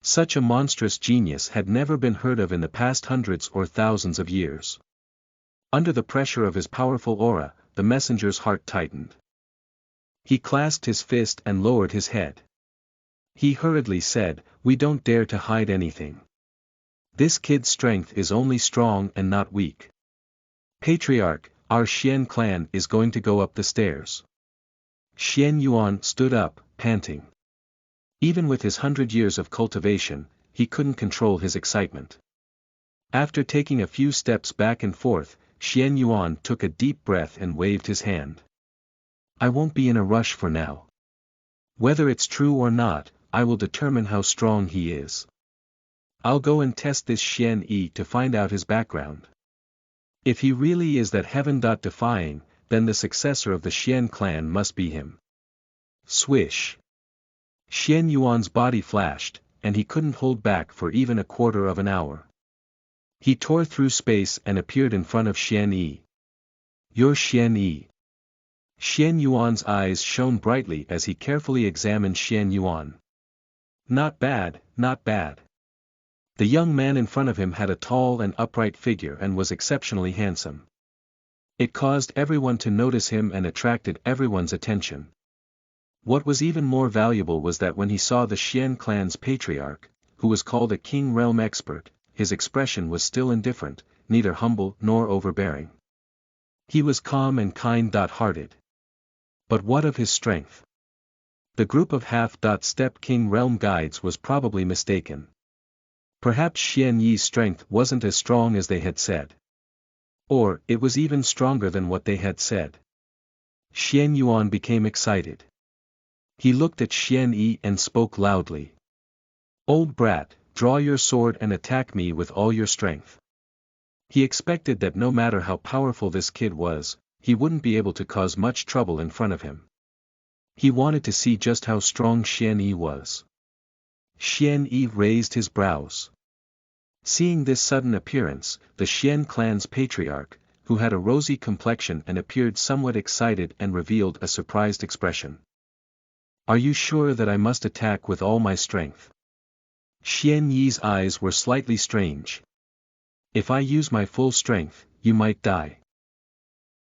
such a monstrous genius had never been heard of in the past hundreds or thousands of years. Under the pressure of his powerful aura, the messenger's heart tightened. He clasped his fist and lowered his head. He hurriedly said, "We don't dare to hide anything. This kid's strength is only strong and not weak. Patriarch, our Xian clan is going to go up the stairs." Xian Yuan stood up, panting. Even with his 100 years of cultivation, he couldn't control his excitement. After taking a few steps back and forth, Xian Yuan took a deep breath and waved his hand. "I won't be in a rush for now. Whether it's true or not, I will determine how strong he is. I'll go and test this Xian Yi to find out his background. If he really is that heaven-defying, then the successor of the Xian clan must be him." Swish. Xian Yuan's body flashed, and he couldn't hold back for even a quarter of an hour. He tore through space and appeared in front of Xian Yi. "You're Xian Yi." Xian Yuan's eyes shone brightly as he carefully examined Xian Yuan. "Not bad, not bad." The young man in front of him had a tall and upright figure and was exceptionally handsome. It caused everyone to notice him and attracted everyone's attention. What was even more valuable was that when he saw the Xian clan's patriarch, who was called a king realm expert, his expression was still indifferent, neither humble nor overbearing. He was calm and kind-hearted. But what of his strength? The group of half-step king realm guides was probably mistaken. Perhaps Xian Yi's strength wasn't as strong as they had said. Or, it was even stronger than what they had said. Xian Yuan became excited. He looked at Xian Yi and spoke loudly. "Old brat, draw your sword and attack me with all your strength." He expected that no matter how powerful this kid was, he wouldn't be able to cause much trouble in front of him. He wanted to see just how strong Xian Yi was. Xian Yi raised his brows. Seeing this sudden appearance, the Xian clan's patriarch, who had a rosy complexion and appeared somewhat excited and revealed a surprised expression. "Are you sure that I must attack with all my strength?" Xian Yi's eyes were slightly strange. "If I use my full strength, you might die."